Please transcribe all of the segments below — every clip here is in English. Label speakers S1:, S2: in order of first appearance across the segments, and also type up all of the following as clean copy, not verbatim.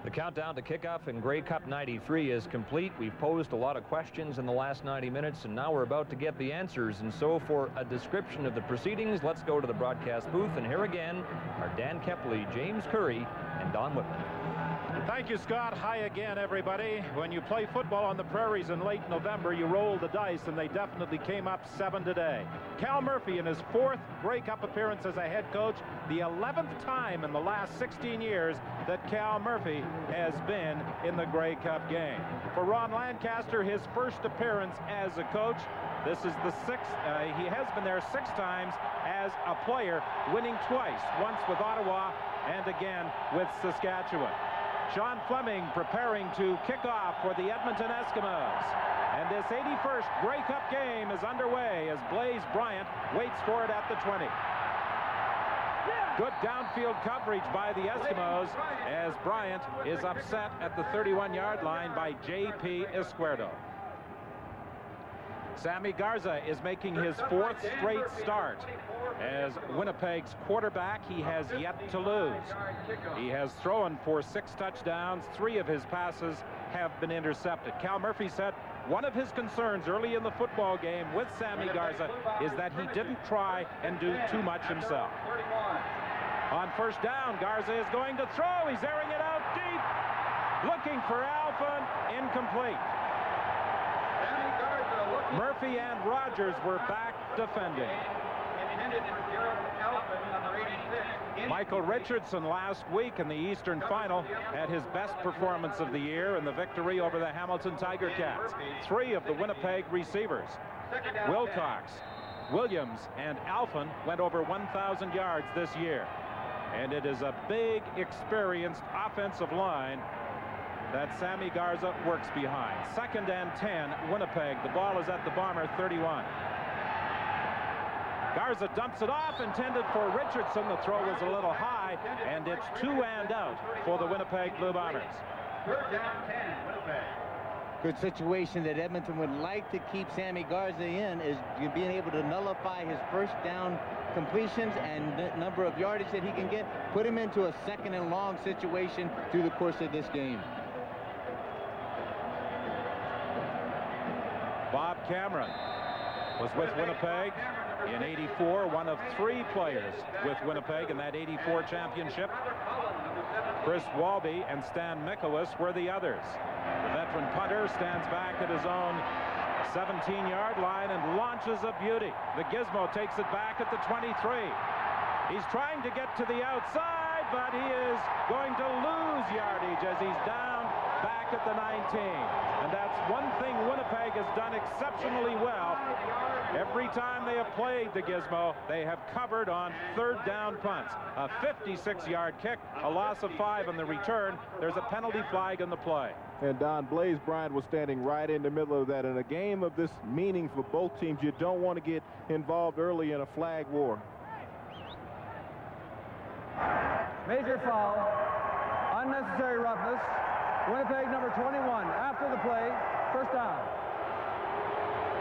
S1: The countdown to kickoff in Grey Cup 93 is complete. We've posed a lot of questions in the last 90 minutes, and now we're about to get the answers. And so for a description of the proceedings, let's go to the broadcast booth. And here again are Dan Kepley, James Curry, and Don Whitman.
S2: Thank you, Scott. Hi again, everybody. When you play football on the prairies in late November, you roll the dice, and they definitely came up 7 today. Cal Murphy in his 4th Grey Cup appearance as a head coach, the 11th time in the last 16 years that Cal Murphy has been in the Grey Cup game. For Ron Lancaster, his first appearance as a coach. This is the 6th. He has been there 6 times as a player, winning twice, once with Ottawa and again with Saskatchewan. Sean Fleming preparing to kick off for the Edmonton Eskimos. And this 81st Grey Cup game is underway as Blaze Bryant waits for it at the 20. Good downfield coverage by the Eskimos as Bryant is upset at the 31-yard line by J.P. Izquierdo. Sammy Garza is making his 4th straight start as Winnipeg's quarterback. He has yet to lose. He has thrown for 6 touchdowns. 3 of his passes have been intercepted. Cal Murphy said one of his concerns early in the football game with Sammy Garza is that he didn't try and do too much himself. On first down, Garza is going to throw. He's airing it out deep, looking for Alphen, incomplete. Murphy and Rogers were back defending. Michael Richardson last week in the Eastern Final had his best performance of the year in the victory over the Hamilton Tiger Cats. 3 of the Winnipeg receivers, Wilcox, Williams, and Alphen, went over 1,000 yards this year. And it is a big, experienced offensive line that Sammy Garza works behind. 2nd and 10, Winnipeg. The ball is at the Bomber 31. Garza dumps it off, intended for Richardson. The throw was a little high, and it's 2 and out for the Winnipeg Blue Bombers.
S3: 3rd down 10, Winnipeg.
S4: Good situation that Edmonton would like to keep Sammy Garza in is being able to nullify his first down completions and the number of yardage that he can get, put him into a 2nd and long situation through the course of this game.
S2: Bob Cameron was with Winnipeg in '84, one of 3 players with Winnipeg in that '84 championship. Chris Walby and Stan Mikowicz were the others. The veteran punter stands back at his own 17-yard line and launches a beauty. The Gizmo takes it back at the 23. He's trying to get to the outside, but he is going to lose yardage as he's down back at the 19. And that's one thing Winnipeg has done exceptionally well. Every time they have played the Gizmo, they have covered on 3rd down punts. A 56-yard kick, a loss of 5 on the return. There's a penalty flag in the play.
S5: And Don, Blaze Bryant was standing right in the middle of that. In a game of this meaning for both teams, you don't want to get involved early in a flag war.
S6: Major foul, unnecessary roughness. Winnipeg number 21 after the play, 1st down.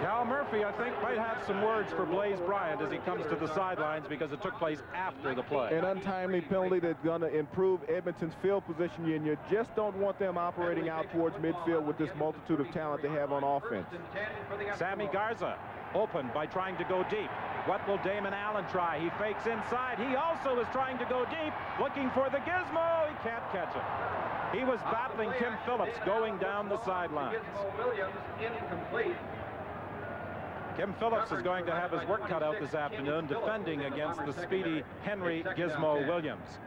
S2: Cal Murphy, I think, might have some words for Blaze Bryant as he comes to the sidelines because it took place after the play.
S5: An untimely penalty that's going to improve Edmonton's field position, and you just don't want them operating out towards midfield with this multitude of talent they have on offense.
S2: Sammy Garza open by trying to go deep. What will Damon Allen try? He fakes inside. He also is trying to go deep, looking for the Gizmo. He can't catch it. He was battling Kim Phillips going down the sidelines. Kim Phillips is going to have his work cut out this afternoon defending against the speedy Henry Gizmo Williams.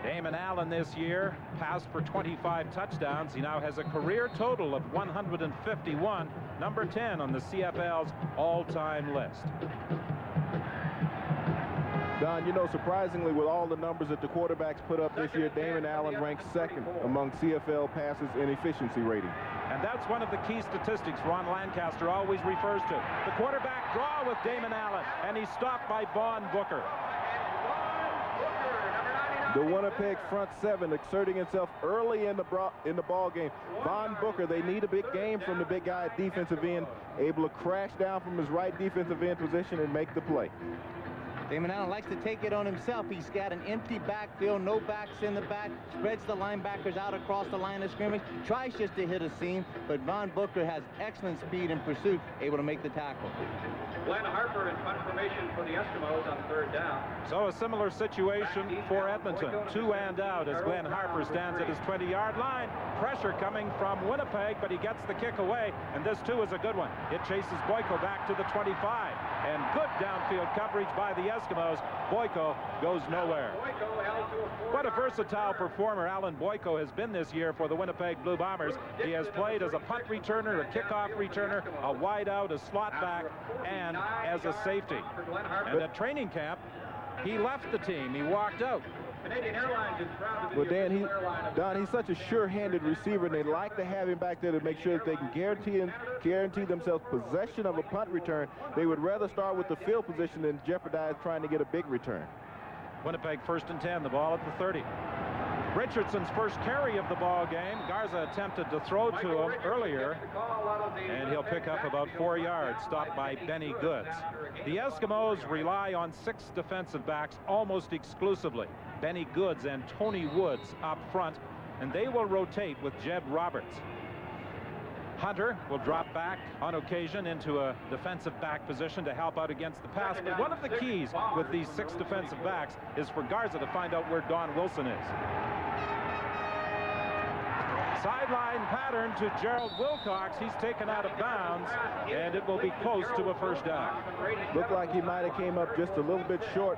S2: Damon Allen this year passed for 25 touchdowns. He now has a career total of 151, number 10 on the CFL's all-time list.
S5: Don, you know, surprisingly, with all the numbers that the quarterbacks put up this year, Damon Allen ranks 2nd among CFL passes in efficiency rating.
S2: And that's one of the key statistics Ron Lancaster always refers to. The quarterback draw with Damon Allen, and he's stopped by Vaughn Booker.
S5: The Winnipeg front 7 exerting itself early in the ball game. Vaughn Booker, they need a big game from the big guy at defensive end, able to crash down from his right defensive end position and make the play.
S4: Damon Allen likes to take it on himself. He's got an empty backfield, no backs in the back, spreads the linebackers out across the line of scrimmage, tries just to hit a seam, but Von Booker has excellent speed in pursuit, able to make the tackle.
S3: Glenn Harper in punt formation for the Eskimos on third down.
S2: So a similar situation for Edmonton. 2 and out as Glenn Harper stands at his 20-yard line. Pressure coming from Winnipeg, but he gets the kick away, and this too is a good one. It chases Boyko back to the 25, and good downfield coverage by the Eskimos. Boyko goes nowhere. What a versatile performer Alan Boyko has been this year for the Winnipeg Blue Bombers. He has played as a punt returner, a kickoff returner, a wideout, a slot back, and as a safety. And at training camp, he left the team. He walked out.
S5: Well, Don, he's such a sure-handed receiver, and they like to have him back there to make sure that they can guarantee themselves possession of a punt return. They would rather start with the field position than jeopardize trying to get a big return.
S2: Winnipeg 1st and 10, the ball at the 30. Richardson's first carry of the ball game. Garza attempted to throw to him earlier, and he'll pick up about 4 yards, stopped by Benny Goods. The Eskimos rely on 6 defensive backs almost exclusively. Benny Goods and Tony Woods up front, and they will rotate with Jed Roberts. Hunter will drop back on occasion into a defensive back position to help out against the pass. But one of the keys with these 6 defensive backs is for Garza to find out where Don Wilson is. Sideline pattern to Gerald Wilcox. He's taken out of bounds, and it will be close to a first down.
S5: Looked like he might have came up just a little bit short.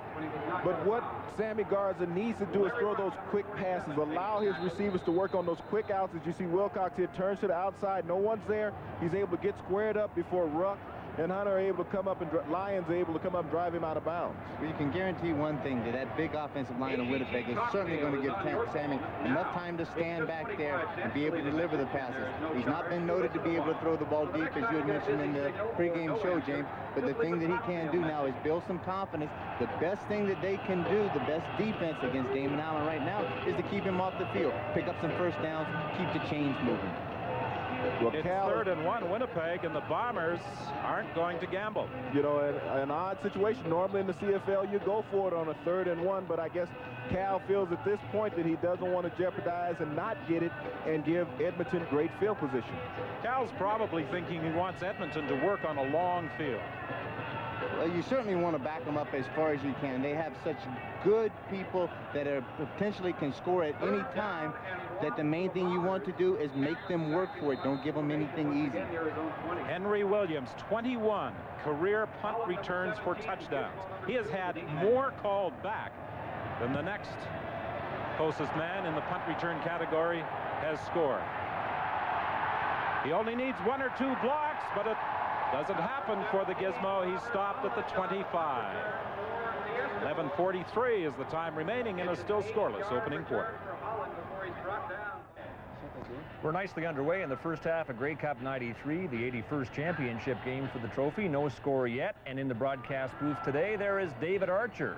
S5: But what Sammy Garza needs to do is throw those quick passes, allow his receivers to work on those quick outs. As you see Wilcox here turns to the outside, no one's there. He's able to get squared up before Ruck and Hunter are able to come up, and Lyons are able to come up and drive him out of bounds.
S4: Well, you can guarantee one thing, that big offensive line of Winnipeg is certainly going to give Sammy enough time to stand back there and be able to deliver the passes. He's not been noted to be able to throw the ball deep, as you had mentioned in the pregame show, James, but the thing that he can do now is build some confidence. The best thing that they can do, the best defense against Damon Allen right now, is to keep him off the field, pick up some first downs, keep the chains moving.
S2: Well, it's 3rd and 1 Winnipeg, and the Bombers aren't going to gamble.
S5: You know, an odd situation. Normally in the CFL, you go for it on a 3rd and 1, but I guess Cal feels at this point that he doesn't want to jeopardize and not get it and give Edmonton great field position.
S2: Cal's probably thinking he wants Edmonton to work on a long field.
S4: Well, you certainly want to back them up as far as you can. They have such good people that are potentially can score at any time, that the main thing you want to do is make them work for it. Don't give them anything easy.
S2: Henry Williams, 21 career punt returns for touchdowns. He has had more called back than the next closest man in the punt return category has scored. He only needs 1 or 2 blocks, but it doesn't happen for the Gizmo. He's stopped at the 25. 11:43 is the time remaining in a still scoreless opening quarter.
S1: We're nicely underway in the first half of Grey Cup 93, the 81st championship game for the trophy. No score yet, and in the broadcast booth today, there is David Archer,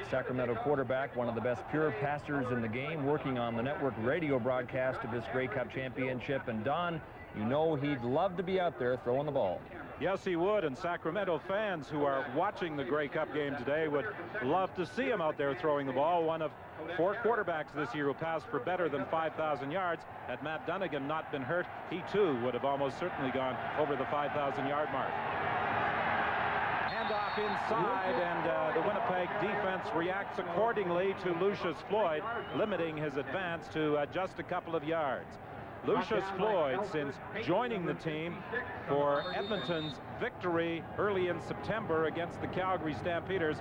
S1: Sacramento quarterback, one of the best pure passers in the game, working on the network radio broadcast of this Grey Cup championship. And Don, you know he'd love to be out there throwing the ball.
S2: Yes, he would, and Sacramento fans who are watching the Grey Cup game today would love to see him out there throwing the ball. One of 4 quarterbacks this year who passed for better than 5,000 yards. Had Matt Dunnigan not been hurt, he too would have almost certainly gone over the 5,000-yard mark. Handoff inside, and the Winnipeg defense reacts accordingly to Lucius Floyd, limiting his advance to just a couple of yards. Lucius Floyd, since joining the team for Edmonton's victory early in September against the Calgary Stampeders,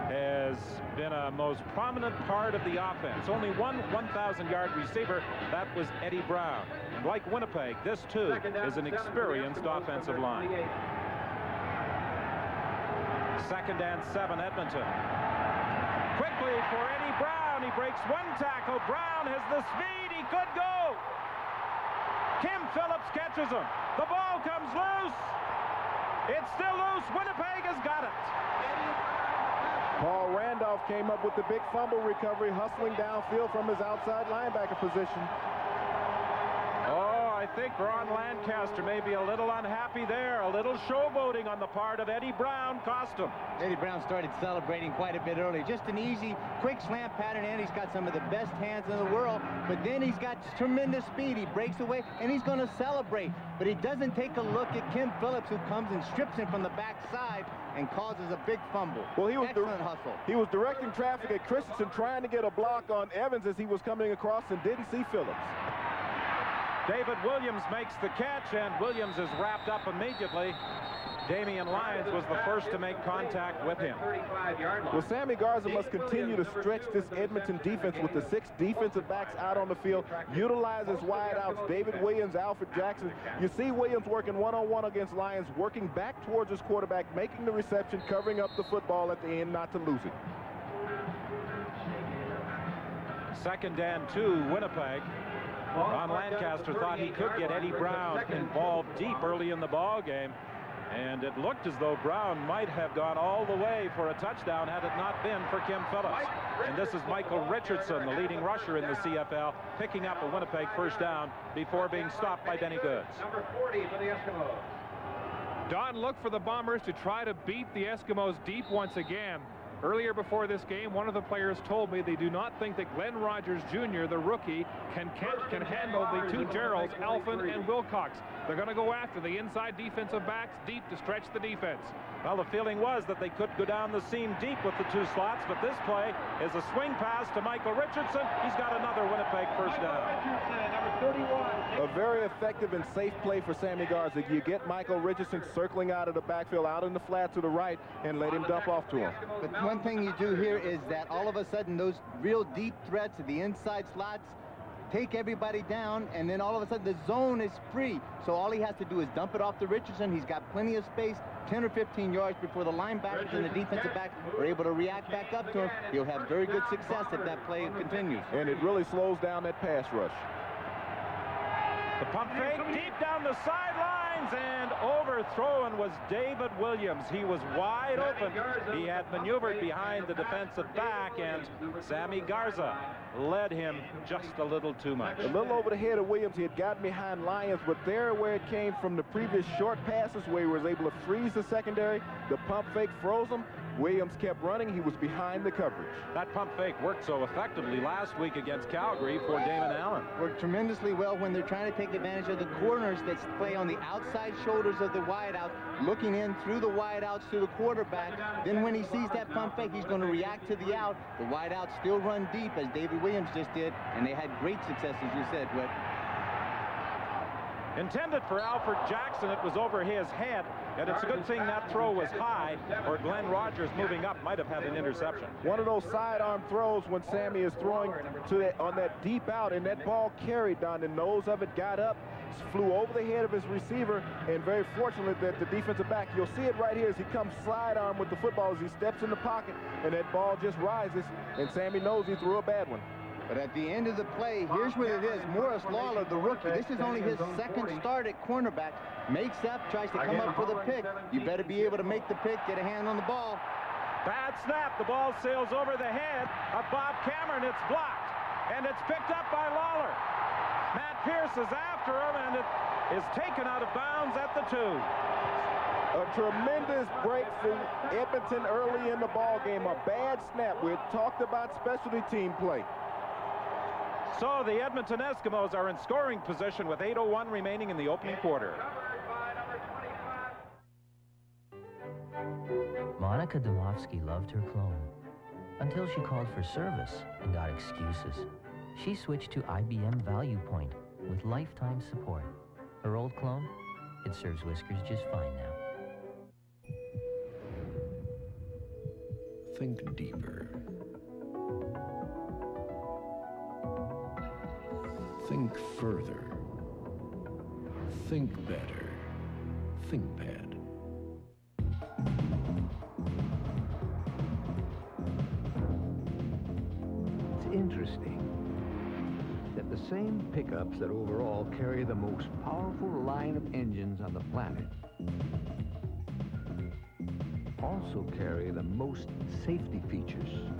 S2: has been a most prominent part of the offense. Only one 1,000-yard receiver, that was Eddie Brown. And like Winnipeg, this too is an experienced offensive line. 2nd and 7, Edmonton. Quickly for Eddie Brown. He breaks 1 tackle. Brown has the speed. He could go. Kim Phillips catches him. The ball comes loose. It's still loose. Winnipeg has got it.
S5: Paul Randolph came up with the big fumble recovery, hustling downfield from his outside linebacker position.
S2: Oh, I think Ron Lancaster may be a little unhappy there. A little showboating on the part of Eddie Brown cost him.
S4: Eddie Brown started celebrating quite a bit early. Just an easy, quick slant pattern, and he's got some of the best hands in the world. But then he's got tremendous speed. He breaks away, and he's going to celebrate. But he doesn't take a look at Kim Phillips, who comes and strips him from the backside and causes a big fumble.
S5: Well, he was
S4: excellent hustle.
S5: He was directing traffic at Christensen, trying to get a block on Evans as he was coming across and didn't see Phillips.
S2: David Williams makes the catch, and Williams is wrapped up immediately. Damian Lyons was the first to make contact with him.
S5: Well, Sammy Garza must continue to stretch this Edmonton defense with the 6 defensive backs out on the field, utilize his wideouts, David Williams, Alfred Jackson. You see Williams working one-on-one against Lyons, working back towards his quarterback, making the reception, covering up the football at the end, not to lose it.
S2: 2nd and 2, Winnipeg. Ron Lancaster thought he could get Eddie Brown involved deep early in the ball game, and it looked as though Brown might have gone all the way for a touchdown had it not been for Kim Phillips. And this is Michael Richardson, the leading rusher in the CFL, picking up a Winnipeg first down before being stopped by Benny Goods.
S3: Number 40 for the Eskimos.
S7: Don looked for the Bombers to try to beat the Eskimos deep once again. Earlier before this game, one of the players told me they do not think that Glenn Rogers Jr., the rookie, can handle the 2 Geralds, Alphen and Wilcox. They're going to go after the inside defensive backs deep to stretch the defense.
S2: Well, the feeling was that they could go down the seam deep with the 2 slots, but this play is a swing pass to Michael Richardson. He's got another Winnipeg first down.
S5: A very effective and safe play for Sammy Garza. You get Michael Richardson circling out of the backfield, out in the flat to the right, and let him dump off to him.
S4: But one thing you do here is that all of a sudden those real deep threats at the inside slots take everybody down, and then all of a sudden the zone is free. So all he has to do is dump it off to Richardson. He's got plenty of space, 10 or 15 yards before the linebackers and the defensive backs are able to react back up to him. He'll have very good success if that play continues.
S5: And it really slows down that pass rush.
S2: The pump fake deep down the sidelines, and overthrown was David Williams. He was wide open. He had maneuvered behind the defensive back, and Sammy Garza led him just a little too much.
S5: A little over the head of Williams. He had gotten behind Lyons, but there where it came from the previous short passes where he was able to freeze the secondary, the pump fake froze him. Williams kept running. He was behind the coverage.
S2: That pump fake worked so effectively last week against Calgary for Damon Allen.
S4: Worked tremendously well when they're trying to take advantage of the corners that play on the outside shoulders of the wideouts, looking in through the wideouts to the quarterback. Then when he sees that pump fake, he's going to react to the out. The wideouts still run deep, as David Williams just did, and they had great success, as you said, Whit.
S2: Intended for Alfred Jackson, it was over his head, and it's a good thing that throw was high, or Glenn Rogers moving up might have had an interception.
S5: One of those sidearm throws when Sammy is throwing on that deep out, and that ball carried down the nose of it, got up, flew over the head of his receiver, and very fortunate that the defensive back, you'll see it right here as he comes sidearm with the football as he steps in the pocket, and that ball just rises, and Sammy knows he threw a bad one.
S4: But at the end of the play, here's what it is. Morris Lawler, the rookie, this is only his 2nd start at cornerback. Makes up, tries to come up for the pick. You better be able to make the pick, get a hand on the ball.
S2: Bad snap. The ball sails over the head of Bob Cameron. It's blocked, and it's picked up by Lawler. Matt Pierce is after him, and it is taken out of bounds at the 2.
S5: A tremendous break for Edmonton early in the ball game. A bad snap. We had talked about specialty team play.
S2: So the Edmonton Eskimos are in scoring position with 8:01 remaining in the opening quarter.
S8: Monica Dmowski loved her clone until she called for service and got excuses. She switched to IBM Value Point with lifetime support. Her old clone, it serves whiskers just fine now.
S9: Think deeper. Think further. Think better. ThinkPad.
S10: It's interesting that the same pickups that overall carry the most powerful line of engines on the planet also carry the most safety features.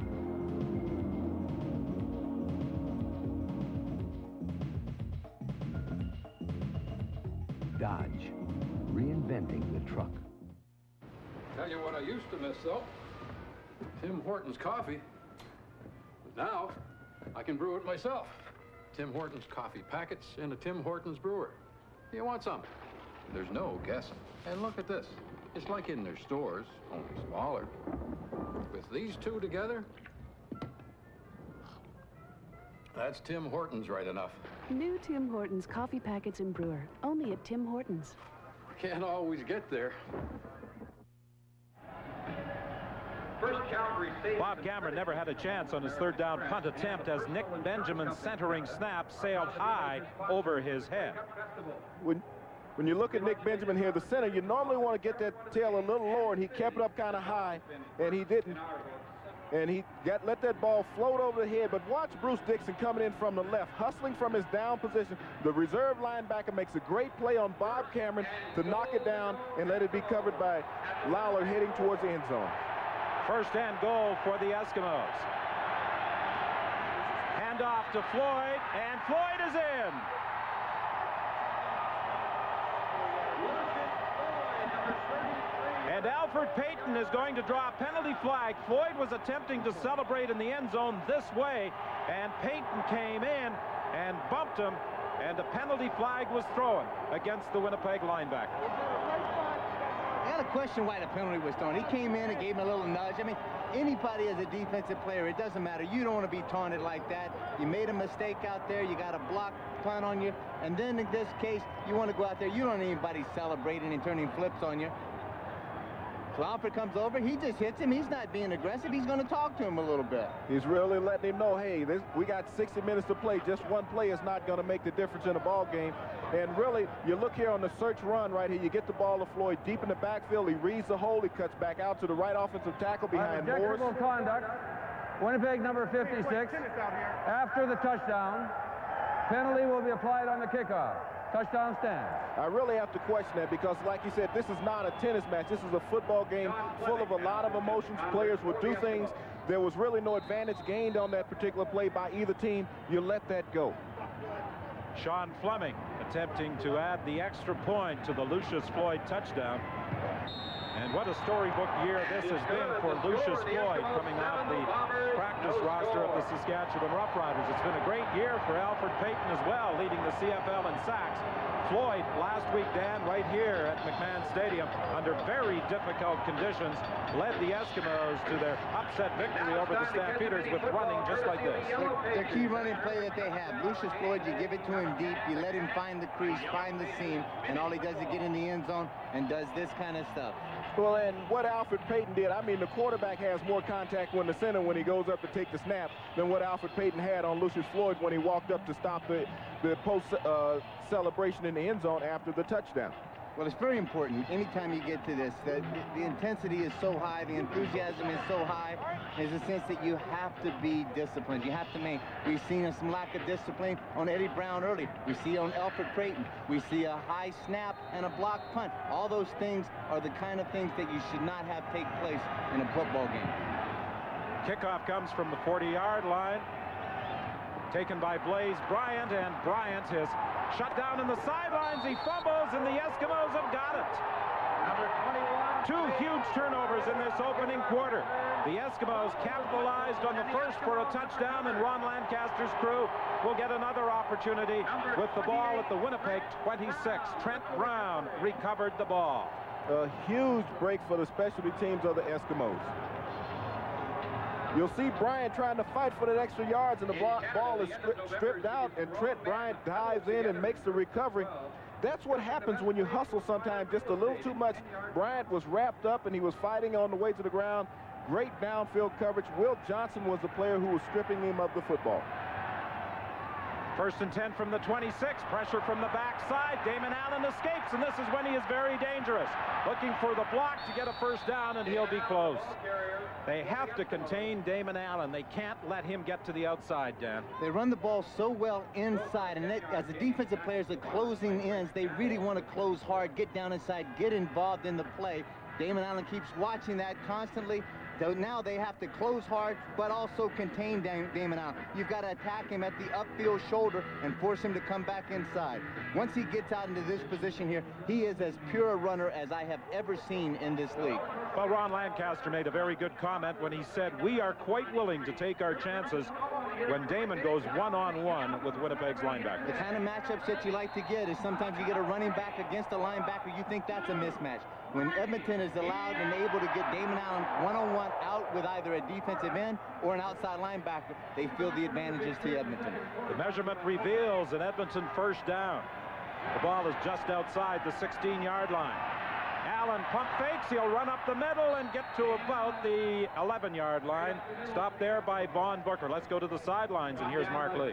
S10: Dodge, reinventing the truck.
S11: Tell you what I used to miss, though. Tim Hortons coffee. But now, I can brew it myself. Tim Hortons coffee packets in a Tim Hortons brewer. You want some? There's no guessing. And look at this. It's like in their stores, only smaller. With these two together, that's Tim Hortons right enough.
S12: New Tim Hortons coffee packets and brewer, only at Tim Hortons.
S11: Can't always get there.
S2: Bob Cameron never had a chance on his third down punt attempt as Nick Benjamin's centering snap sailed high over his head.
S5: When you look at Nick Benjamin here, the center, you normally want to get that tail a little lower, and he kept it up kind of high, and he didn't. And he let that ball float over the head. But watch Bruce Dixon coming in from the left, hustling from his down position. The reserve linebacker makes a great play on Bob Cameron to knock it down and let it be covered by Lawler heading towards the end zone.
S2: First and goal for the Eskimos. Hand off to Floyd, and Floyd is in. And Alfred Payton is going to draw a penalty flag. Floyd was attempting to celebrate in the end zone this way, and Payton came in and bumped him, and a penalty flag was thrown against the Winnipeg linebacker.
S4: I got a question why the penalty was thrown. He came in and gave him a little nudge. I mean, anybody as a defensive player, it doesn't matter. You don't want to be taunted like that. You made a mistake out there. You got a block punt on you. And then in this case, you want to go out there. You don't need anybody celebrating and turning flips on you. So Alfred comes over, he just hits him. He's not being aggressive. He's going to talk to him a little bit.
S5: He's really letting him know, hey, we got 60 minutes to play. Just one play is not going to make the difference in the ball game. And really, you look here on the search run right here. You get the ball to Floyd deep in the backfield. He reads the hole. He cuts back out to the right offensive tackle behind Morris.
S6: Objectionable conduct. Winnipeg number 56. After the touchdown, penalty will be applied on the kickoff. Touchdown stand.
S5: I really have to question that because, like you said, this is not a tennis match. This is a football game full of a lot of emotions. Players will do things. There was really no advantage gained on that particular play by either team. You let that go.
S2: Sean Fleming attempting to add the extra point to the Lucius Floyd touchdown. And what a storybook year this has been for Lucius Floyd coming out of the practice roster of the Saskatchewan Roughriders. It's been a great year for Alfred Payton as well, leading the CFL in sacks. Floyd last week, Dan, right here at McMahon Stadium, under very difficult conditions, led the Eskimos to their upset victory over the Stampeders with running just like this.
S4: The key running play that they have, Lucius Floyd, you give it to him deep, you let him find the crease, find the seam, and all he does is get in the end zone and does this kind of stuff.
S5: Well, and what Alfred Payton did, I mean, the quarterback has more contact with the center when he goes up to take the snap than what Alfred Payton had on Lucius Floyd when he walked up to stop the post celebration in the end zone after the touchdown.
S4: Well, it's very important anytime you get to this. The intensity is so high, the enthusiasm is so high. There's a sense that you have to be disciplined. You have to make. We've seen some lack of discipline on Eddie Brown early. We see on Alfred Payton. We see a high snap and a block punt. All those things are the kind of things that you should not have take place in a football game.
S2: Kickoff comes from the 40-yard line. Taken by Blaze Bryant, and Bryant is shut down in the sidelines. He fumbles, and the Eskimos have got it. Two huge turnovers in this opening quarter. The Eskimos capitalized on the first for a touchdown, and Ron Lancaster's crew will get another opportunity with the ball at the Winnipeg 26. Trent Brown recovered the ball.
S5: A huge break for the specialty teams of the Eskimos. You'll see Bryant trying to fight for that extra yards, and the ball is stripped out, and Trent Bryant dives in and makes the recovery. That's what happens when you hustle sometimes just a little too much. Bryant was wrapped up, and he was fighting on the way to the ground. Great downfield coverage. Will Johnson was the player who was stripping him of the football.
S2: First and 10 from the 26. Pressure from the backside. Damon Allen escapes, and this is when he is very dangerous. Looking for the block to get a first down, and he'll be close. They have to contain Damon Allen. They can't let him get to the outside, Dan.
S4: They run the ball so well inside, and as the defensive players, the closing ends, they really want to close hard, get down inside, get involved in the play. Damon Allen keeps watching that constantly. So now they have to close hard, but also contain Damon Allen. You've got to attack him at the upfield shoulder and force him to come back inside. Once he gets out into this position here, he is as pure a runner as I have ever seen in this league.
S2: Well, Ron Lancaster made a very good comment when he said, we are quite willing to take our chances when Damon goes one-on-one with Winnipeg's linebacker.
S4: The kind of matchups that you like to get is sometimes you get a running back against a linebacker, you think that's a mismatch. When Edmonton is allowed and able to get Damon Allen one-on-one out with either a defensive end or an outside linebacker, they feel the advantages to Edmonton.
S2: The measurement reveals an Edmonton first down. The ball is just outside the 16-yard line. Allen pump fakes. He'll run up the middle and get to about the 11-yard line. Stopped there by Vaughn Booker. Let's go to the sidelines, and here's Mark Lee.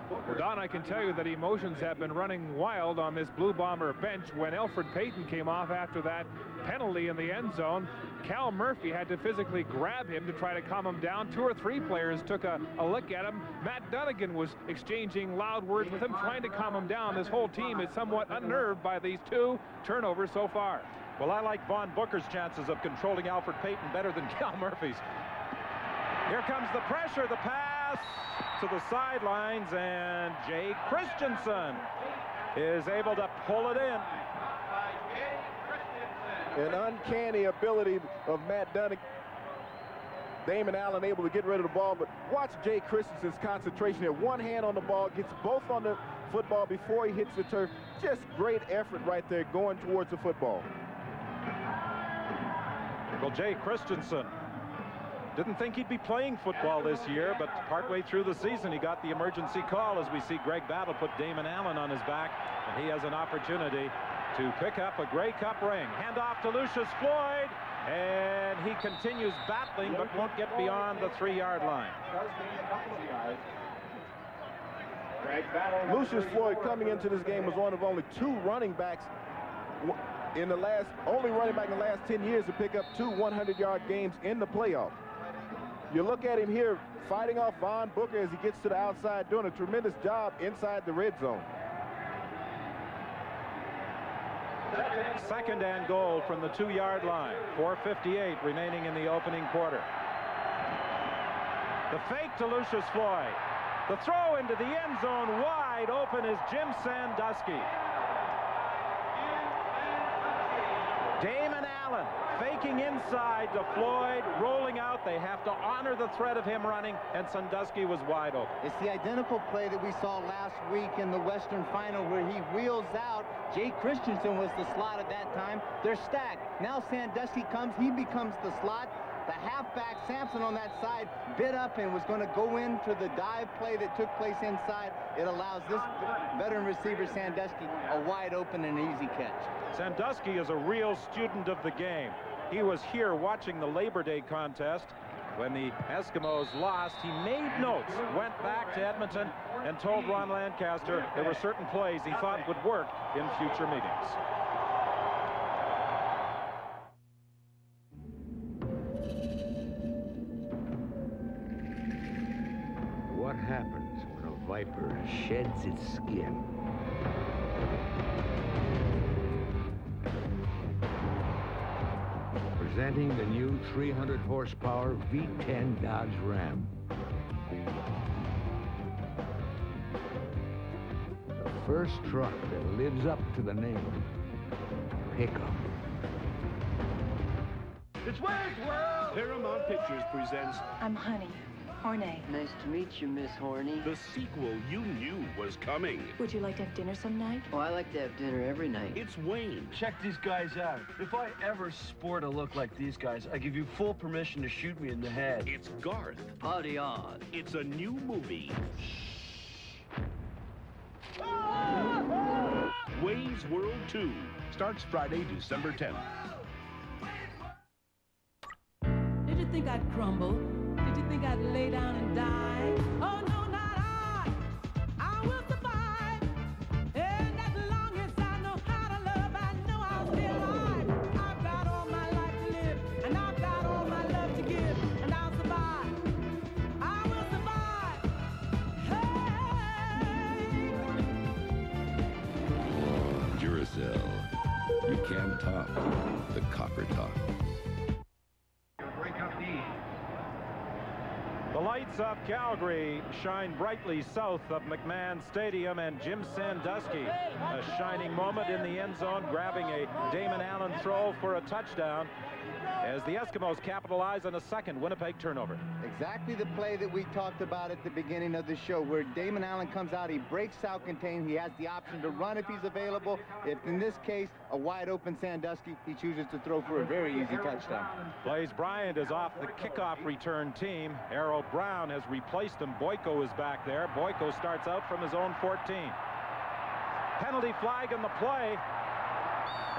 S7: Well, Don, I can tell you that emotions have been running wild on this Blue Bomber bench. When Alfred Payton came off after that penalty in the end zone, Cal Murphy had to physically grab him to try to calm him down. 2 or 3 players took a look at him. Matt Dunnigan was exchanging loud words with him, trying to calm him down. This whole team is somewhat unnerved by these 2 turnovers so far.
S2: Well, I like Vaughn Booker's chances of controlling Alfred Payton better than Cal Murphy's. Here comes the pressure, the pass to the sidelines, and Jay Christensen is able to pull it in.
S5: An uncanny ability of Matt Dunnigan. Damon Allen able to get rid of the ball, but watch Jay Christensen's concentration here. One hand on the ball, gets both on the football before he hits the turf. Just great effort right there going towards the football.
S2: Well, Jay Christensen didn't think he'd be playing football this year, but partway through the season he got the emergency call as we see Greg Battle put Damon Allen on his back, and he has an opportunity to pick up a Grey Cup ring. Hand off to Lucius Floyd, and he continues battling but won't get beyond the 3-yard line.
S5: Lucius Floyd coming into this game was one of only 2 running backs in the only running back in the last 10 years to pick up 2 100-yard games in the playoffs. You look at him here fighting off Vaughn Booker as he gets to the outside, doing a tremendous job inside the red zone.
S2: 2nd and goal from the 2-yard line. 4:58 remaining in the opening quarter. The fake to Lucius Floyd. The throw into the end zone wide open is Jim Sandusky. Damon Allen faking inside to Floyd, rolling out. They have to honor the threat of him running, and Sandusky was wide open.
S4: It's the identical play that we saw last week in the Western Final where he wheels out. Jay Christensen was the slot at that time. They're stacked. Now Sandusky comes. He becomes the slot. The halfback, Sampson, on that side, bit up and was going to go into the dive play that took place inside. It allows this veteran receiver, Sandusky, a wide open and easy catch.
S2: Sandusky is a real student of the game. He was here watching the Labor Day contest. When the Eskimos lost, he made notes, went back to Edmonton, and told Ron Lancaster there were certain plays he thought would work in future meetings.
S10: What happens when a viper sheds its skin? Presenting the new 300 horsepower V10 Dodge Ram. The first truck that lives up to the name. Pickup.
S13: It's Wayne's World! Paramount Pictures presents
S14: I'm Honey. Horney.
S15: Nice to meet you, Miss Horny.
S13: the sequel you knew was coming.
S14: Would you like to have dinner some night?
S15: Oh, I like to have dinner every night.
S13: It's Wayne.
S16: Check these guys out. If I ever sport a look like these guys, I give you full permission to shoot me in the head.
S13: It's Garth.
S15: Party on.
S13: It's a new movie. Wayne's World 2 starts Friday, December 10th.
S17: Did you think I'd crumble? Did you think I'd lay down and die? Oh, no, not I. I will survive. And as long as I know how to love, I know I'll stay alive. I've got all my life to live, and I've got all my love to give, and I'll survive. I will survive. Hey!
S9: Duracell. You can talk the copper talk.
S3: Break up the
S2: streets of Calgary shine brightly south of McMahon Stadium, and Jim Sandusky, a shining moment in the end zone, grabbing a Damon Allen throw for a touchdown as the Eskimos capitalize on a second Winnipeg turnover.
S4: Exactly the play that we talked about at the beginning of the show, where Damon Allen comes out, he breaks out contained, he has the option to run if he's available. If in this case, a wide open Sandusky, he chooses to throw for a very easy touchdown. Blaze
S2: Bryant is off the kickoff return team. Errol Brown has replaced him. Boyko is back there. Boyko starts out from his own 14. Penalty flag in the play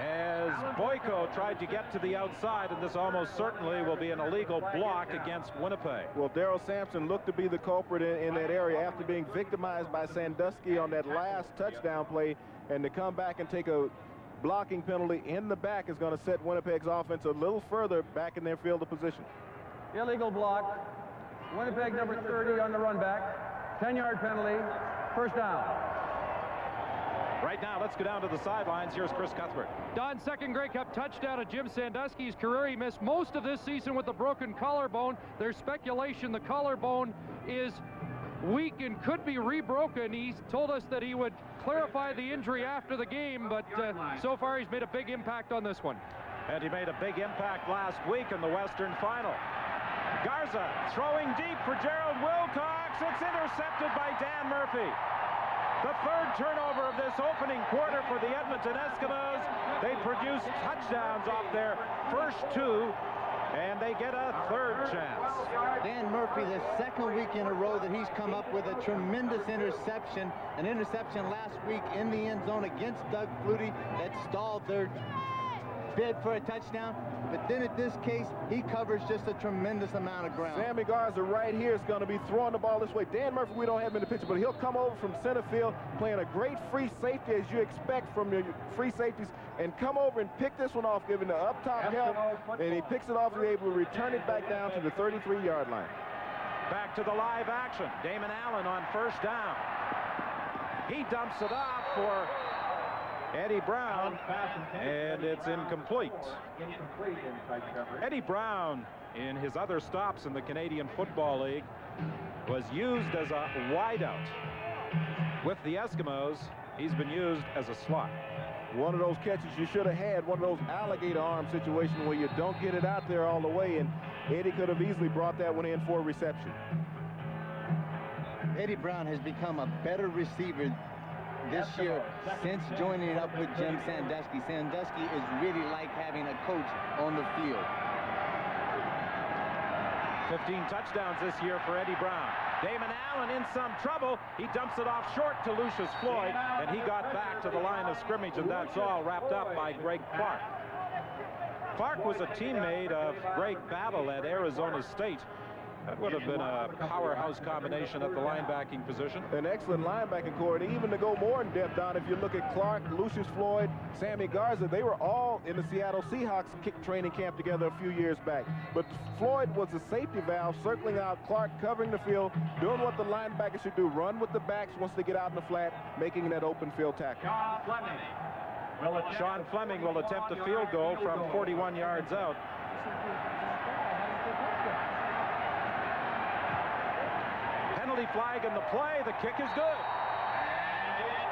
S2: as Boyko tried to get to the outside, and this almost certainly will be an illegal block against Winnipeg.
S5: Well, Darrell Sampson looked to be the culprit in that area after being victimized by Sandusky on that last touchdown play, and to come back and take a blocking penalty in the back is going to set Winnipeg's offense a little further back in their field of position.
S6: Illegal block. Winnipeg number 30 on the run back. 10-yard penalty. First down.
S2: Right now, let's go down to the sidelines. Here's Chris Cuthbert.
S18: Don's second Grey Cup touchdown of Jim Sandusky's career. He missed most of this season with a broken collarbone. There's speculation the collarbone is weak and could be rebroken. He's told us that he would clarify the injury after the game, but so far he's made a big impact on this one.
S2: And he made a big impact last week in the Western Final. Garza throwing deep for Gerald Wilcox. It's intercepted by Dan Murphy. The third turnover of this opening quarter for the Edmonton Eskimos. They produced touchdowns off their first two, and they get a third chance.
S4: Dan Murphy, the second week in a row that he's come up with a tremendous interception. An interception last week in the end zone against Doug Flutie that stalled their bid for a touchdown. But then in this case, he covers just a tremendous amount of ground.
S5: Sammy Garza right here is going to be throwing the ball this way. Dan Murphy, we don't have him in the picture, but he'll come over from center field playing a great free safety as you expect from your free safeties, and come over and pick this one off, giving the up top help, and he picks it off and is able to return it back down to the 33-yard line.
S2: Back to the live action. Damon Allen on first down. He dumps it off for Eddie Brown, and it's incomplete. Eddie Brown, in his other stops in the Canadian Football League, was used as a wideout. With the Eskimos, he's been used as a slot.
S5: One of those catches you should have had, one of those alligator arm situations where you don't get it out there all the way, and Eddie could have easily brought that one in for a reception.
S4: Eddie Brown has become a better receiver this year since joining up with Jim Sandusky. Sandusky is really like having a coach on the field.
S2: 15 touchdowns this year for Eddie Brown. Damon Allen in some trouble. He dumps it off short to Lucius Floyd, and he got back to the line of scrimmage, and that's all wrapped up by Greg Clark. Clark was a teammate of Greg Battle at Arizona State. That would have been a powerhouse combination at the linebacking position.
S5: An excellent linebacking core, and even to go more in depth, Don, if you look at Clark, Lucius Floyd, Sammy Garza, they were all in the Seattle Seahawks training camp together a few years back. But Floyd was a safety valve, circling out, Clark covering the field, doing what the linebacker should do, run with the backs once they get out in the flat, making that open field tackle.
S2: Sean Fleming will attempt a field goal from 41 yards out. Penalty flag in the play. The kick is good.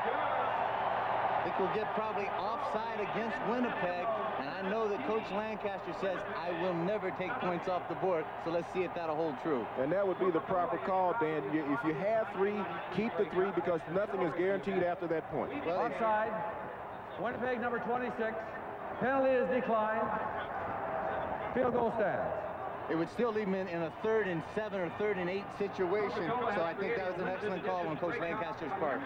S4: I think we'll get probably offside against Winnipeg, and I know that Coach Lancaster says, I will never take points off the board, so let's see if that'll hold true.
S5: And that would be the proper call, Dan. If you have three, keep the three, because nothing is guaranteed after that point.
S6: Well, offside. Winnipeg number 26. Penalty is declined. Field goal stands.
S4: It would still leave him in a 3rd and 7 or 3rd and 8 situation. So I think that was an excellent call on Coach Lancaster's part.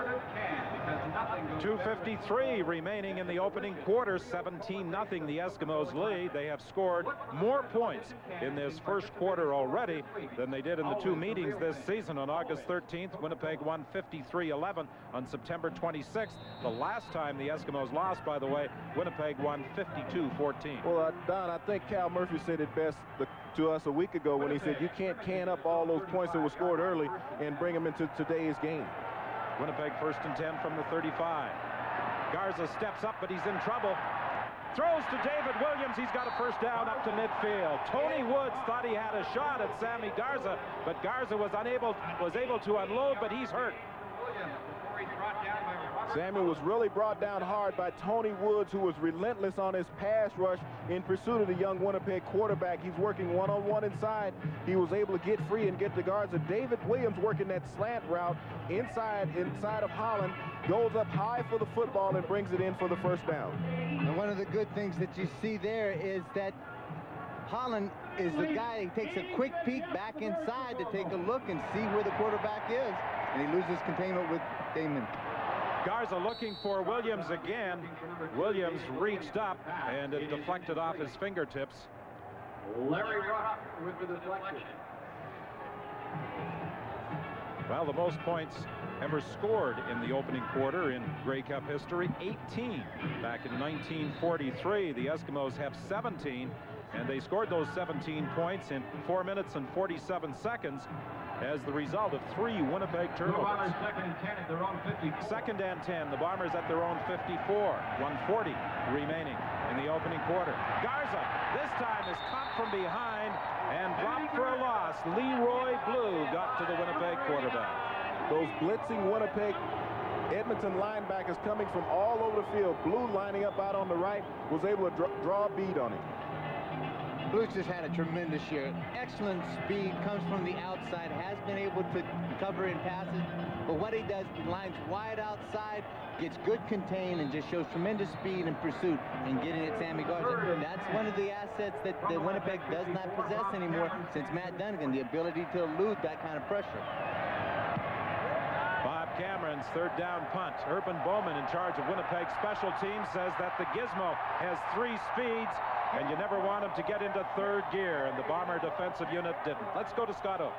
S2: 2:53 remaining in the opening quarter. 17-0 the Eskimos lead. They have scored more points in this first quarter already than they did in the two meetings this season. On August 13th, Winnipeg won 53-11. On September 26th, the last time the Eskimos lost, by the way, Winnipeg won 52-14.
S5: Well, Don, I think Cal Murphy said it best to us a week ago when he said you can't can up all those points that were scored early and bring them into today's game.
S2: Winnipeg 1st and 10 from the 35. Garza steps up, but he's in trouble. Throws to David Williams. He's got a first down up to midfield. Tony Woods thought he had a shot at Sammy Garza, but Garza was able to unload, but he's hurt.
S5: Sammy was really brought down hard by Tony Woods, who was relentless on his pass rush in pursuit of the young Winnipeg quarterback. He's working one-on-one inside. He was able to get free and get to Garza. David Williams working that slant route inside of Holland, goes up high for the football and brings it in for the first down.
S4: And one of the good things that you see there is that Holland is the guy who takes a quick peek back inside to take a look and see where the quarterback is, and he loses containment with Damon.
S2: Garza looking for Williams again. Williams reached up and it deflected off his fingertips.
S3: Larry Rock with the deflection.
S2: Well, the most points ever scored in the opening quarter in Grey Cup history, 18. Back in 1943, the Eskimos have 17, and they scored those 17 points in 4 minutes and 47 seconds as the result of 3 Winnipeg turnovers.
S3: Second and 10 at their own 54.
S2: Second and 10, the Bombers at their own 54. 1:40 remaining in the opening quarter. Garza, this time, is caught from behind and dropped for a loss. Leroy Blue got to the Winnipeg quarterback.
S5: Those blitzing Winnipeg Edmonton linebackers coming from all over the field. Blue lining up out on the right, was able to draw a bead on him.
S4: Blue's just had a tremendous year. Excellent speed, comes from the outside, has been able to cover in passes. But what he does, he lines wide outside, gets good contain, and just shows tremendous speed in pursuit and getting at Sammy Garza. That's one of the assets that Winnipeg does not possess anymore since Matt Dunnigan, the ability to elude that kind of pressure.
S2: Bob Cameron's third down punt. Urban Bowman, in charge of Winnipeg special teams, says that the Gizmo has 3 speeds, and you never want him to get into third gear, and the Bomber defensive unit didn't. Let's go to Scott O.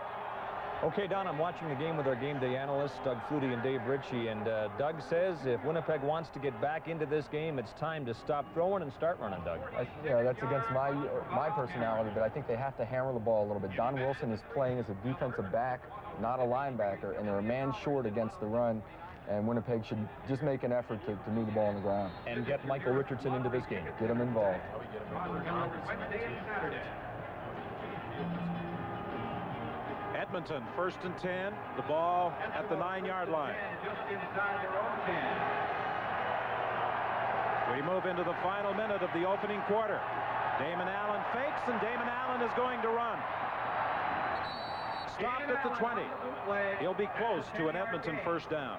S1: Okay, Don, I'm watching the game with our game day analysts, Doug Flutie and Dave Ritchie, and Doug says if Winnipeg wants to get back into this game, it's time to stop throwing and start running, Doug.
S6: Yeah, that's against my personality, but I think they have to hammer the ball a little bit. Don Wilson is playing as a defensive back, not a linebacker, and they're a man short against the run, and Winnipeg should just make an effort to move the ball on the ground.
S1: And get Michael Richardson into this game.
S6: Get him involved.
S2: Edmonton, 1st and 10, the ball at the 9-yard line. We move into the final minute of the opening quarter. Damon Allen fakes, and Damon Allen is going to run. Stopped at the 20. He'll be close to an Edmonton first down.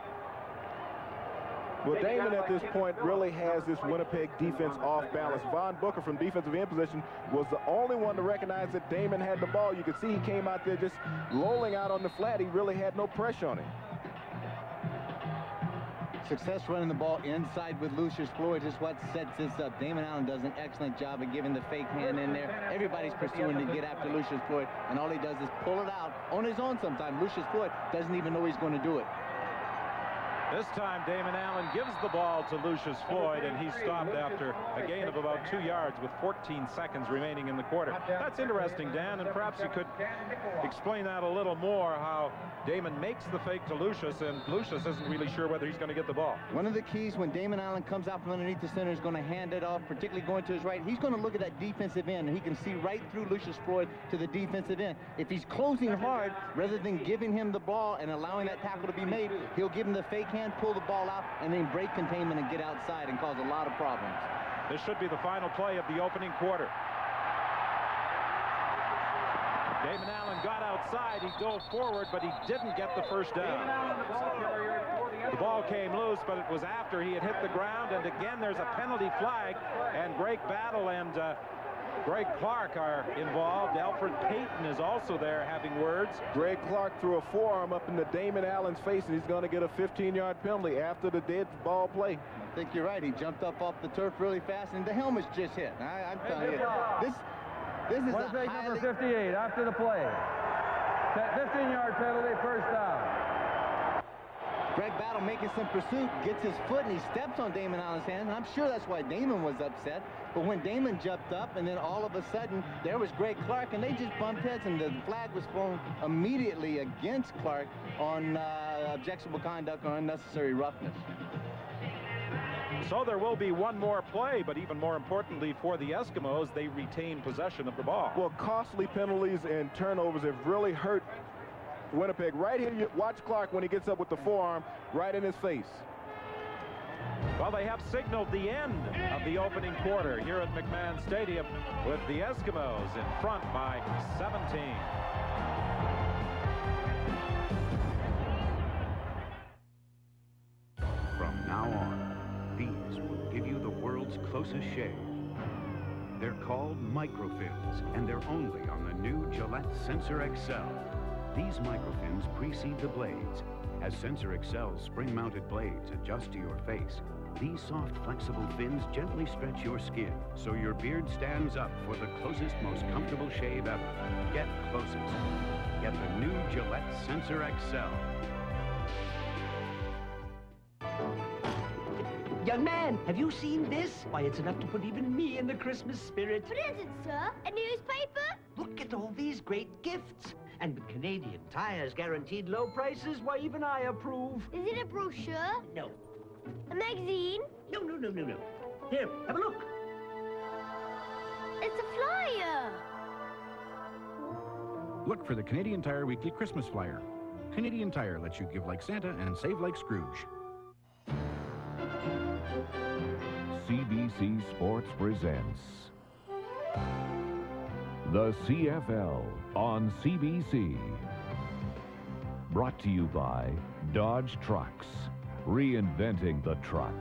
S5: Well, Damon at this point really has this Winnipeg defense off balance. Von Booker from defensive end position was the only one to recognize that Damon had the ball. You could see he came out there just lolling out on the flat. He really had no pressure on him.
S4: Success running the ball inside with Lucius Floyd is what sets this up. Damon Allen does an excellent job of giving the fake hand in there. Everybody's pursuing to get after Lucius Floyd, and all he does is pull it out on his own sometimes. Lucius Floyd doesn't even know he's going to do it.
S2: This time, Damon Allen gives the ball to Lucius Floyd, and he's stopped after a gain of about 2 yards with 14 seconds remaining in the quarter. That's interesting, Dan, and perhaps you could explain that a little more, how Damon makes the fake to Lucius, and Lucius isn't really sure whether he's going to get the ball.
S4: One of the keys when Damon Allen comes out from underneath the center is going to hand it off, particularly going to his right. He's going to look at that defensive end, and he can see right through Lucius Floyd to the defensive end. If he's closing hard, rather than giving him the ball and allowing that tackle to be made, he'll give him the fake hand, pull the ball out, and then break containment and get outside and cause a lot of problems.
S2: This should be the final play of the opening quarter. Damon Allen got outside. He dove forward, but he didn't get the first down. The ball came loose, but it was after he had hit the ground, and again there's a penalty flag, and Greg Battle and Greg Clark are involved. Alfred Payton is also there having words.
S5: Greg Clark threw a forearm up into Damon Allen's face, and he's going to get a 15-yard penalty after the dead ball play.
S4: I think you're right. He jumped up off the turf really fast, and the helmet's just hit. I'm telling you, this is
S6: Winnipeg number 58 after the play. 15-yard penalty, first down.
S4: Greg Battle making some pursuit, gets his foot, and he steps on Damon Allen's hand, and I'm sure that's why Damon was upset. But when Damon jumped up, and then all of a sudden, there was Greg Clark, and they just bumped heads, and the flag was thrown immediately against Clark on objectionable conduct or unnecessary roughness.
S2: So there will be one more play, but even more importantly for the Eskimos, they retain possession of the ball.
S5: Well, costly penalties and turnovers have really hurt Winnipeg. Right here, watch Clark when he gets up with the forearm right in his face.
S2: Well, they have signaled the end of the opening quarter here at McMahon Stadium with the Eskimos in front by 17.
S19: From now on, these will give you the world's closest shave. They're called microfins, and they're only on the new Gillette Sensor XL. These microfins precede the blades. As Sensor XL's spring-mounted blades adjust to your face, these soft, flexible fins gently stretch your skin, so your beard stands up for the closest, most comfortable shave ever. Get closest. Get the new Gillette Sensor XL.
S20: Young man, have you seen this? Why, it's enough to put even me in the Christmas spirit.
S21: What is it, sir? A newspaper?
S20: Look at all these great gifts. And with Canadian Tire's guaranteed low prices, why, even I approve.
S21: Is it a brochure?
S20: No.
S21: A magazine?
S20: No. Here, have a look.
S21: It's a flyer.
S13: Look for the Canadian Tire Weekly Christmas Flyer. Canadian Tire lets you give like Santa and save like Scrooge.
S22: CBC Sports presents the CFL on CBC. Brought to you by Dodge Trucks, reinventing the truck.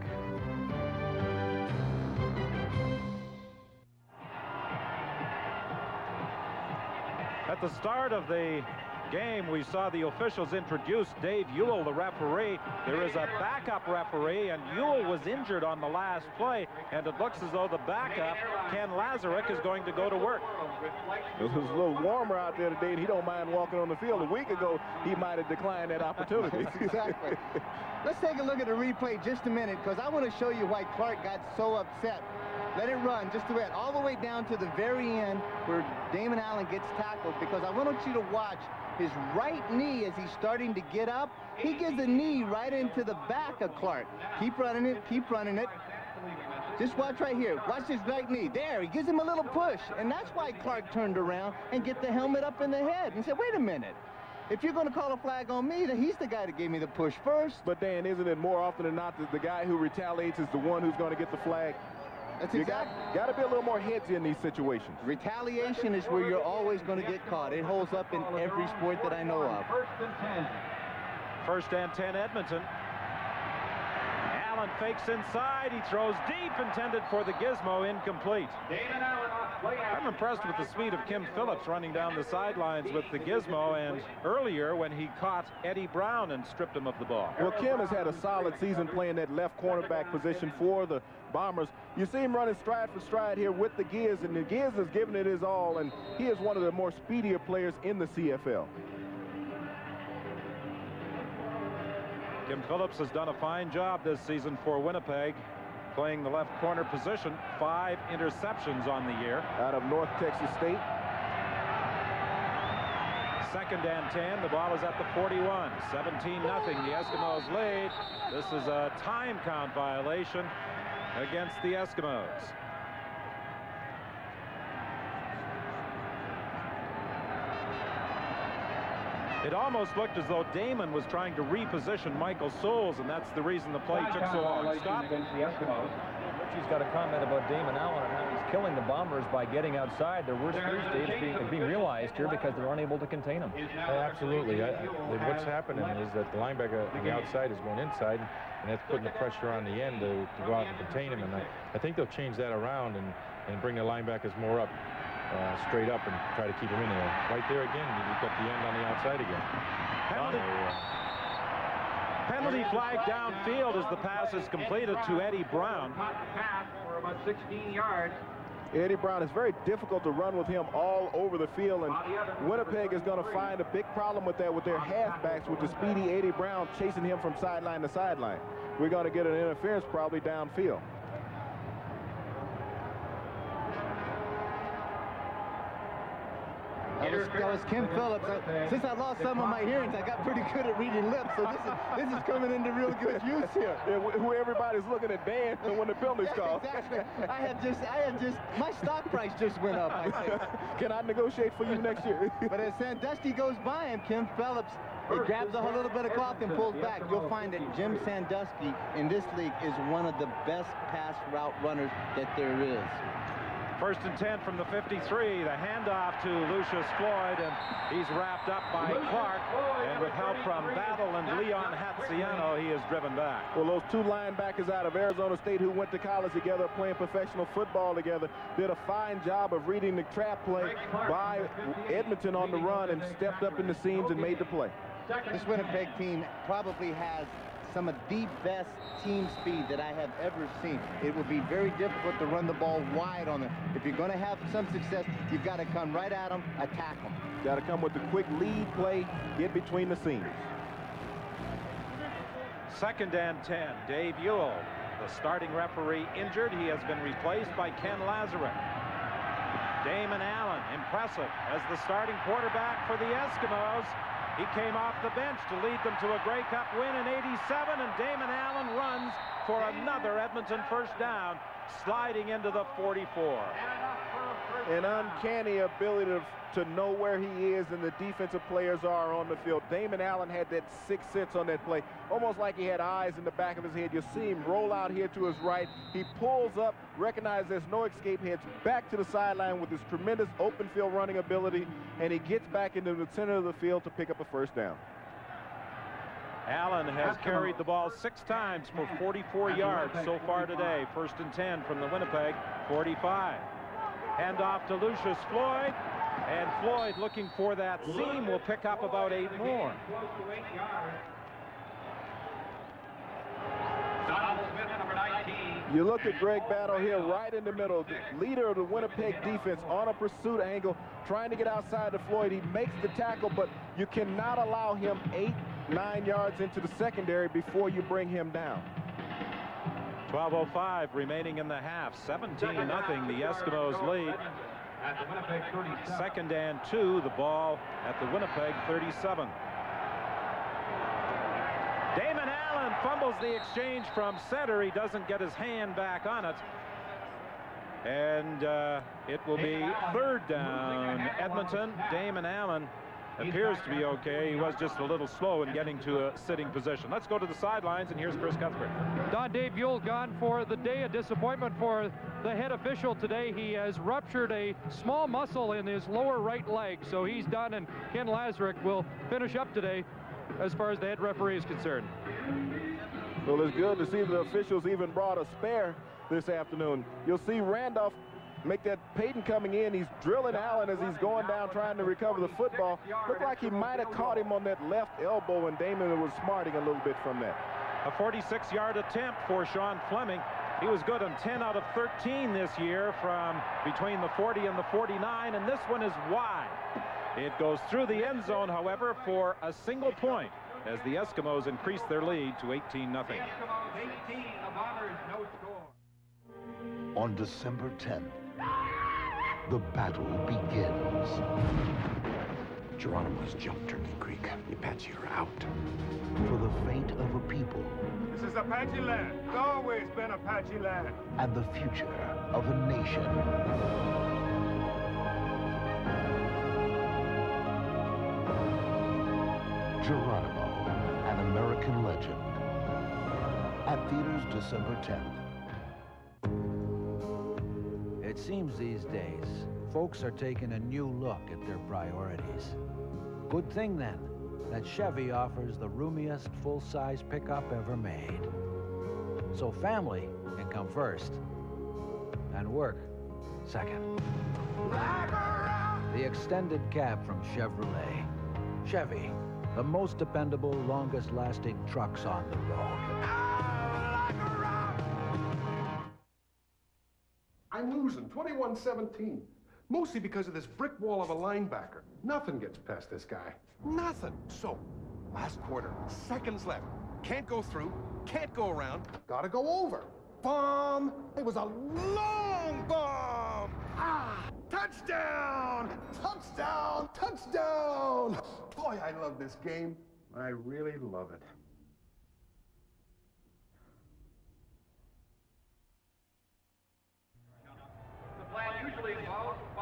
S2: At the start of the game, we saw the officials introduce Dave Ewell, the referee. There is a backup referee, and Ewell was injured on the last play, and it looks as though the backup, Ken Lazarek, is going to go to work.
S5: It was a little warmer out there today, and he don't mind walking on the field. A week ago, he might have declined that opportunity.
S4: Exactly. Let's take a look at the replay just a minute, because I want to show you why Clark got so upset. Let it run just a bit, all the way down to the very end where Damon Allen gets tackled, because I want you to watch his right knee as he's starting to get up. He gives a knee right into the back of Clark. Keep running it, keep running it. Just watch right here. Watch his right knee. There, he gives him a little push. And that's why Clark turned around and get the helmet up in the head and said, wait a minute. If you're going to call a flag on me, then he's the guy that gave me the push first.
S5: But Dan, isn't it more often than not that the guy who retaliates is the one who's going to get the flag?
S4: That's exactly.
S5: Got to be a little more headsy in these situations.
S4: Retaliation is where you're always going to get caught. It holds up in every sport that I know of.
S2: First and 10, Edmonton. Allen fakes inside. He throws deep, intended for the gizmo, incomplete. I'm impressed with the speed of Kim Phillips running down the sidelines with the gizmo, and earlier when he caught Eddie Brown and stripped him of the ball.
S5: Well, Kim has had a solid season playing that left cornerback position for the Bombers. You see him running stride for stride here with the Giz, and the Giz is giving it his all, and he is one of the more speedier players in the CFL.
S2: Kim Phillips has done a fine job this season for Winnipeg, playing the left corner position. 5 interceptions on the year.
S5: Out of North Texas State.
S2: Second and 10. The ball is at the 41. 17-0. The Eskimos lead. This is a time count violation against the Eskimos. It almost looked as though Damon was trying to reposition Michael Souls, and that's the reason the play took so long. Scott?
S1: Richie's got a comment about Damon Allen and how he's killing the Bombers by getting outside. Their worst fears, Dave, is being realized here because they're unable to contain him.
S6: Absolutely. What's happening is that the linebacker on the outside is going inside, and that's putting the pressure on the end to go out and contain him. And I think they'll change that around and bring the linebackers more up. Straight up and try to keep him in there. Right there again, you've got the end on the outside again.
S2: Penalty flag downfield as the pass is completed to Eddie Brown.
S3: Pass for about 16 yards.
S5: Eddie Brown, is very difficult to run with him all over the field, and Winnipeg is going to find a big problem with that with their halfbacks, with the speedy Eddie Brown chasing him from sideline to sideline. We're going to get an interference probably downfield.
S4: That was Kim Phillips. Since I lost some of my hearings, I got pretty good at reading lips, so this is coming into real good use here.
S5: Where everybody's looking at Dan when the penalty's called.
S4: Exactly. I have just, my stock price just went up, I think.
S5: Can I negotiate for you next year?
S4: But as Sandusky goes by him, Kim Phillips, he grabs a little bit of cloth and pulls back. You'll find that Jim Sandusky in this league is one of the best pass route runners that there is.
S2: 1st and 10 from the 53. The handoff to Lucius Floyd, and he's wrapped up by Clark. And with help from Battle and Leon Hatziano, he is driven back.
S5: Well, those two linebackers out of Arizona State who went to college together, playing professional football together, did a fine job of reading the trap play by Edmonton on the run and stepped up in the seams and made the play.
S4: This Winnipeg team probably has some of the best team speed that I have ever seen. It will be very difficult to run the ball wide on them. If you're going to have some success, you've got to come right at them, attack them.
S5: Got to come with the quick lead play, get between the seams.
S2: 2nd and 10. Dave Ewell, the starting referee, injured. He has been replaced by Ken Lazarek. Damon Allen, impressive as the starting quarterback for the Eskimos. He came off the bench to lead them to a Grey Cup win in '87, and Damon Allen runs for another Edmonton first down, sliding into the 44.
S5: An uncanny ability to know where he is and the defensive players are on the field. Damon Allen had that sixth sense on that play, almost like he had eyes in the back of his head. You see him roll out here to his right. He pulls up, recognizes there's no escape, heads back to the sideline with his tremendous open field running ability, and he gets back into the center of the field to pick up a first down.
S2: Allen has carried the ball 6 times for 44 yards so far today. 1st and 10 from the Winnipeg 45. Handoff to Lucius Floyd, and Floyd, looking for that seam, will pick up about 8 more.
S5: You look at Greg Battle here right in the middle, the leader of the Winnipeg defense on a pursuit angle, trying to get outside to Floyd. He makes the tackle, but you cannot allow him 8-9 yards into the secondary before you bring him down.
S2: 12:05 remaining in the half. 17-0, the Eskimos lead. 2nd and 2, the ball at the Winnipeg 37. Damon Allen fumbles the exchange from center. He doesn't get his hand back on it. And it will be 3rd down. Edmonton. Damon Allen appears to be okay. He was just a little slow in getting to a sitting position. Let's go to the sidelines, and here's Chris Cuthbert.
S18: Don, Dave Ewell gone for the day. A disappointment for the head official today. He has ruptured a small muscle in his lower right leg, so he's done, and Ken Lazarek will finish up today as far as the head referee is concerned.
S5: Well, it's good to see the officials even brought a spare this afternoon. You'll see Randolph make that Payton coming in. He's drilling Allen as he's going down trying to recover the football. Looked like he might have caught him on that left elbow, and Damon was smarting a little bit from that.
S2: A 46-yard attempt for Sean Fleming. He was good on 10 out of 13 this year from between the 40 and the 49, and this one is wide. It goes through the end zone, however, for a single point as the Eskimos increase their lead to 18-0.
S8: On December 10th, the battle begins.
S9: Geronimo's jumped Turkey Creek. The Apache are out.
S8: For the fate of a people.
S12: This is Apache land. It's always been Apache land.
S8: And the future of a nation. Geronimo, an American legend. At theaters December 10th.
S23: It seems these days, folks are taking a new look at their priorities. Good thing, then, that Chevy offers the roomiest full-size pickup ever made. So family can come first, and work second. The extended cab from Chevrolet. Chevy, the most dependable, longest-lasting trucks on the road.
S12: I'm losing 21-17. Mostly because of this brick wall of a linebacker. Nothing gets past this guy. Nothing. So, last quarter, seconds left. Can't go through, can't go around, gotta go over. Bomb! It was a long bomb! Ah! Touchdown! Touchdown! Touchdown! Touchdown! Boy, I love this game. I really love it.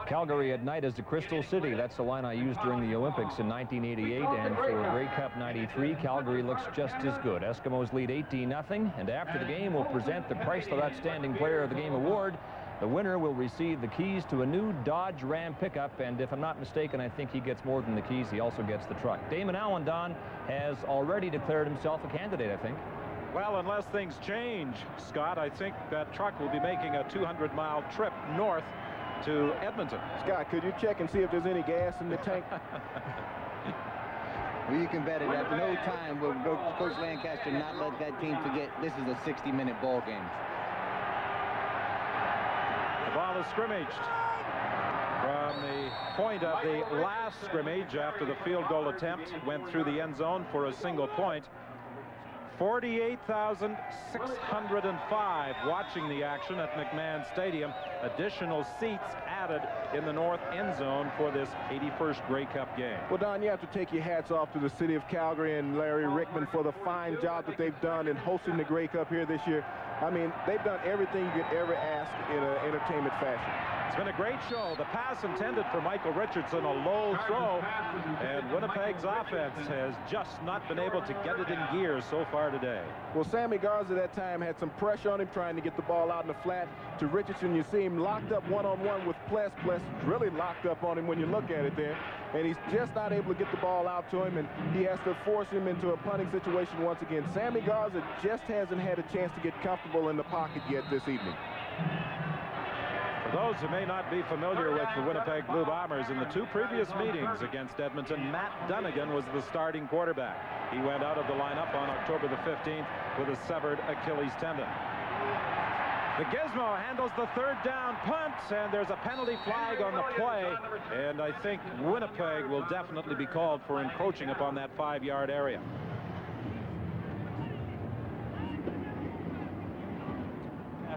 S1: Calgary at night is the Crystal City. That's the line I used during the Olympics in 1988. And for Grey Cup 93, Calgary looks just as good. Eskimos lead 18-0. And after the game, we'll present the Chrysler Outstanding Player of the Game award. The winner will receive the keys to a new Dodge Ram pickup. And if I'm not mistaken, I think he gets more than the keys. He also gets the truck. Damon Allen, Don, has already declared himself a candidate, I think.
S2: Well, unless things change, Scott, I think that truck will be making a 200-mile trip north to Edmonton.
S5: Scott, could you check and see if there's any gas in the tank?
S4: Well, you can bet it. At no time will Coach Lancaster not let that team forget this is a 60-minute ball game.
S2: The ball is scrimmaged from the point of the last scrimmage after the field goal attempt went through the end zone for a single point. 48,605 watching the action at McMahon Stadium. Additional seats added in the north end zone for this 81st Grey Cup game.
S5: Well, Don, you have to take your hats off to the city of Calgary and Larry Rickman for the fine job that they've done in hosting the Grey Cup here this year. I mean, they've done everything you could ever ask in an entertainment fashion.
S2: It's been a great show. The pass intended for Michael Richardson, a low throw, and Winnipeg's offense has just not been able to get it in gear so far today.
S5: Well, Sammy Garza that time had some pressure on him trying to get the ball out in the flat. To Richardson, you see him locked up one-on-one with Pless. Pless really locked up on him when you look at it there. And he's just not able to get the ball out to him, and he has to force him into a punting situation once again. Sammy Garza just hasn't had a chance to get comfortable in the pocket yet this evening.
S2: For those who may not be familiar with the Winnipeg Blue Bombers, in the two previous meetings against Edmonton, Matt Dunnigan was the starting quarterback. He went out of the lineup on October the 15th with a severed Achilles tendon. The Gizmo handles the third down punt, and there's a penalty flag on the play, and I think Winnipeg will definitely be called for encroaching upon that 5-yard area.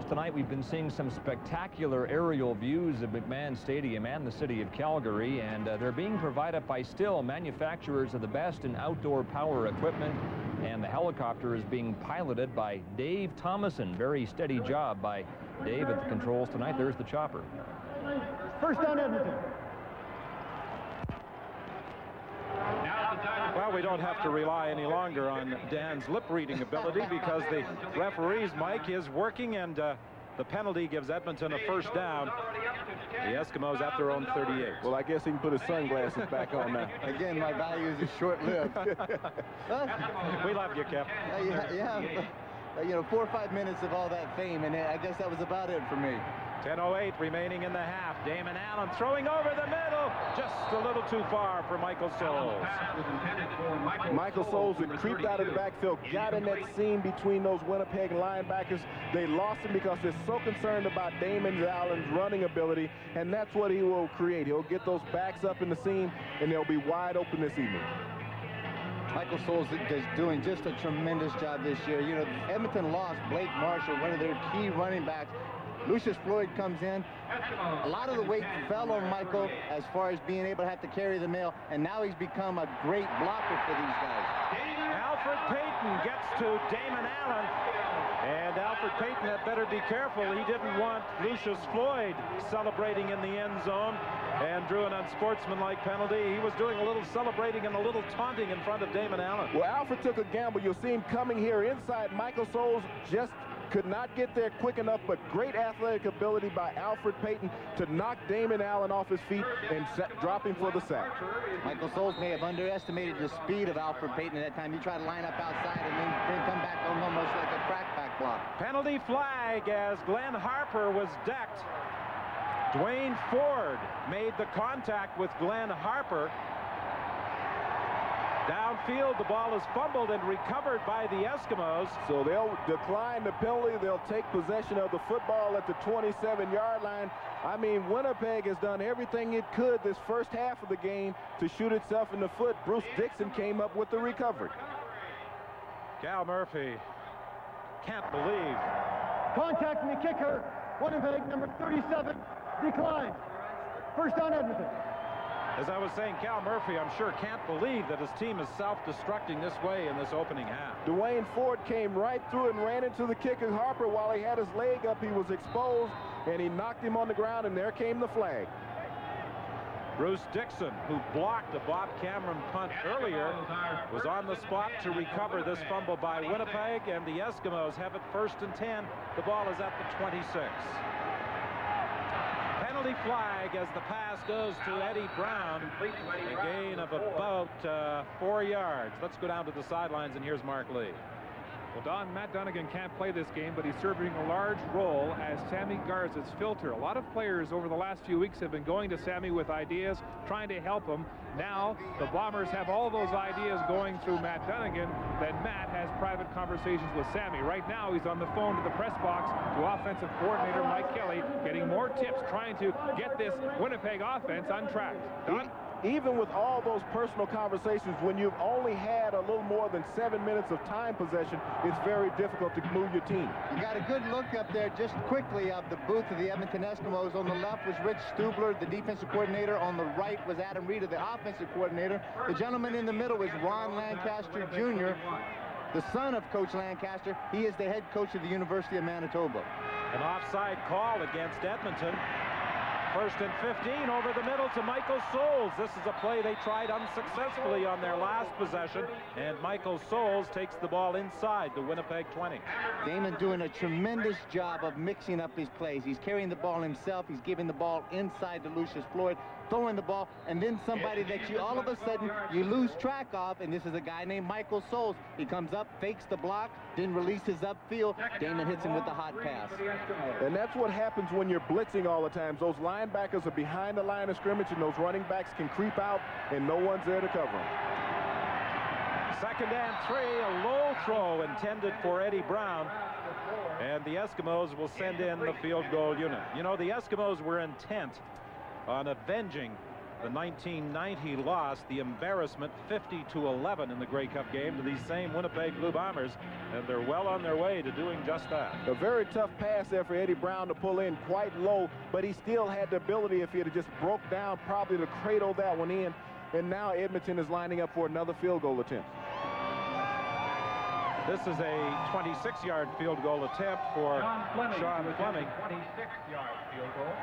S1: Tonight we've been seeing some spectacular aerial views of McMahon Stadium and the city of Calgary, and they're being provided by Still, manufacturers of the best in outdoor power equipment, and the helicopter is being piloted by Dave Thomason. Very steady job by Dave at the controls tonight. There's the chopper.
S7: First down, Edmonton.
S2: Well, we don't have to rely any longer on Dan's lip-reading ability because the referee's mic is working, and the penalty gives Edmonton a first down. The Eskimos at their own 38.
S5: Well, I guess he can put his sunglasses back on now.
S4: Again, my values is short-lived.
S2: We love you, Cap.
S4: Yeah, you know, 4 or 5 minutes of all that fame, and I guess that was about it for me.
S2: 10:08 remaining in the half. Damon Allen throwing over the middle. Just a little too far for Michael Souls.
S5: Michael Souls had creeped out of the backfield, got in that seam between those Winnipeg linebackers. They lost him because they're so concerned about Damon Allen's running ability, and that's what he will create. He'll get those backs up in the seam, and they'll be wide open this evening.
S4: Michael Souls is doing just a tremendous job this year. You know, Edmonton lost Blake Marshall, one of their key running backs. Lucius Floyd comes in. A lot of the weight fell on Michael as far as being able to have to carry the mail, and now he's become a great blocker for these guys.
S2: Alfred Payton gets to Damon Allen, and Alfred Payton had better be careful. He didn't want Lucius Floyd celebrating in the end zone and drew an unsportsmanlike penalty. He was doing a little celebrating and a little taunting in front of Damon Allen.
S5: Well, Alfred took a gamble. You'll see him coming here inside. Michael Souls just could not get there quick enough, but great athletic ability by Alfred Payton to knock Damon Allen off his feet and drop him for the sack.
S4: Michael Souls may have underestimated the speed of Alfred Payton at that time. He tried to line up outside and then come back on almost like a crackback block.
S2: Penalty flag as Glenn Harper was decked. Dwayne Ford made the contact with Glenn Harper. Downfield, the ball is fumbled and recovered by the Eskimos.
S5: So they'll decline the penalty. They'll take possession of the football at the 27-yard line. I mean, Winnipeg has done everything it could this first half of the game to shoot itself in the foot. Bruce Dixon came up with the recovery.
S2: Cal Murphy can't believe.
S7: Contacting the kicker. Winnipeg, number 37, declined. First down, Edmonton.
S2: As I was saying, Cal Murphy, I'm sure, can't believe that his team is self-destructing this way in this opening half.
S5: Dwayne Ford came right through and ran into the kicker Harper while he had his leg up. He was exposed, and he knocked him on the ground, and there came the flag.
S2: Bruce Dixon, who blocked a Bob Cameron punt earlier, was on the spot to recover this fumble by Winnipeg, and the Eskimos have it 1st and 10. The ball is at the 26. Penalty flag as the pass goes to Eddie Brown. A gain of about 4 yards. Let's go down to the sidelines, and here's Mark Lee.
S10: Well, Don, Matt Dunnigan can't play this game, but he's serving a large role as Sammy Garza's filter. A lot of players over the last few weeks have been going to Sammy with ideas, trying to help him. Now, the Bombers have all those ideas going through Matt Dunnigan. Then Matt has private conversations with Sammy. Right now, he's on the phone to the press box to offensive coordinator Mike Kelly, getting more tips, trying to get this Winnipeg offense on track. Don?
S5: Even with all those personal conversations, when you've only had a little more than 7 minutes of time possession, it's very difficult to move your team.
S4: You got a good look up there just quickly of the booth of the Edmonton Eskimos. On the left was Rich Stubler, the defensive coordinator. On the right was Adam Reeder, the offensive coordinator. The gentleman in the middle is Ron Lancaster Jr., the son of Coach Lancaster. He is the head coach of the University of Manitoba.
S2: An offside call against Edmonton. 1st and 15 over the middle to Michael Souls. This is a play they tried unsuccessfully on their last possession, and Michael Souls takes the ball inside the Winnipeg 20.
S4: Damon doing a tremendous job of mixing up his plays. He's carrying the ball himself. He's giving the ball inside to Lucius Floyd, throwing the ball, and then somebody that you all of a sudden you lose track of, and this is a guy named Michael Souls. He comes up, fakes the block, then releases upfield. Damon hits him with the hot pass.
S5: And that's what happens when you're blitzing all the time. Those linebackers are behind the line of scrimmage, and those running backs can creep out, and no one's there to cover them.
S2: 2nd and 3, a low throw intended for Eddie Brown, and the Eskimos will send in the field goal unit. You know, the Eskimos were intent on avenging the 1990 loss, the embarrassment 50-11 in the Grey Cup game to these same Winnipeg Blue Bombers, and they're well on their way to doing just that.
S5: A very tough pass there for Eddie Brown to pull in quite low, but he still had the ability, if he had just broke down, probably to cradle that one in. And now Edmonton is lining up for another field goal attempt.
S2: This is a 26-yard field goal attempt for Sean Fleming.
S3: 26-yard field goal.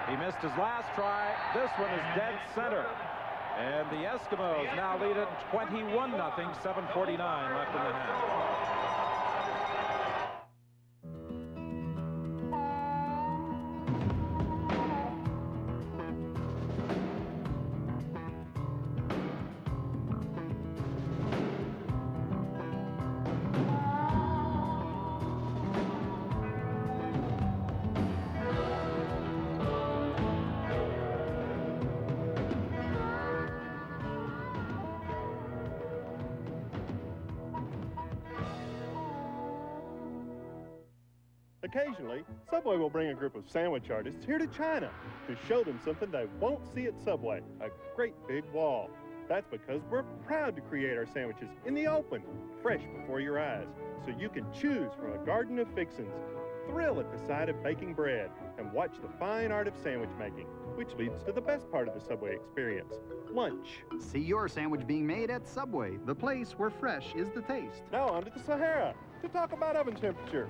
S2: He missed his last try. This one is dead center. And the Eskimos now lead it 21-0, 7:49 left in the half.
S11: Occasionally, Subway will bring a group of sandwich artists here to China to show them something they won't see at Subway, a great big wall. That's because we're proud to create our sandwiches in the open, fresh before your eyes, so you can choose from a garden of fixins, thrill at the sight of baking bread, and watch the fine art of sandwich making, which leads to the best part of the Subway experience, lunch.
S14: See your sandwich being made at Subway, the place where fresh is the taste.
S11: Now on to the Sahara to talk about oven temperature.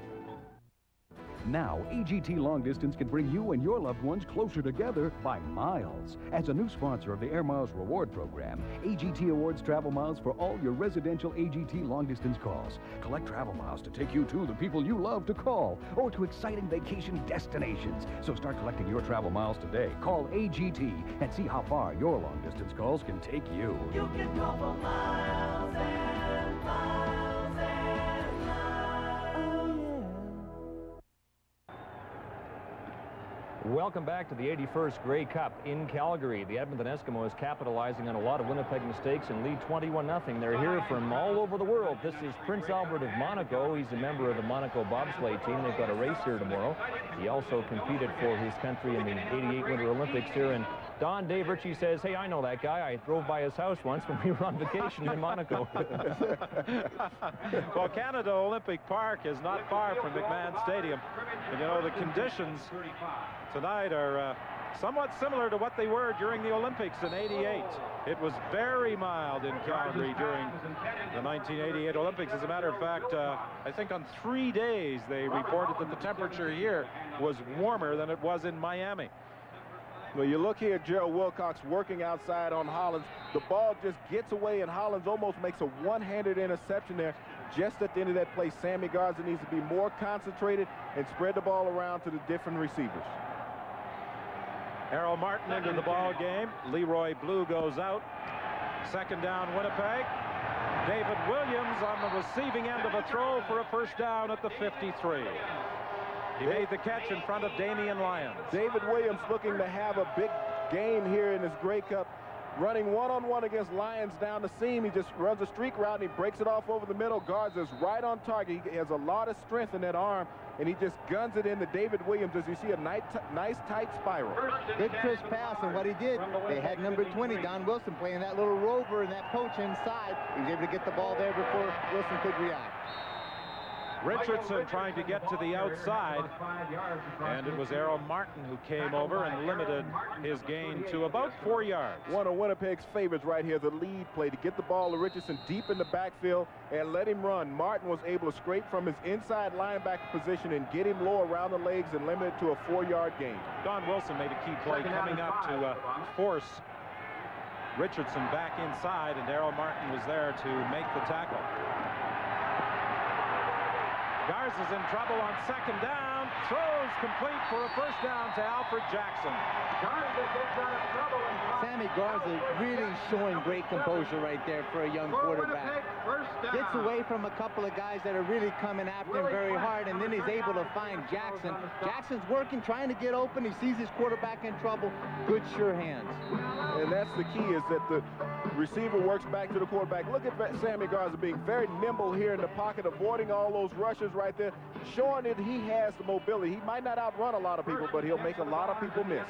S24: Now, AGT Long Distance can bring you and your loved ones closer together by miles. As a new sponsor of the Air Miles Reward Program, AGT awards travel miles for all your residential AGT long distance calls. Collect travel miles to take you to the people you love to call or to exciting vacation destinations. So start collecting your travel miles today. Call AGT and see how far your long distance calls can take you.
S17: You can call for miles and miles and miles. Oh, yeah.
S1: Welcome back to the 81st Grey Cup in Calgary. The Edmonton Eskimos capitalizing on a lot of Winnipeg mistakes and lead 21-0. They're here from all over the world. This is Prince Albert of Monaco. He's a member of the Monaco bobsleigh team. They've got a race here tomorrow. He also competed for his country in the '88 Winter Olympics here in Don, Dave Ritchie says, hey, I know that guy. I drove by his house once when we were on vacation in Monaco.
S2: Well, Canada Olympic Park is not far from McMahon Stadium. And, you know, the conditions tonight are somewhat similar to what they were during the Olympics in '88. It was very mild in Calgary during the 1988 Olympics. As a matter of fact, I think on 3 days they reported that the temperature here was warmer than it was in Miami.
S5: Well, you look here, Gerald Wilcox working outside on Hollins. The ball just gets away, and Hollins almost makes a one-handed interception there. Just at the end of that play, Sammy Garza needs to be more concentrated and spread the ball around to the different receivers.
S2: Errol Martin into the ball game. Leroy Blue goes out. Second down, Winnipeg. David Williams on the receiving end of a throw for a first down at the 53. He made the catch in front of Damian Lyons.
S5: David Williams looking to have a big game here in this Grey Cup. Running one-on-one against Lyons down the seam. He just runs a streak route and he breaks it off over the middle. Garza's right on target. He has a lot of strength in that arm, and he just guns it into David Williams as you see a nice tight spiral.
S4: Good crisp pass, and what he did, they had number 20, Don Wilson, playing that little rover and that poach inside. He was able to get the ball there before Wilson could react.
S2: Richardson trying to get to the outside, and it was Errol Martin who came over and limited his gain to about 4 yards.
S5: One of Winnipeg's favorites right here, the lead play to get the ball to Richardson deep in the backfield and let him run. Martin was able to scrape from his inside linebacker position and get him low around the legs and limit it to a 4-yard gain.
S2: Don Wilson made a key play coming up to force Richardson back inside, and Errol Martin was there to make the tackle. Garza's in trouble on second down. Throws complete for a first down to Alfred Jackson.
S3: Garza gets out of trouble.
S4: Sammy Garza really showing great composure right there for a young quarterback. Gets away from a couple of guys that are really coming after him very hard, and then he's able to find Jackson. Jackson's working, trying to get open. He sees his quarterback in trouble. Good, sure hands.
S5: And that's the key, is that the receiver works back to the quarterback. Look at Sammy Garza being very nimble here in the pocket, avoiding all those rushes right there, showing that he has the mobility. He might not outrun a lot of people, but he'll make a lot of people miss.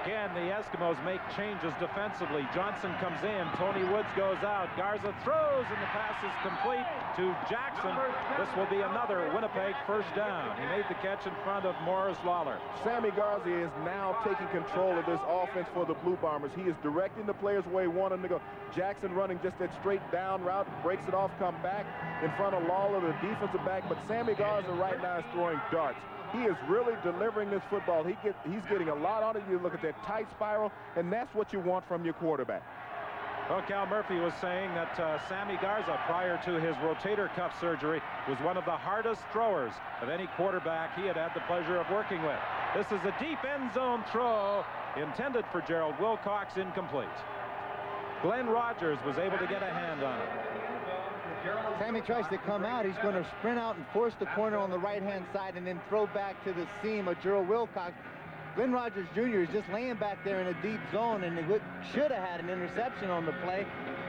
S2: Again, the Eskimos make changes defensively. Johnson comes in. Tony Woods goes out. Garza throws, and the pass is complete to Jackson. This will be another Winnipeg first down. He made the catch in front of Morris Lawler.
S5: Sammy Garza is now taking control of this offense for the Blue Bombers. He is directing the players where he wants them to go. Jackson running just that straight down route, breaks it off, come back in front of Lawler, the defensive back. But Sammy Garza right now is throwing darts. He is really delivering this football. He's getting a lot on it. You look at that tight spiral, and that's what you want from your quarterback.
S2: Well, Cal Murphy was saying that Sammy Garza, prior to his rotator cuff surgery, was one of the hardest throwers of any quarterback he had had the pleasure of working with. This is a deep end zone throw intended for Gerald Wilcox, incomplete. Glenn Rogers was able to get a hand on it.
S4: Sammy tries to come out. He's going to sprint out and force the corner on the right-hand side and then throw back to the seam of Gerald Wilcox. Glenn Rogers Jr. is just laying back there in a deep zone, and he should have had an interception on the play.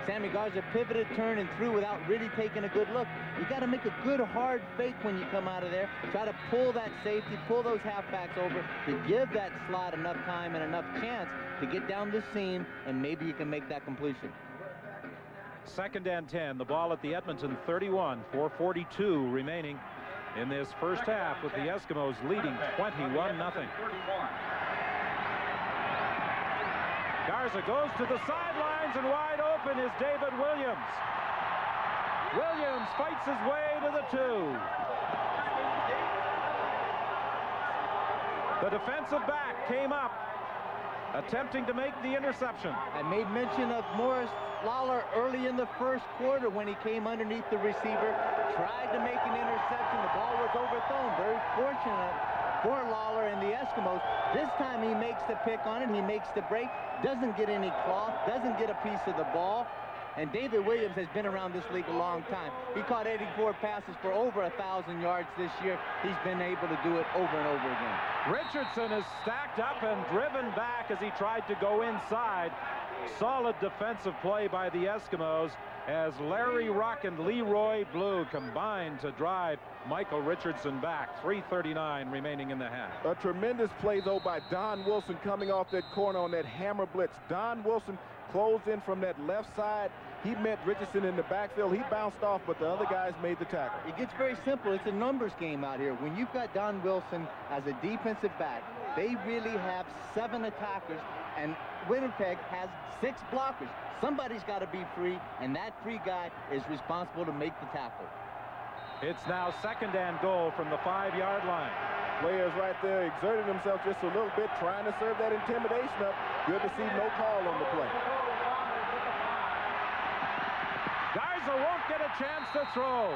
S4: Sammy Garza pivoted, turned, and threw without really taking a good look. You got to make a good hard fake when you come out of there. Try to pull that safety, pull those halfbacks over to give that slot enough time and enough chance to get down the seam, and maybe you can make that completion.
S2: Second and 10. The ball at the Edmonton 31. 4:42 remaining in this first half, with the Eskimos leading 21-0. Garza goes to the sidelines, and wide open is David Williams. Williams fights his way to the 2. The defensive back came up, attempting to make the interception.
S4: I made mention of Morris Lawler early in the first quarter when he came underneath the receiver, tried to make an interception. The ball was overthrown. Very fortunate for Lawler and the Eskimos. This time he makes the pick on it. He makes the break. Doesn't get any cloth. Doesn't get a piece of the ball. And David Williams has been around this league a long time. He caught 84 passes for over 1,000 yards this year. He's been able to do it over and over again.
S2: Richardson is stacked up and driven back as he tried to go inside. Solid defensive play by the Eskimos as Larry Rock and Leroy Blue combined to drive Michael Richardson back. 3:39 remaining in the half.
S5: A tremendous play, though, by Don Wilson coming off that corner on that hammer blitz. Don Wilson closed in from that left side. He met Richardson in the backfield. He bounced off, but the other guys made the tackle.
S4: It gets very simple. It's a numbers game out here. When you've got Don Wilson as a defensive back, they really have 7 attackers, and Winnipeg has 6 blockers. Somebody's got to be free, and that free guy is responsible to make the tackle.
S2: It's now 2nd and goal from the 5-yard line.
S5: Players right there exerted themselves just a little bit, trying to serve that intimidation up. Good to see no call on the play.
S2: Garza won't get a chance to throw.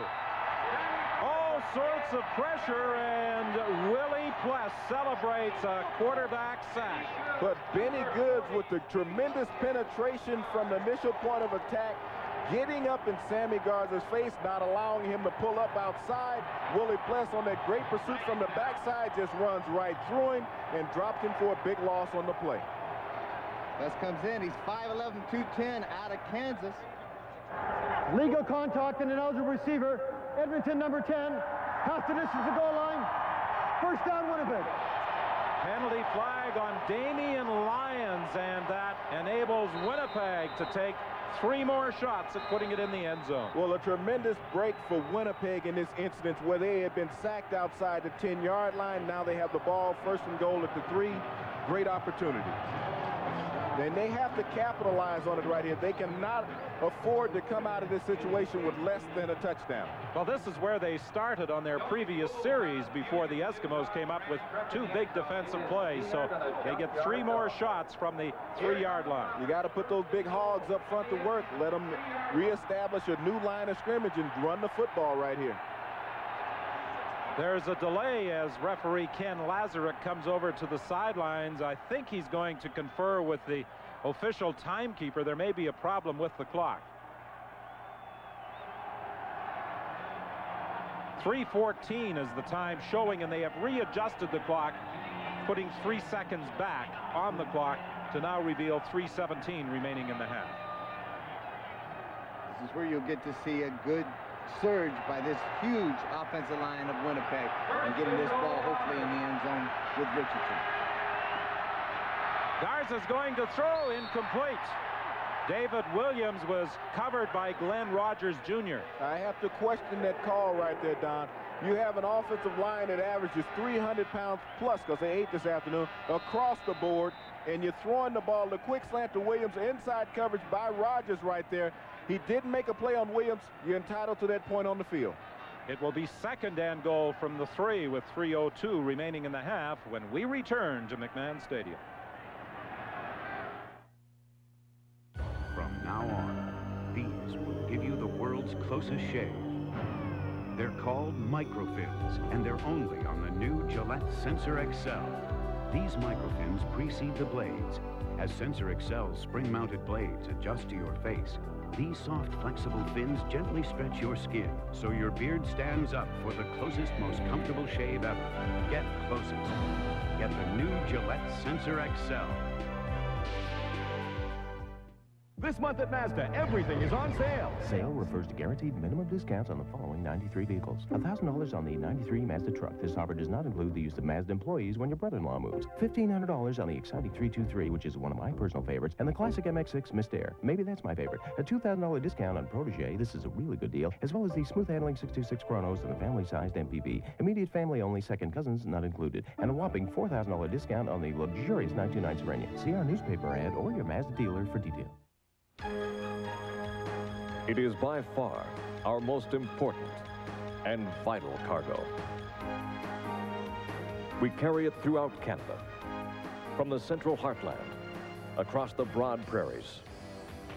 S2: All sorts of pressure, and Willie Pless celebrates a quarterback sack.
S5: But Benny Goods with the tremendous penetration from the initial point of attack, getting up in Sammy Garza's face, not allowing him to pull up outside. Willie Pless on that great pursuit from the backside just runs right through him and dropped him for a big loss on the play.
S4: Pless comes in. He's 5'11", 210 out of Kansas.
S7: Legal contact and an eligible receiver. Edmonton, number 10. Half the distance to goal line. First down, Winnipeg.
S2: Penalty flag on Damian Lyons, and that enables Winnipeg to take 3 more shots at putting it in the end zone.
S5: Well, a tremendous break for Winnipeg in this instance where they had been sacked outside the 10-yard line. Now they have the ball, 1st and goal at the 3. Great opportunity. And they have to capitalize on it right here. They cannot afford to come out of this situation with less than a touchdown.
S2: Well, this is where they started on their previous series before the Eskimos came up with 2 big defensive plays. So they get 3 more shots from the 3-yard line.
S5: You got to put those big hogs up front to work. Let them reestablish a new line of scrimmage and run the football right here.
S2: There's a delay as referee Ken Lazaruk comes over to the sidelines. I think he's going to confer with the official timekeeper. There may be a problem with the clock. 3:14 is the time showing, and they have readjusted the clock, putting 3 seconds back on the clock to now reveal 3:17 remaining in the half.
S4: This is where you'll get to see a good surge by this huge offensive line of Winnipeg and getting this ball hopefully in the end zone with Richardson.
S2: Garza's going to throw, incomplete. David Williams was covered by Glenn Rogers Jr.
S5: I have to question that call right there, Don. You have an offensive line that averages 300 pounds plus, because they ate this afternoon, across the board, and you're throwing the ball, the quick slant to Williams, inside coverage by Rogers right there. He didn't make a play on Williams. You're entitled to that point on the field.
S2: It will be 2nd and goal from the 3 with 3:02 remaining in the half when we return to McMahon Stadium.
S15: From now on, these will give you the world's closest shave. They're called microfins, and they're only on the new Gillette Sensor XL. These microfins precede the blades. As Sensor XL's spring-mounted blades adjust to your face, these soft, flexible fins gently stretch your skin so your beard stands up for the closest, most comfortable shave ever. Get closest. Get the new Gillette Sensor XL.
S16: This month at Mazda, everything is on sale.
S19: Sale refers to guaranteed minimum discounts on the following 93 vehicles. $1,000 on the 93 Mazda truck. This offer does not include the use of Mazda employees when your brother-in-law moves. $1,500 on the exciting 323, which is one of my personal favorites, and the classic MX-6 Missed Air. Maybe that's my favorite. A $2,000 discount on Protege. This is a really good deal, as well as the smooth handling 626 Chronos and the family-sized MPV. Immediate family only, second cousins not included. And a whopping $4,000 discount on the luxurious 929 Serenia. See our newspaper ad or your Mazda dealer for details.
S22: It is by far our most important and vital cargo. We carry it throughout Canada, from the central heartland, across the broad prairies,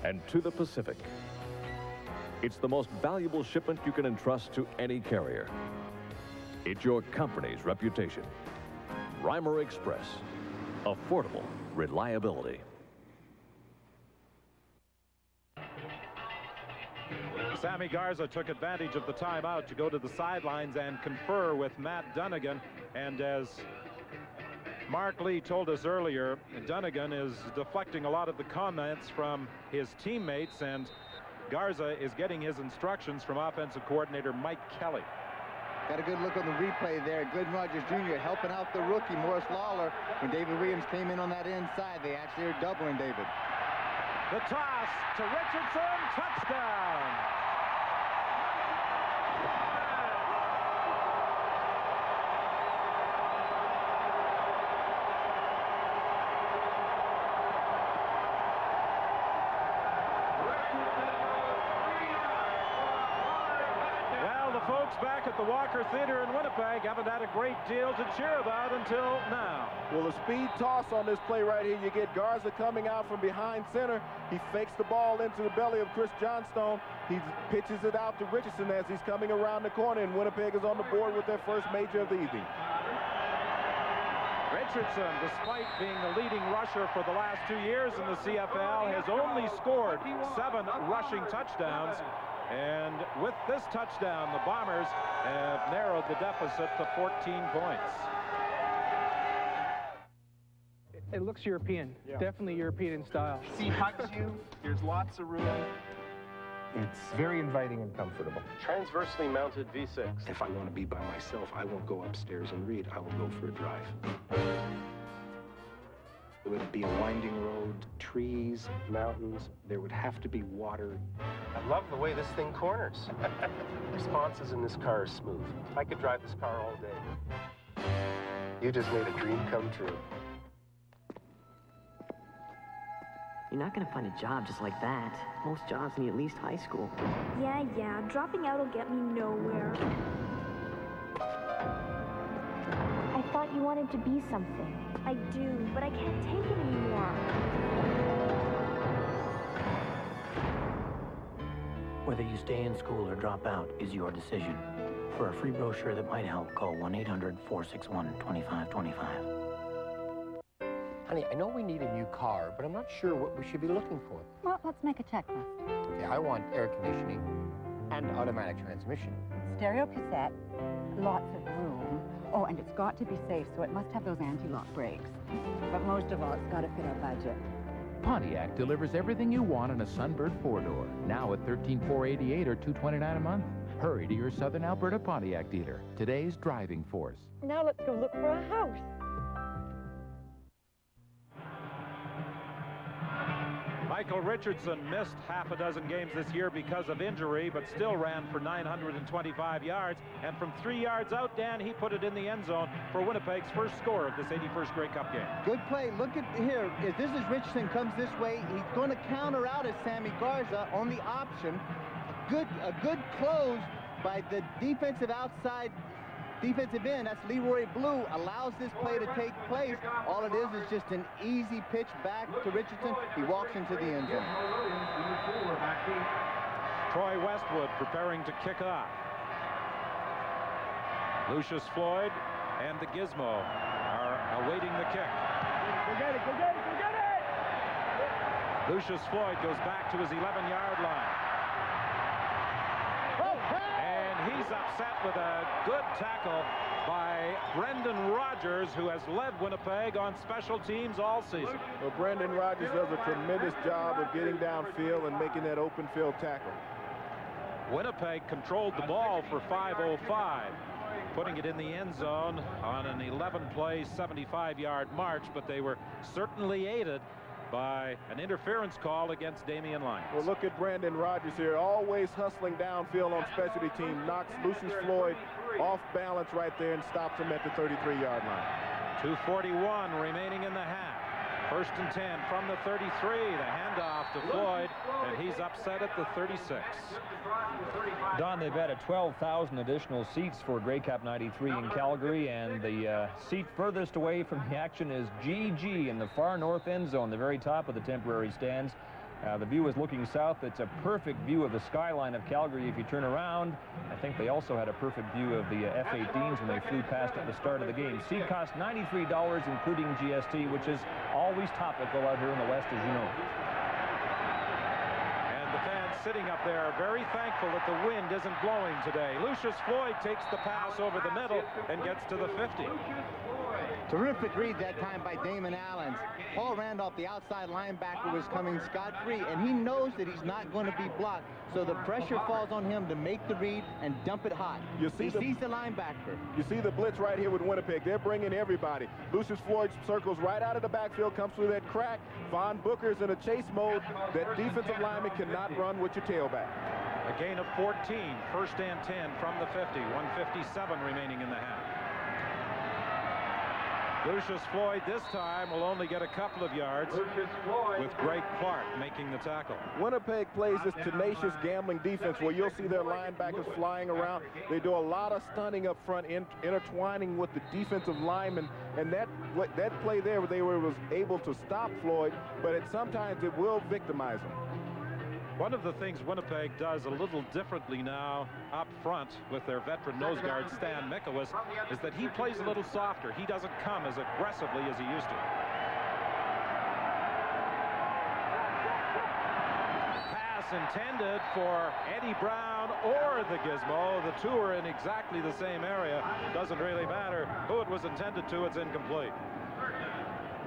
S22: and to the Pacific. It's the most valuable shipment you can entrust to any carrier. It's your company's reputation. Reimer Express. Affordable reliability.
S2: Sammy Garza took advantage of the timeout to go to the sidelines and confer with Matt Dunnigan. And as Mark Lee told us earlier Dunnigan is deflecting a lot of the comments from his teammates, and Garza is getting his instructions from offensive coordinator Mike Kelly.
S4: Got a good look on the replay there. Glenn Rogers Jr. helping out the rookie, Morris Lawler. When David Williams came in on that inside, they actually are doubling David.
S2: The toss to Richardson, touchdown. Folks back at the Walker Theater in Winnipeg haven't had a great deal to cheer about until now.
S5: Well, a speed toss on this play right here. You get Garza coming out from behind center. He fakes the ball into the belly of Chris Johnstone. He pitches it out to Richardson as he's coming around the corner, and Winnipeg is on the board with their first major of the evening.
S2: Richardson, despite being the leading rusher for the last 2 years in the CFL, has only scored 7 rushing touchdowns. And with this touchdown, the Bombers have narrowed the deficit to 14 points.
S6: It looks European, definitely European in style.
S13: He hugs you, there's lots of room.
S20: It's very inviting and comfortable.
S13: Transversely mounted V6. If I want to be by myself, I won't go upstairs and read. I will go for a drive. It would be a winding road, trees, mountains. There would have to be water. I love the way this thing corners. Responses in this car are smooth. I could drive this car all day. You just made a dream come true.
S21: You're not going to find a job just like that. Most jobs need at least high school.
S25: Yeah. Dropping out will get me nowhere. I thought you wanted to be something. I do, but I can't take it anymore.
S21: Whether you stay in school or drop out is your decision. For a free brochure that might help, call 1-800-461-2525.
S26: Honey, I know we need a new car, but I'm not sure what we should be looking for.
S27: Well, let's make a checklist.
S26: Okay, I want air conditioning and automatic transmission.
S27: Stereo cassette, lots of room. Oh, and it's got to be safe, so it must have those anti-lock brakes. But most of all, it's got to fit our budget.
S28: Pontiac delivers everything you want in a Sunbird 4-door. Now at $13,488 or $229 a month. Hurry to your Southern Alberta Pontiac dealer. Today's driving force.
S27: Now let's go look for a house.
S2: Michael Richardson missed half a dozen games this year because of injury, but still ran for 925 yards. And from 3 yards out, Dan, he put it in the end zone for Winnipeg's first score of this 81st Grey Cup game.
S4: Good play. Look at here. If this is Richardson comes this way, he's going to counter out as Sammy Garza on the option. A good close by the defensive end, that's Leroy Blue, allows this play to take place. All it is just an easy pitch back to Richardson. He walks into the end zone.
S2: Troy Westwood preparing to kick off. Lucius Floyd and the Gizmo are awaiting the kick.
S7: Go get it, go get it, go get it!
S2: Lucius Floyd goes back to his 11-yard line. He's upset with a good tackle by Brendan Rogers, who has led Winnipeg on special teams all season.
S5: Well, Brendan Rogers does a tremendous job of getting downfield and making that open field tackle.
S2: Winnipeg controlled the ball for 5:05, putting it in the end zone on an 11-play, 75-yard march, but they were certainly aided by an interference call against Damian Lyons.
S5: Well, look at Brendan Rogers here, always hustling downfield on specialty team, knocks Lucius Floyd off balance right there and stops him at the 33-yard line.
S2: 2:41 remaining in the half. First and 10 from the 33. The handoff to Floyd, and he's upset at the 36.
S1: Don, they've added 12,000 additional seats for Grey Cup 93 in Calgary, and the seat furthest away from the action is GG in the far north end zone, the very top of the temporary stands. The view is looking south. It's a perfect view of the skyline of Calgary if you turn around. I think they also had a perfect view of the F-18s when they flew past at the start of the game. Seat cost $93, including GST, which is always topical out here in the West, as you know.
S2: And the fans sitting up there are very thankful that the wind isn't blowing today. Lucius Floyd takes the pass over the middle and gets to the 50.
S4: Terrific read that time by Damon Allens. Paul Randolph, the outside linebacker, was coming scot-free, and he knows that he's not going to be blocked, so the pressure falls on him to make the read and dump it hot. He sees the linebacker.
S5: You see the blitz right here with Winnipeg. They're bringing everybody. Lucius Floyd circles right out of the backfield, comes through that crack. Von Booker's in a chase mode. That defensive lineman cannot run with your tailback.
S2: A gain of 14, first and 10 from the 50, 1:57 remaining in the half. Lucius Floyd this time will only get a couple of yards with Greg Clark making the tackle.
S5: Winnipeg plays this tenacious gambling defense where you'll see their linebackers flying around. They do a lot of stunning up front, intertwining with the defensive linemen, and that play there, they was able to stop Floyd, but sometimes it will victimize him.
S2: One of the things Winnipeg does a little differently now up front with their veteran nose guard Stan Mikowicz is that he plays a little softer. He doesn't come as aggressively as he used to. Pass intended for Eddie Brown or the Gizmo. The two are in exactly the same area. Doesn't really matter who it was intended to. It's incomplete.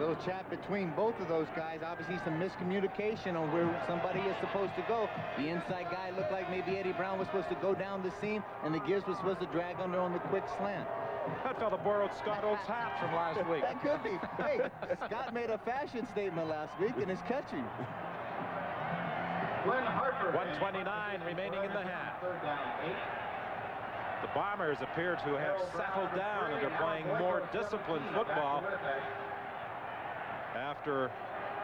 S4: Little chat between both of those guys. Obviously some miscommunication on where somebody is supposed to go. The inside guy looked like maybe Eddie Brown was supposed to go down the seam, and the Gibbs was supposed to drag under on the quick slant.
S2: That fella borrowed Scott Oak's hat from last week.
S4: That could be. Hey, Scott made a fashion statement last week, and it's catchy.
S2: 1:29 remaining in the half. The Bombers appear to have settled down and are playing more disciplined football after,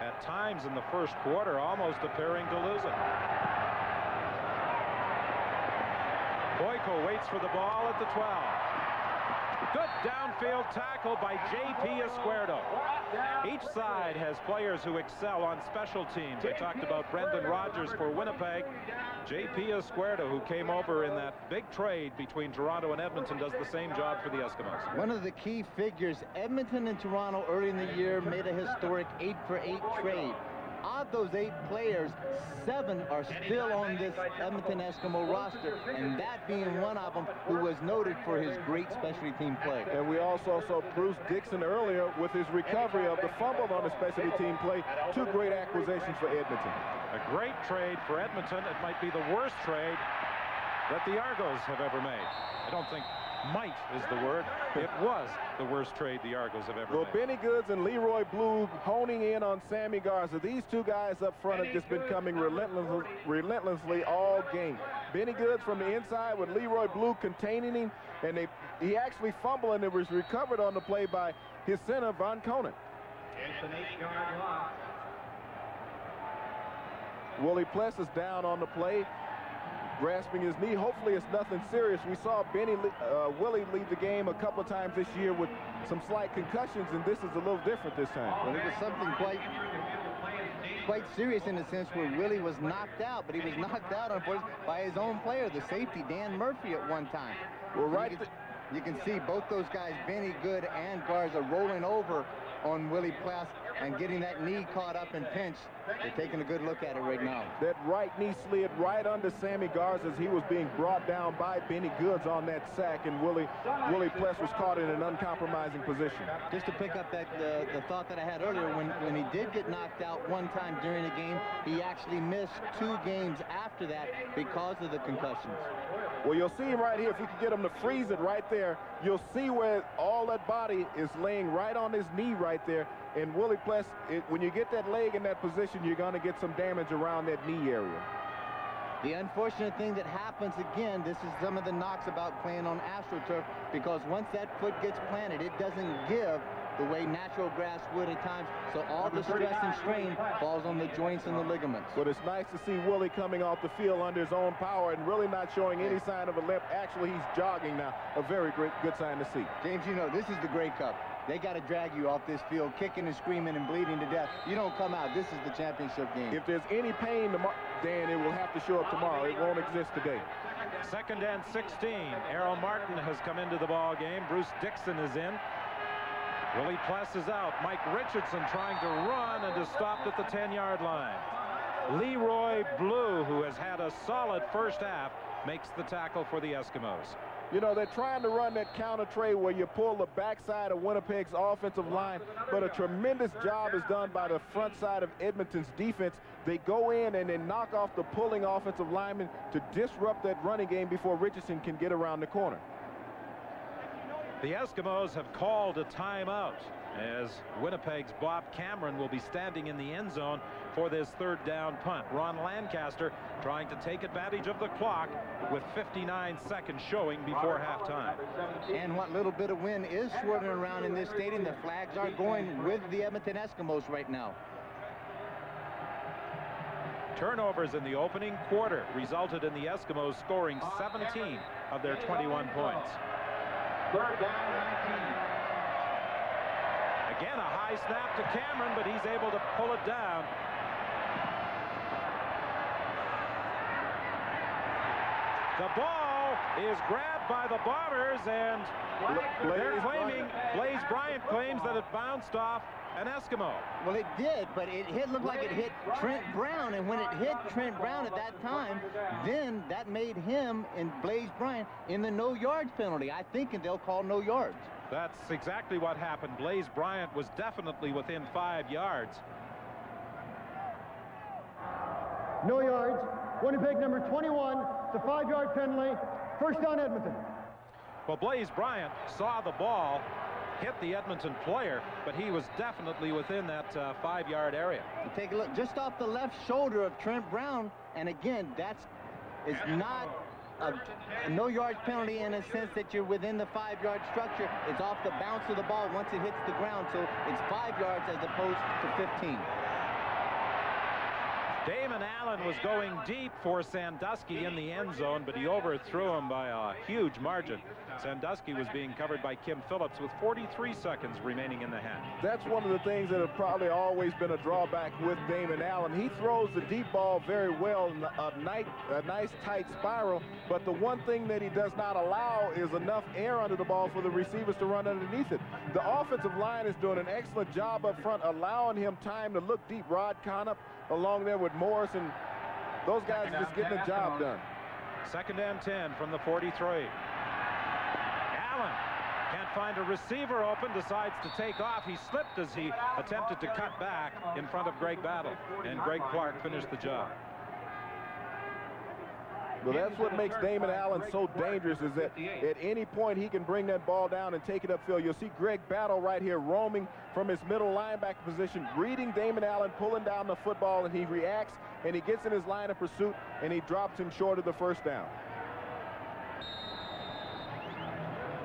S2: at times in the first quarter, almost appearing to lose it. Boyko waits for the ball at the 12. Good downfield tackle by J.P. Esquerdo. Each side has players who excel on special teams. I talked about Brendan Rodgers for Winnipeg. J.P. Esquerdo, who came over in that big trade between Toronto and Edmonton, does the same job for the Eskimos.
S4: One of the key figures, Edmonton and Toronto early in the year made a historic 8-for-8 trade. Of those 8 players, 7 are still on this Edmonton Eskimo roster, and that being one of them who was noted for his great specialty team play.
S5: And we also saw Bruce Dixon earlier with his recovery of the fumble on the specialty team play. 2 great acquisitions for Edmonton.
S2: A great trade for Edmonton. It might be the worst trade that the Argos have ever made. I don't think might is the word. It was the worst trade the Argos have ever made.
S5: Benny Goods and Leroy Blue honing in on Sammy Garza. These two guys up front have just been coming relentlessly all game. Benny Goods from the inside with Leroy Blue containing him, and he actually fumbled, and it was recovered on the play by his center, Von Conan.
S3: It's an 8-yard loss.
S5: Willie Pless is down on the play, grasping his knee. Hopefully it's nothing serious. We saw Willie lead the game a couple of times this year with some slight concussions, and this is a little different this time.
S4: Well, it was something quite serious in the sense where Willie was knocked out, but he was knocked out, unfortunately, by his own player, the safety, Dan Murphy, at one time.
S5: Well,
S4: you can see both those guys, Benny Good and Garza, rolling over on Willie Pless and getting that knee caught up and pinched. They're taking a good look at it right now.
S5: That right knee slid right under Sammy Garza as he was being brought down by Benny Goods on that sack, and Willie Pless was caught in an uncompromising position.
S4: Just to pick up that the thought that I had earlier, when he did get knocked out one time during the game, he actually missed 2 games after that because of the concussions.
S5: Well, you'll see him right here. If we could get him to freeze it right there, you'll see where all that body is laying right on his knee right there. And Willie Pless, when you get that leg in that position, you're going to get some damage around that knee area.
S4: The unfortunate thing that happens, again, this is some of the knocks about playing on AstroTurf, because once that foot gets planted, it doesn't give the way natural grass would at times, so all the stress and strain falls on the joints and the ligaments.
S5: But it's nice to see Willie coming off the field under his own power and really not showing any sign of a limp. Actually, he's jogging now. A very good sign to see.
S4: James, you know, this is the Grey Cup. They got to drag you off this field, kicking and screaming and bleeding to death. You don't come out. This is the championship game.
S5: If there's any pain, Dan, it will have to show up tomorrow. It won't exist today.
S2: 2nd and 16. Errol Martin has come into the ball game. Bruce Dixon is in. Willie Pless is out. Mike Richardson trying to run and is stopped at the 10-yard line. Leroy Blue, who has had a solid first half, makes the tackle for the Eskimos.
S5: You know, they're trying to run that counter trade where you pull the backside of Winnipeg's offensive line, but a tremendous job is done by the front side of Edmonton's defense. They go in and they knock off the pulling offensive lineman to disrupt that running game before Richardson can get around the corner.
S2: The Eskimos have called a timeout as Winnipeg's Bob Cameron will be standing in the end zone for this third down punt. Ron Lancaster trying to take advantage of the clock with 59 seconds showing before halftime.
S4: And what little bit of wind is swirling around in this stadium, the flags are going with the Edmonton Eskimos right now.
S2: Turnovers in the opening quarter resulted in the Eskimos scoring 17 of their 21 points.
S3: Third down, 19.
S2: Again, a high snap to Cameron, but he's able to pull it down. The ball is grabbed by the Bombers, and they're claiming, Blaze Bryant claims that it bounced off an Eskimo.
S4: Well, it did, but it looked like it hit Trent Brown, and when it hit Trent Brown at that time, then that made him and Blaze Bryant in the no yards penalty. I think they'll call no yards.
S2: That's exactly what happened. Blaze Bryant was definitely within 5 yards.
S7: No yards. Winnipeg number 21. It's a 5-yard penalty. First down, Edmonton.
S2: Well, Blaze Bryant saw the ball hit the Edmonton player, but he was definitely within that 5-yard area.
S4: And take a look just off the left shoulder of Trent Brown, and again, is not a no yards penalty in a sense that you're within the 5-yard structure. It's off the bounce of the ball once it hits the ground, so it's 5 yards as opposed to 15.
S2: Damon Allen was going deep for Sandusky in the end zone, but he overthrew him by a huge margin. Sandusky was being covered by Kim Phillips with 43 seconds remaining in the half.
S5: That's one of the things that have probably always been a drawback with Damon Allen. He throws the deep ball very well in a nice tight spiral, but the one thing that he does not allow is enough air under the ball for the receivers to run underneath it. The offensive line is doing an excellent job up front, allowing him time to look deep. Rod Connup along there with Morris, and those guys are just getting the job done.
S2: Second and 10 from the 43. Allen can't find a receiver open, decides to take off. He slipped as he attempted to cut back in front of Greg Battle, and Greg Clark finished the job.
S5: Well, that's what makes Damon Allen so dangerous, is that at any point he can bring that ball down and take it upfield. You'll see Greg Battle right here roaming from his middle linebacker position, reading Damon Allen, pulling down the football, and he reacts, and he gets in his line of pursuit, and he drops him short of the first down.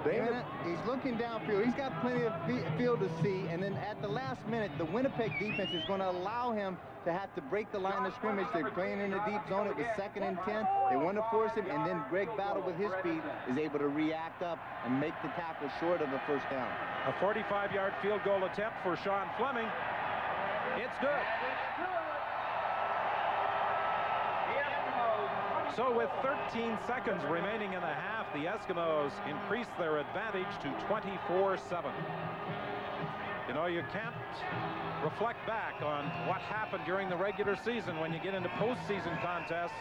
S4: Damon, he's looking downfield. He's got plenty of field to see, and then at the last minute, the Winnipeg defense is going to allow him to have to break the line of scrimmage. They're playing in the deep zone. It was 2nd and 10. They want to force him, and then Greg Battle with his speed is able to react up and make the tackle short of a first down.
S2: A 45-yard field goal attempt for Sean Fleming. It's good. So with 13 seconds remaining in the half, the Eskimos increase their advantage to 24-7. You know, you can't reflect back on what happened during the regular season when you get into postseason contests.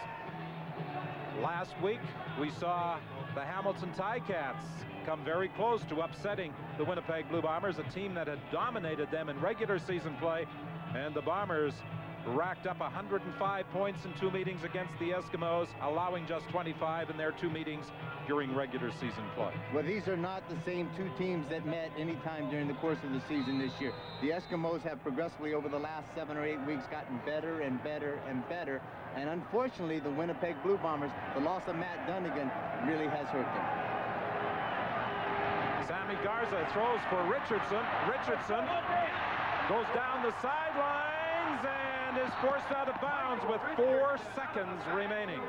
S2: Last week, we saw the Hamilton Ticats come very close to upsetting the Winnipeg Blue Bombers, a team that had dominated them in regular season play, and the Bombers racked up 105 points in 2 meetings against the Eskimos, allowing just 25 in their 2 meetings during regular season play.
S4: Well, these are not the same 2 teams that met any time during the course of the season this year. The Eskimos have progressively over the last 7 or 8 weeks gotten better and better and better, and unfortunately the Winnipeg Blue Bombers, the loss of Matt Dunnigan really has hurt them.
S2: Sammy Garza throws for Richardson. Richardson goes down the sidelines and is forced out of bounds with 4 seconds remaining.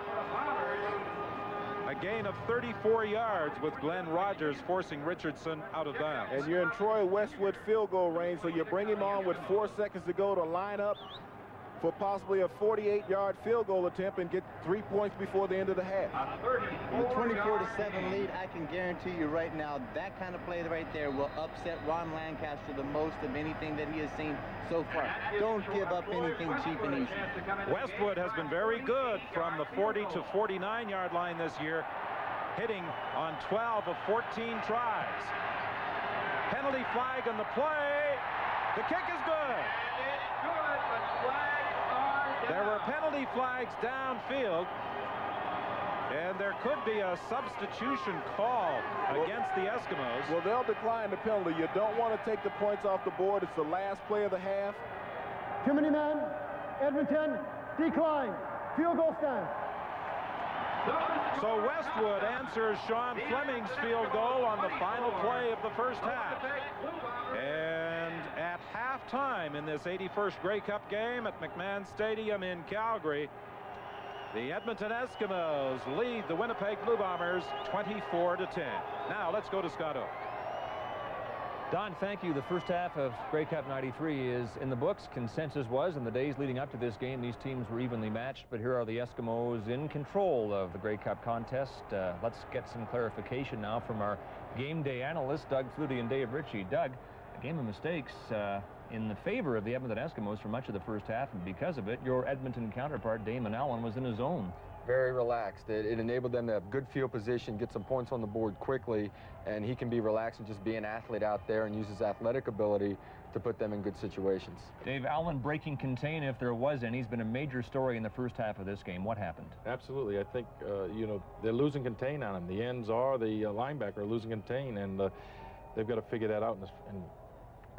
S2: A gain of 34 yards with Glenn Rogers forcing Richardson out of bounds.
S5: And you're in Troy Westwood field goal range, so you bring him on with 4 seconds to go to line up for possibly a 48-yard field goal attempt and get 3 points before the end of the half.
S4: The 24-7 lead, I can guarantee you right now, that kind of play right there will upset Ron Lancaster the most of anything that he has seen so far. Don't give up anything cheap and easy.
S2: Westwood has been very good from the 40 to 49-yard line this year. hitting on 12 of 14 tries. Penalty flag on the play. The kick is good.
S3: It's good, but flags are down.
S2: There were penalty flags downfield, and there could be a substitution call against the Eskimos.
S5: Well, they'll decline the penalty. You don't want to take the points off the board. It's the last play of the half.
S7: Too many men. Edmonton, decline. Field goal stand.
S2: So Westwood answers Sean Fleming's field goal on the final play of the first half. And at halftime in this 81st Grey Cup game at McMahon Stadium in Calgary, the Edmonton Eskimos lead the Winnipeg Blue Bombers 24-10. Now let's go to Scott Oak.
S1: Don, thank you. The first half of Grey Cup 93 is in the books. Consensus was in the days leading up to this game, these teams were evenly matched, but here are the Eskimos in control of the Grey Cup contest. Let's get some clarification now from our game day analysts, Doug Flutie and Dave Ritchie. Doug, a game of mistakes in the favor of the Edmonton Eskimos for much of the first half, and because of it, your Edmonton counterpart, Damon Allen, was in his zone.
S8: Very relaxed. It enabled them to have good field position, get some points on the board quickly, and he can be relaxed and just be an athlete out there and use his athletic ability to put them in good situations.
S1: Dave, Allen breaking contain, if there was any, has been a major story in the first half of this game. What happened?
S9: Absolutely. I think, you know, they're losing contain on him. The ends are, the linebacker are losing contain, and they've got to figure that out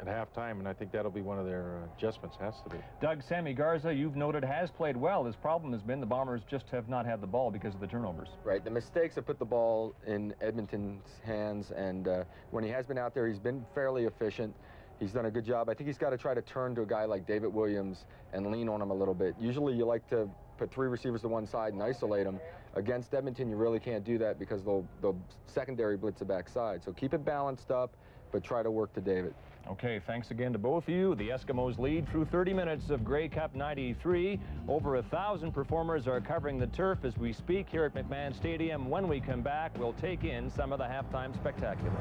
S9: at halftime, and I think that'll be one of their adjustments, has to be.
S1: Doug, Sammy Garza, you've noted, has played well. His problem has been the Bombers just have not had the ball because of the turnovers.
S8: Right. The mistakes have put the ball in Edmonton's hands, and when he has been out there, he's been fairly efficient. He's done a good job. I think he's got to try to turn to a guy like David Williams and lean on him a little bit. Usually you like to put 3 receivers to one side and isolate them. Against Edmonton, you really can't do that because they'll secondary blitz the backside. So keep it balanced up, but try to work to David.
S1: Okay, thanks again to both of you. The Eskimos lead through 30 minutes of Grey Cup 93. Over 1,000 performers are covering the turf as we speak here at McMahon Stadium. When we come back, we'll take in some of the halftime spectacular.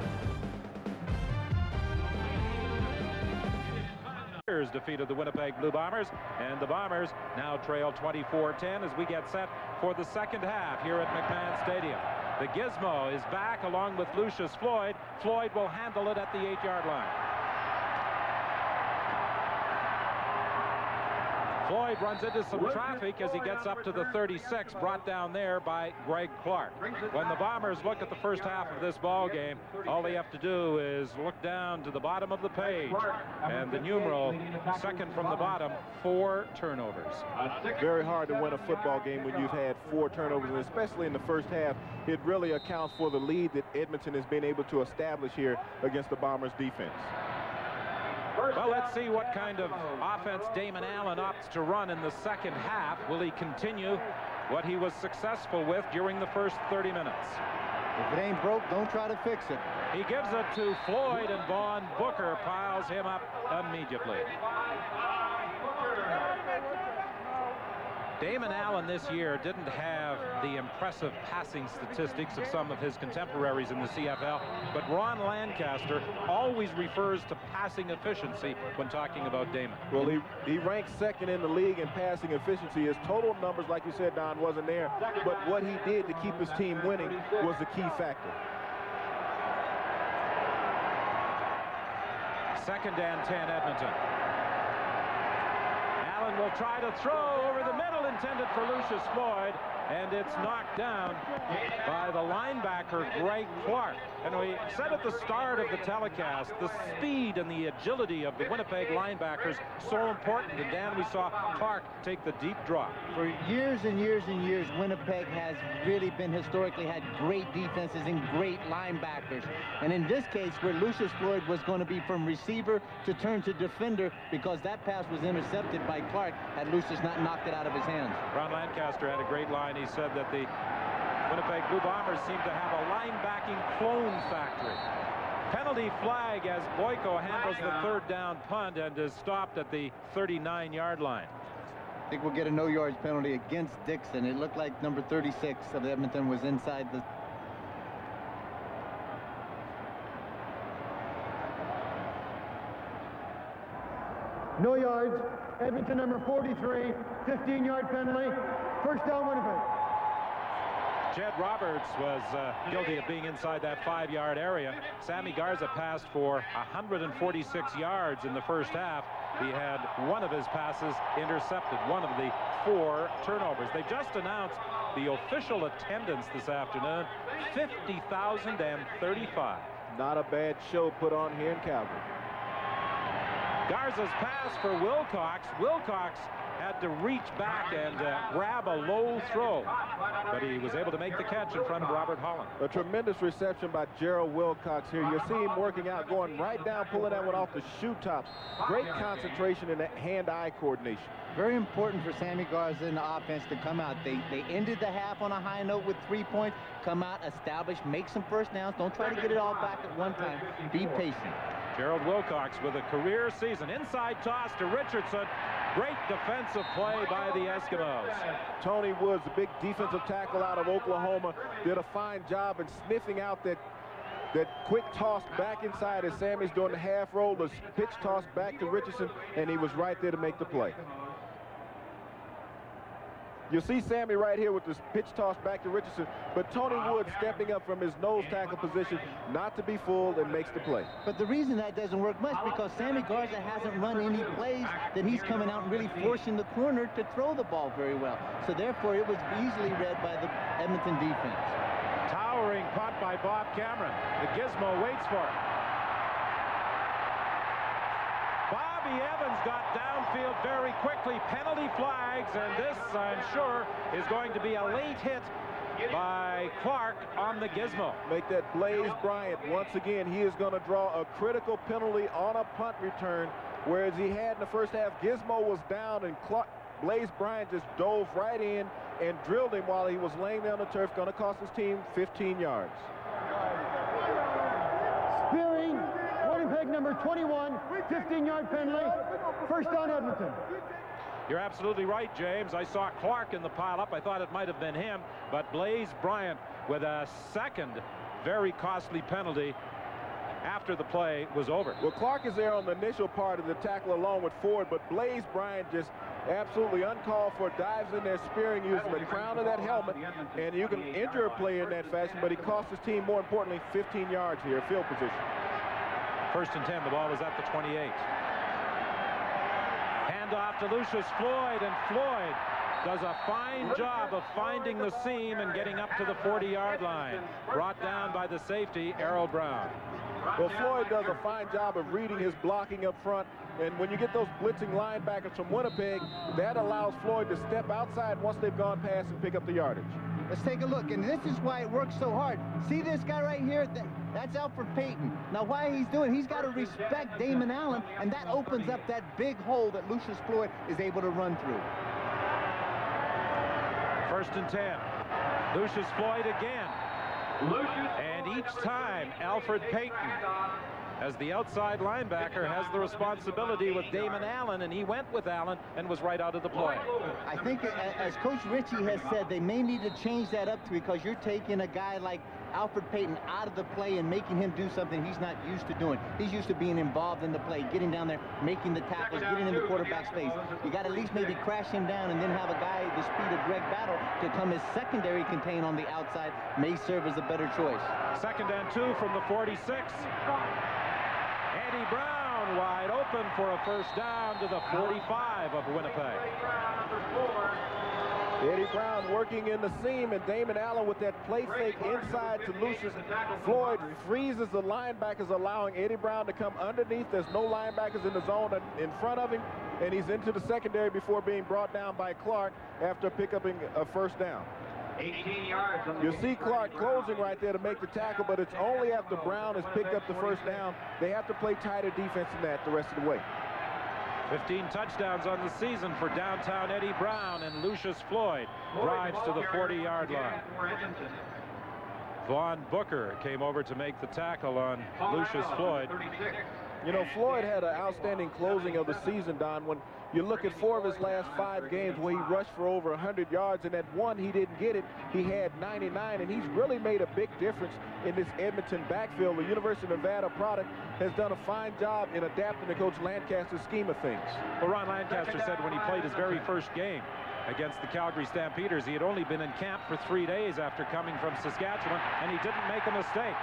S2: Defeated the Winnipeg Blue Bombers, and the Bombers now trail 24-10 as we get set for the second half here at McMahon Stadium. The Gizmo is back along with Lucius Floyd. Floyd will handle it at the 8-yard line. Floyd runs into some traffic as he gets up to the 36, brought down there by Greg Clark. When the Bombers look at the first half of this ball game, all they have to do is look down to the bottom of the page, and the numeral, second from the bottom, 4 turnovers.
S5: Very hard to win a football game when you've had 4 turnovers, and especially in the first half. It really accounts for the lead that Edmonton has been able to establish here against the Bombers' defense.
S2: Well, let's see what kind of offense Damon Allen opts to run in the second half. Will he continue what he was successful with during the first 30 minutes?
S4: If it ain't broke, don't try to fix it.
S2: He gives it to Floyd, and Vaughn Booker piles him up immediately. Damon Allen this year didn't have the impressive passing statistics of some of his contemporaries in the CFL, but Ron Lancaster always refers to passing efficiency when talking about Damon.
S5: Well, he ranks second in the league in passing efficiency. His total numbers, like you said, Don, wasn't there, but what he did to keep his team winning was the key factor.
S2: 2nd and 10, Edmonton. Allen will try to throw over the middle, intended for Lucius Floyd, and it's knocked down by the linebacker, Greg Clark. And we said at the start of the telecast, the speed and the agility of the Winnipeg linebackers so important. And Dan, we saw Clark take the deep drop.
S4: For years and years and years, Winnipeg has really been historically had great defenses and great linebackers. And in this case, where Lucius Floyd was going to be from receiver to turn to defender, because that pass was intercepted by Clark, had Lucius not knocked it out of his hands.
S2: Ron Lancaster had a great line. He said that the Winnipeg Blue Bombers seem to have a linebacking clone factory. Penalty flag as Boyko handles the 3rd down punt and is stopped at the 39-yard line.
S4: I think we'll get a no-yards penalty against Dixon. It looked like number 36 of Edmonton was inside the...
S7: No yards. Edmonton number 43, 15-yard penalty. First down, Winnipeg.
S2: Jed Roberts was guilty of being inside that 5-yard area. Sammy Garza passed for 146 yards in the first half. He had one of his passes intercepted, one of the 4 turnovers. They just announced the official attendance this afternoon, 50,035.
S5: Not a bad show put on here in Calgary.
S2: Garza's pass for Wilcox. Wilcox had to reach back and grab a low throw, but he was able to make the catch in front of Robert Holland.
S5: A tremendous reception by Gerald Wilcox here. You see him working out, going right down, pulling that one off the shoe top. Great concentration and hand-eye coordination.
S4: Very important for Sammy Garza in the offense to come out. They ended the half on a high note with 3 points. Come out, establish, make some first downs. Don't try to get it all back at one time. Be patient.
S2: Gerald Wilcox with a career season. Inside toss to Richardson. Great defensive play by the Eskimos.
S5: Tony Woods, the big defensive tackle out of Oklahoma, did a fine job in sniffing out that quick toss back inside as Sammy's doing the half roll, the pitch toss back to Richardson, and he was right there to make the play. You'll see Sammy right here with this pitch toss back to Richardson, but Tony Wood stepping up from his nose tackle position, not to be fooled, and makes the play.
S4: But the reason that doesn't work much because Sammy Garza hasn't run any plays that he's coming out and really forcing the corner to throw the ball very well. So therefore, it was easily read by the Edmonton defense.
S2: Towering punt by Bob Cameron. The Gizmo waits for it. Bobby Evans got downfield very quickly. Penalty flags, and this, I'm sure, is going to be a late hit by Clark on the Gizmo.
S5: Make that Blaze Bryant. Once again, he is going to draw a critical penalty on a punt return, whereas he had in the first half. Gizmo was down, and Blaze Bryant just dove right in and drilled him while he was laying there on the turf. Going to cost his team 15 yards.
S7: Spearing, Winnipeg number 21, 15-yard penalty, first down Edmonton.
S2: You're absolutely right, James. I saw Clark in the pileup. I thought it might have been him, but Blaze Bryant with a second very costly penalty after the play was over.
S5: Well, Clark is there on the initial part of the tackle along with Ford, but Blaze Bryant just absolutely uncalled for, dives in there spearing using the crown of that helmet, and you can injure a player in that fashion, but he cost his team, more importantly, 15 yards here, field position.
S2: 1st and 10, the ball is at the 28. Handoff to Lucius Floyd, and Floyd does a fine job of finding the seam and getting up to the 40-yard line. Brought down by the safety, Errol Brown.
S5: Well, Floyd does a fine job of reading his blocking up front, and when you get those blitzing linebackers from Winnipeg, that allows Floyd to step outside once they've gone past and pick up the yardage.
S4: Let's take a look, and this is why it works so hard. See this guy right here? That's Alfred Payton. Now, why he's doing, he's got to respect Damon Allen, and that opens up that big hole that Lucius Floyd is able to run through.
S2: 1st and 10. Lucius Floyd again. And each time, Alfred Payton, as the outside linebacker, has the responsibility with Damon Allen, and he went with Allen and was right out of the play.
S4: I think, as Coach Ritchie has said, they may need to change that up because you're taking a guy like Alfred Payton out of the play and making him do something he's not used to doing. He's used to being involved in the play, getting down there, making the tackles, getting in the quarterback space. You got to at least maybe crash him down and then have a guy the speed of Greg Battle to come as secondary contain on the outside may serve as a better choice.
S2: 2nd and 2 from the 46. Eddie Brown wide open for a first down to the 45 of Winnipeg.
S5: Eddie Brown working in the seam, and Damon Allen with that play fake inside to Lucius Floyd freezes the linebackers, allowing Eddie Brown to come underneath. There's no linebackers in the zone in front of him, and he's into the secondary before being brought down by Clark after picking a first down.
S3: 18 yards.
S5: You'll see Clark closing right there to make the tackle, but it's only after Brown has picked up the first down. They have to play tighter defense than that the rest of the way.
S2: 15 touchdowns on the season for downtown Eddie Brown, and Lucius Floyd drives to the 40-yard line. Vaughn Booker came over to make the tackle on Lucius Floyd.
S5: You know, Floyd had an outstanding closing of the season, Don. When you look at 4 of his last 5 games where he rushed for over 100 yards, and at 1 he didn't get it, he had 99, and he's really made a big difference in this Edmonton backfield. The University of Nevada product has done a fine job in adapting to Coach Lancaster's scheme of things.
S2: Well, Ron Lancaster said when he played his very first game against the Calgary Stampeders. He had only been in camp for 3 days after coming from Saskatchewan, and he didn't make a mistake.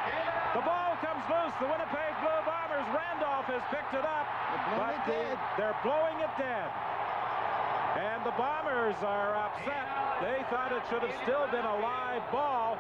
S2: The ball comes loose. The Winnipeg Blue Bombers. Randolph has picked it up, but they're blowing it dead. And the Bombers are upset. They thought it should have still been a live ball,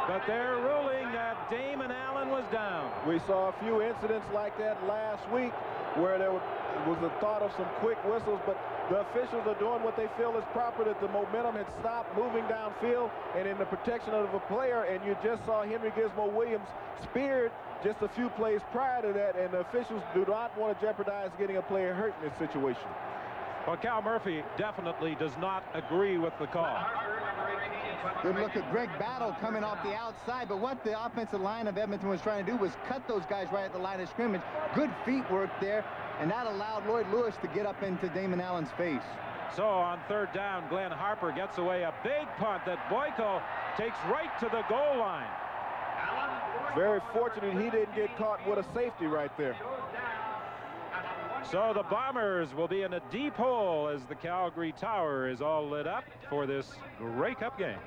S2: but they're ruling that Damon Allen was down.
S5: We saw a few incidents like that last week where there was the thought of some quick whistles, but the officials are doing what they feel is proper, that the momentum had stopped moving downfield and in the protection of a player, and you just saw Henry Gizmo Williams speared just a few plays prior to that, and the officials do not want to jeopardize getting a player hurt in this situation.
S2: Well, Cal Murphy definitely does not agree with the call.
S4: Good look at Greg Battle coming off the outside, but what the offensive line of Edmonton was trying to do was cut those guys right at the line of scrimmage. Good feet work there, and that allowed Lloyd Lewis to get up into Damon Allen's face.
S2: So on third down, Glenn Harper gets away a big punt that Boyko takes right to the goal line.
S5: Very fortunate he didn't get caught with a safety right there.
S2: So the Bombers will be in a deep hole as the Calgary Tower is all lit up for this Grey Cup game.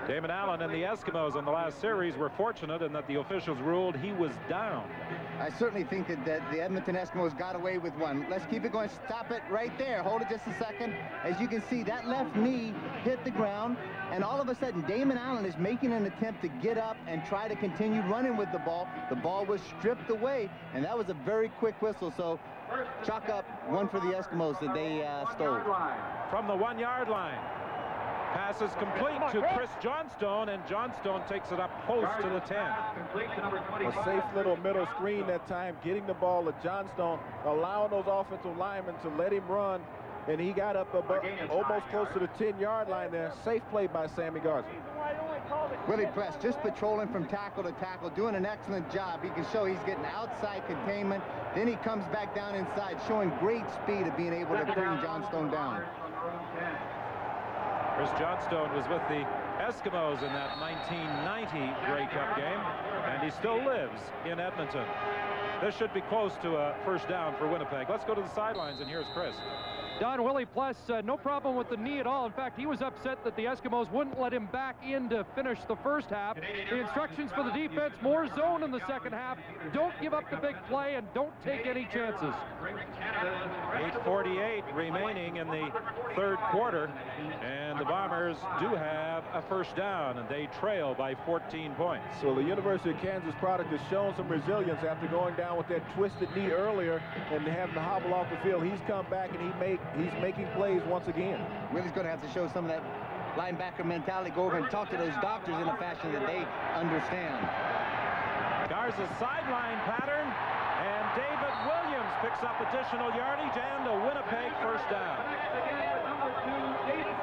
S2: Damon Allen and the Eskimos in the last series were fortunate in that the officials ruled he was down.
S4: I certainly think that the Edmonton Eskimos got away with one. Let's keep it going. Stop it right there. Hold it just a second. As you can see, that left knee hit the ground, and all of a sudden Damon Allen is making an attempt to get up and try to continue running with the ball. The ball was stripped away, and that was a very quick whistle. So chalk up one for the Eskimos that they stole.
S2: From the 1 yard line. Pass is complete to Chris Johnstone, and Johnstone takes it up close to the 10.
S5: A safe little middle screen that time, getting the ball to Johnstone, allowing those offensive linemen to let him run, and he got up above, almost close to the 10-yard line there. Safe play by Sammy Garza.
S4: Willie Press just patrolling from tackle to tackle, doing an excellent job. He can show he's getting outside containment. Then he comes back down inside, showing great speed of being able to bring Johnstone down.
S2: Chris Johnstone was with the Eskimos in that 1990 Grey Cup game, and he still lives in Edmonton. This should be close to a first down for Winnipeg. Let's go to the sidelines, and here's Chris.
S10: Don, Willie Pless, no problem with the knee at all. In fact, he was upset that the Eskimos wouldn't let him back in to finish the first half. The instructions for the defense, more zone in the second half. Don't give up the big play and don't take any chances.
S2: 8:48 remaining in the third quarter, and the Bombers do have a first down, and they trail by 14 points.
S5: So the University of Kansas product has shown some resilience after going down with that twisted knee earlier and having to hobble off the field. He's come back and he's making plays once again.
S4: Willie's going to have to show some of that linebacker mentality, go over and talk to those doctors in a fashion that they understand.
S2: Garza's sideline pattern, and David Williams picks up additional yardage and a Winnipeg first down.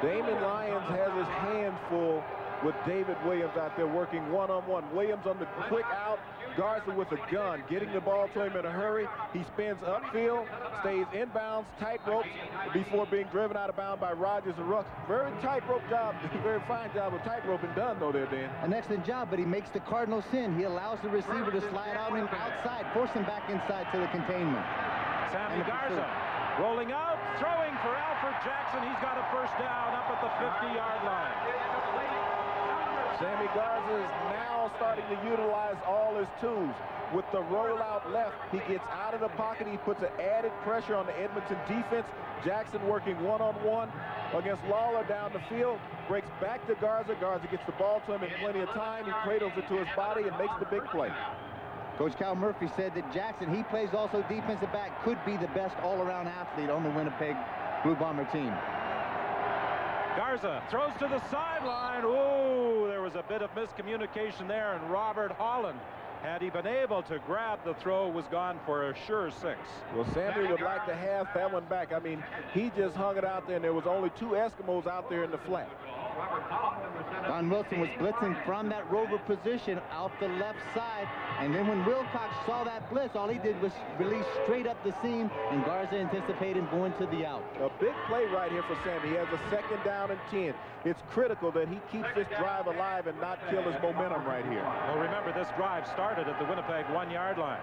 S5: Damon Lyons has his hand full with David Williams out there working one-on-one. Williams on the quick out, Garza with a gun, getting the ball to him in a hurry. He spins upfield, stays inbounds, tightrope before being driven out of bounds by Rogers and Rux. Very tightrope job, very fine job of tightroping done though there, Dan.
S4: An excellent job, but he makes the cardinal sin. He allows the receiver to slide out and outside, force him back inside to the containment.
S2: Sammy Garza rolling out, throwing for Alfred Jackson. He's got a first down up at the 50-yard line.
S5: Sammy Garza is now starting to utilize all his tools. With the rollout left, he gets out of the pocket. He puts an added pressure on the Edmonton defense. Jackson working one-on-one against Lawler down the field. Breaks back to Garza. Garza gets the ball to him in plenty of time. He cradles it to his body and makes the big play.
S4: Coach Cal Murphy said that Jackson, he plays also defensive back, could be the best all-around athlete on the Winnipeg Blue Bomber team.
S2: Garza throws to the sideline. Ooh, there was a bit of miscommunication there, and Robert Holland, had he been able to grab the throw, was gone for a sure 6.
S5: Well, Sammy would like to have that one back. I mean, he just hung it out there, and there was only 2 Eskimos out there in the flat.
S4: Don Wilson was blitzing from that rover position out the left side, and then when Wilcox saw that blitz, all he did was release straight up the seam, and Garza anticipated going to the out.
S5: A big play right here for Sammy. He has a second down and 10. It's critical that he keeps this drive alive and not kill his momentum right here.
S2: Well, remember, this drive started at the Winnipeg 1-yard line.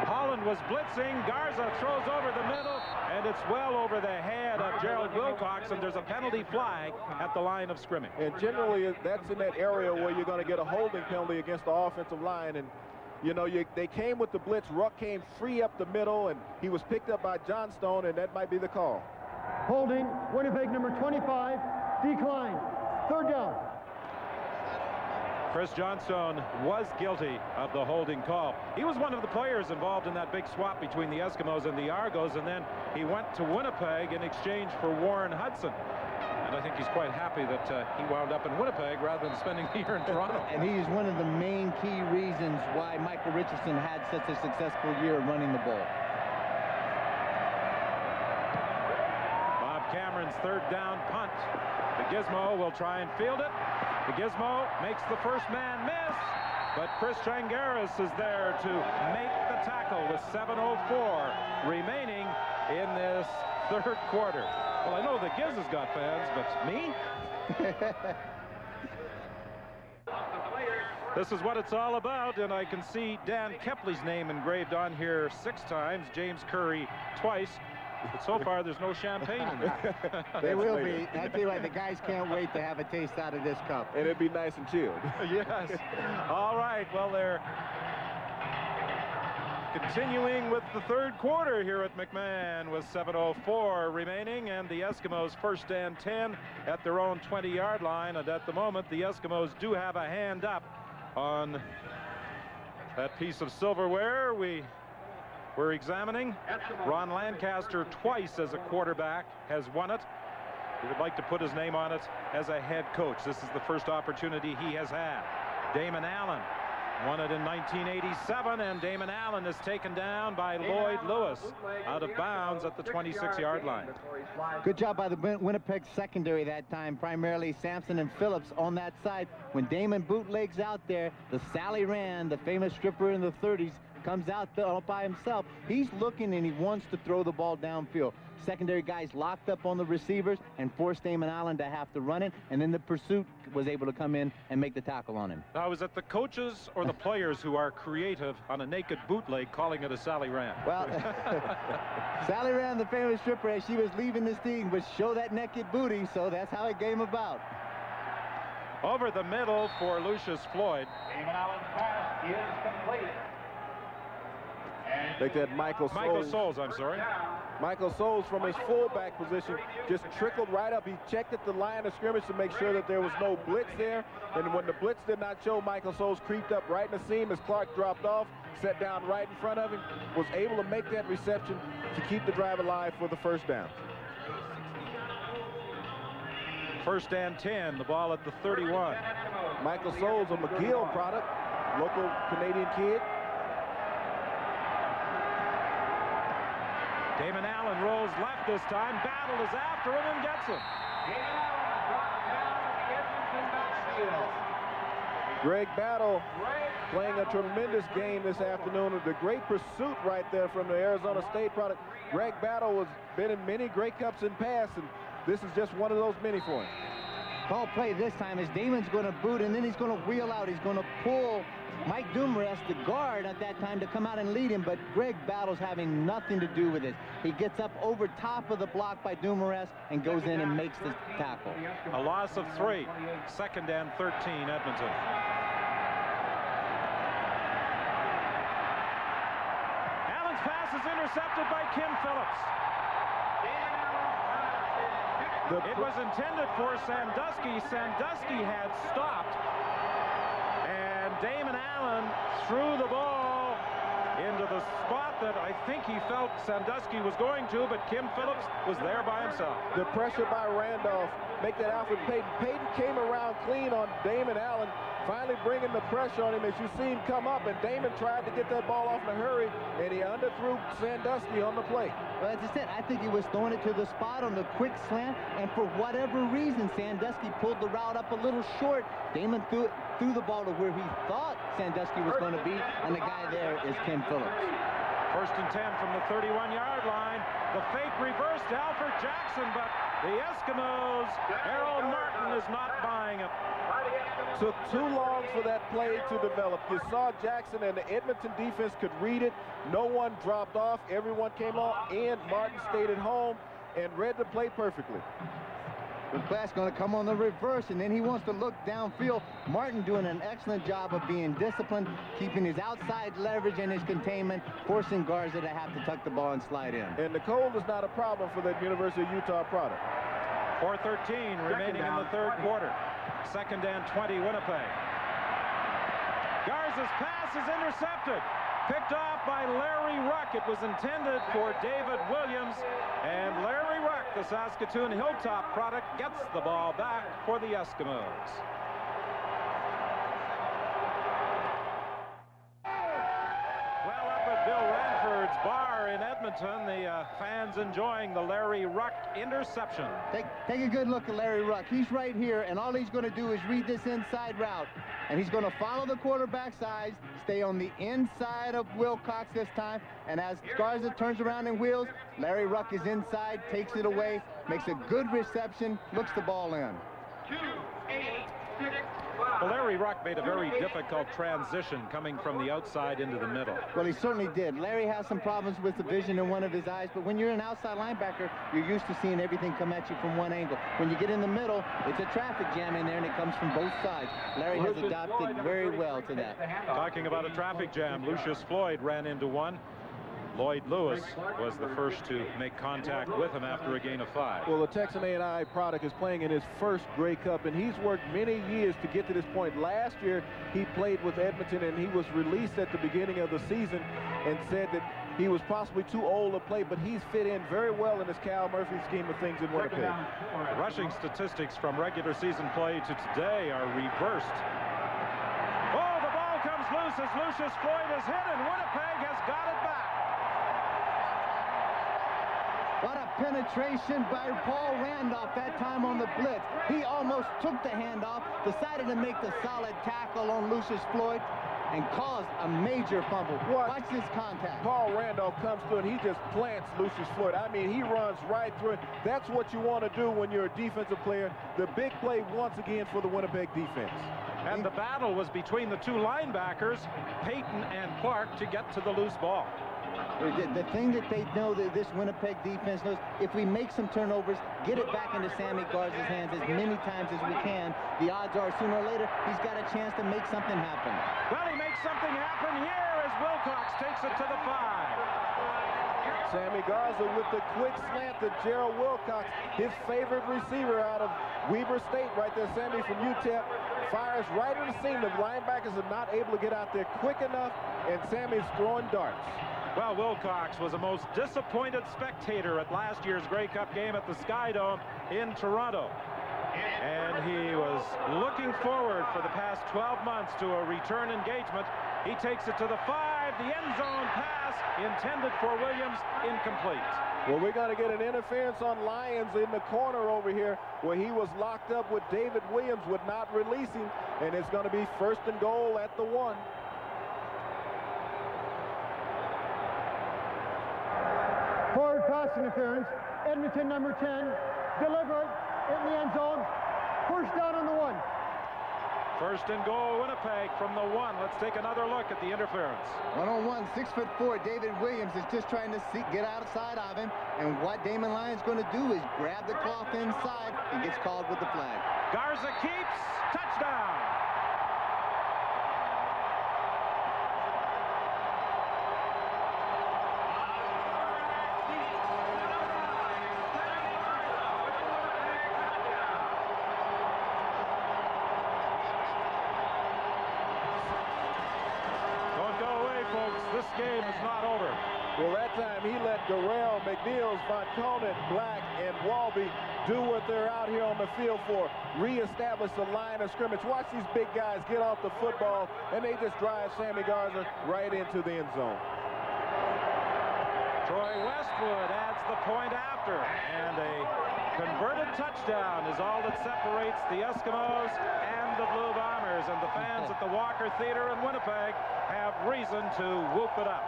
S2: Holland was blitzing. Garza throws over the middle, and it's well over the head of Gerald Wilcox, and there's a penalty flag at the line of scrimmage.
S5: And generally, that's in that area where you're going to get a holding penalty against the offensive line. And, you know, they came with the blitz. Ruck came free up the middle, and he was picked up by Johnstone, and that might be the call.
S7: Holding, Winnipeg number 25, decline. Third down.
S2: Chris Johnstone was guilty of the holding call. He was one of the players involved in that big swap between the Eskimos and the Argos, and then he went to Winnipeg in exchange for Warren Hudson. And I think he's quite happy that he wound up in Winnipeg rather than spending here in Toronto.
S4: And he's one of the main key reasons why Michael Richardson had such a successful year running the ball.
S2: Bob Cameron's third down punt. The Gizmo will try and field it. The Gizmo makes the first man miss, but Chris Changaris is there to make the tackle with 7:04 remaining in this third quarter. Well, I know the Giz has got fans, but me? This is what it's all about, and I can see Dan Kepley's name engraved on here 6 times, James Curry twice. But so far, there's no champagne in there.
S4: They will be. I tell you what, the guys can't wait to have a taste out of this cup.
S5: And it'd be nice and chilled.
S2: Yes. All right. Well, they're continuing with the third quarter here at McMahon with 7:04 remaining, and the Eskimos first and 10 at their own 20-yard line. And at the moment, the Eskimos do have a hand up on that piece of silverware we're examining. Ron Lancaster, twice as a quarterback, has won it. He would like to put his name on it as a head coach. This is the first opportunity he has had. Damon Allen won it in 1987, and Damon Allen is taken down by Lloyd Lewis out of bounds at the 26-yard line.
S4: Good job by the Winnipeg secondary that time, primarily Sampson and Phillips on that side. When Damon bootlegs out there, the Sally Rand, the famous stripper in the 30s, comes out all by himself. He's looking and he wants to throw the ball downfield. Secondary guys locked up on the receivers and forced Damon Allen to have to run it, and then the pursuit was able to come in and make the tackle on him.
S2: Now, is it the coaches or the players who are creative on a naked bootleg calling it a Sally Rand?
S4: Well, Sally Rand, the famous stripper, as she was leaving this thing, would show that naked booty, so that's how it came about.
S2: Over the middle for Lucius Floyd.
S3: Damon Allen's pass is complete.
S5: Like that Michael Souls,
S2: I'm sorry.
S5: Michael Souls from his fullback position just trickled right up. He checked at the line of scrimmage to make sure that there was no blitz there. And when the blitz did not show, Michael Souls creeped up right in the seam as Clark dropped off, sat down right in front of him, was able to make that reception to keep the drive alive for the first down.
S2: First and 10, the ball at the 31.
S5: Michael Souls, a McGill product, local Canadian kid.
S2: Damon Allen rolls left this time. Battle is after him and gets him.
S3: Damon Allen dropped down at the Edmonton backfield.
S5: Greg Battle playing a tremendous game this afternoon. The great pursuit right there from the Arizona State product. Greg Battle has been in many Grey Cups in past, and this is just one of those many for him.
S4: Call play this time is Damon's going to boot, and then he's going to wheel out. He's going to pull Mike Dumoulin, the guard at that time, to come out and lead him, but Greg Battle's having nothing to do with it. He gets up over top of the block by Dumoulin and goes in and makes the tackle.
S2: A loss of 3. Second and 13, Edmonton. Allen's pass is intercepted by Kim Phillips. It was intended for Sandusky. Sandusky had stopped, and Damon Allen threw the ball into the spot that I think he felt Sandusky was going to, but Kim Phillips was there by himself.
S5: The pressure by Randolph, make that Alfred Payton. Payton came around clean on Damon Allen, finally bringing the pressure on him as you see him come up, and Damon tried to get that ball off in a hurry, and he underthrew Sandusky on the play.
S4: Well, as I said, I think he was throwing it to the spot on the quick slant, and for whatever reason, Sandusky pulled the route up a little short. Damon threw the ball to where he thought Sandusky was going to be, and the guy there is Kim Phillips.
S2: First and 10 from the 31-yard line. The fake reverse to Alfred Jackson, but The Eskimos, Harold Martin is not buying it.
S5: Took too long for that play to develop. You saw Jackson and the Edmonton defense could read it. No one dropped off. Everyone came on, and Martin stayed at home and read the play perfectly.
S4: The pass going to come on the reverse, and then he wants to look downfield. Martin doing an excellent job of being disciplined, keeping his outside leverage and his containment, forcing Garza to have to tuck the ball and slide in.
S5: And the cold is not a problem for that University of Utah product.
S2: 4:13 remaining in the third quarter. 2nd and 20, Winnipeg. Garza's pass is intercepted. Picked off by Larry Ruck. It was intended for David Williams, and Larry Ruck, the Saskatoon Hilltop product, gets the ball back for the Eskimos. Well, up at Bill Ranford's bar in Edmonton, the fans enjoying the Larry Ruck interception.
S4: Take a good look at Larry Ruck. He's right here, and all he's going to do is read this inside route. And he's going to follow the quarterback's eyes, stay on the inside of Wilcox this time. And as Garza turns around and wheels, Larry Ruck is inside, takes it away, makes a good reception, looks the ball in.
S2: Well, Larry Ruck made a very difficult transition coming from the outside into the middle.
S4: Well, he certainly did. Larry has some problems with the vision in one of his eyes, but when you're an outside linebacker, you're used to seeing everything come at you from one angle. When you get in the middle, it's a traffic jam in there, and it comes from both sides. Larry has adapted very well to that.
S2: Talking about a traffic jam, Lucius Floyd ran into one. Lloyd Lewis was the first to make contact with him after a gain of 5.
S5: Well, the Texan A&I product is playing in his first Grey Cup, and he's worked many years to get to this point. Last year, he played with Edmonton, and he was released at the beginning of the season and said that he was possibly too old to play, but he's fit in very well in this Cal Murphy scheme of things in Winnipeg.
S2: The rushing statistics from regular season play to today are reversed. Oh, the ball comes loose as Lucius Floyd is hit, and Winnipeg has got it back.
S4: What a penetration by Paul Randolph that time on the blitz. He almost took the handoff, decided to make the solid tackle on Lucius Floyd, and caused a major fumble. Watch this contact.
S5: Paul Randolph comes through and he just plants Lucius Floyd. I mean, he runs right through it. That's what you want to do when you're a defensive player. The big play once again for the Winnipeg defense.
S2: And the battle was between the two linebackers, Payton and Clark, to get to the loose ball.
S4: The thing that they know, that this Winnipeg defense knows, if we make some turnovers, get it back into Sammy Garza's hands as many times as we can, the odds are sooner or later he's got a chance to make something happen.
S2: Well, he makes something happen here as Wilcox takes it to the 5.
S5: Sammy Garza with the quick slant to Gerald Wilcox, his favorite receiver out of Weber State right there. Sammy from UTEP fires right in the seam. The linebackers are not able to get out there quick enough, and Sammy's throwing darts.
S2: Well, Wilcox was a most disappointed spectator at last year's Grey Cup game at the Sky Dome in Toronto. And he was looking forward for the past 12 months to a return engagement. He takes it to the 5. The end zone pass intended for Williams, incomplete.
S5: Well, we're going to get an interference on Lyons in the corner over here where he was locked up with David Williams, would not release him, and it's going to be 1st and goal at the 1.
S7: Forward pass interference. Edmonton number 10. Delivered in the end zone. First down on the 1.
S2: 1st and goal, Winnipeg from the 1. Let's take another look at the interference.
S4: 1-on-1, 6'4", David Williams is just trying to get outside of him. And what Damon Lyons going to do is grab the cloth inside. He gets called with the flag.
S2: Garza keeps. Touchdown. This game is not over.
S5: Well, that time he let Garrell, McNeils, Von Conan, Black, and Walby do what they're out here on the field for. Reestablish the line of scrimmage. Watch these big guys get off the football, and they just drive Sammy Garza right into the end zone.
S2: Troy Westwood adds the point after, and a converted touchdown is all that separates the Eskimos and the Blue Bombers, and the fans at the Walker Theater in Winnipeg have reason to whoop it up.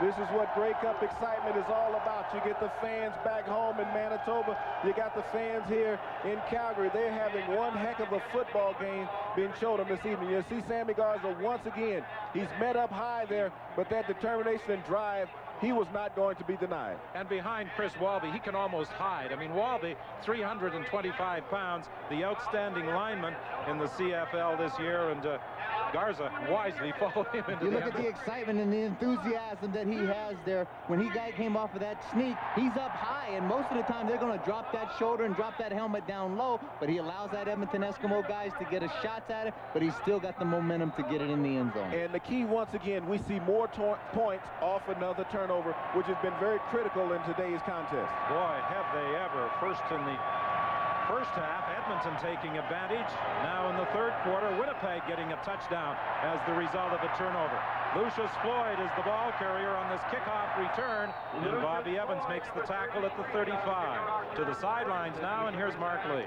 S5: This is what Grey Cup excitement is all about. You get the fans back home in Manitoba. You got the fans here in Calgary. They're having one heck of a football game being shown them this evening. You see Sammy Garza once again. He's met up high there, but that determination and drive, he was not going to be denied.
S2: And behind Chris Walby, he can almost hide. I mean, Walby, 325 pounds, the outstanding lineman in the CFL this year, and Garza wisely followed him into
S4: You look at the excitement and the enthusiasm that he has there. When he came off of that sneak, he's up high, and most of the time they're going to drop that shoulder and drop that helmet down low, but he allows that Edmonton Eskimo guys to get a shot at it, but he's still got the momentum to get it in the end zone.
S5: And the key, once again, we see more points off another turnover, which has been very critical in today's contest.
S2: Boy, have they ever. First in the first half, Edmonton taking advantage. Now in the third quarter, Winnipeg getting a touchdown as the result of a turnover. Lucius Floyd is the ball carrier on this kickoff return, and Bobby Evans makes the tackle at the 35. To the sidelines now, and here's Mark Lee.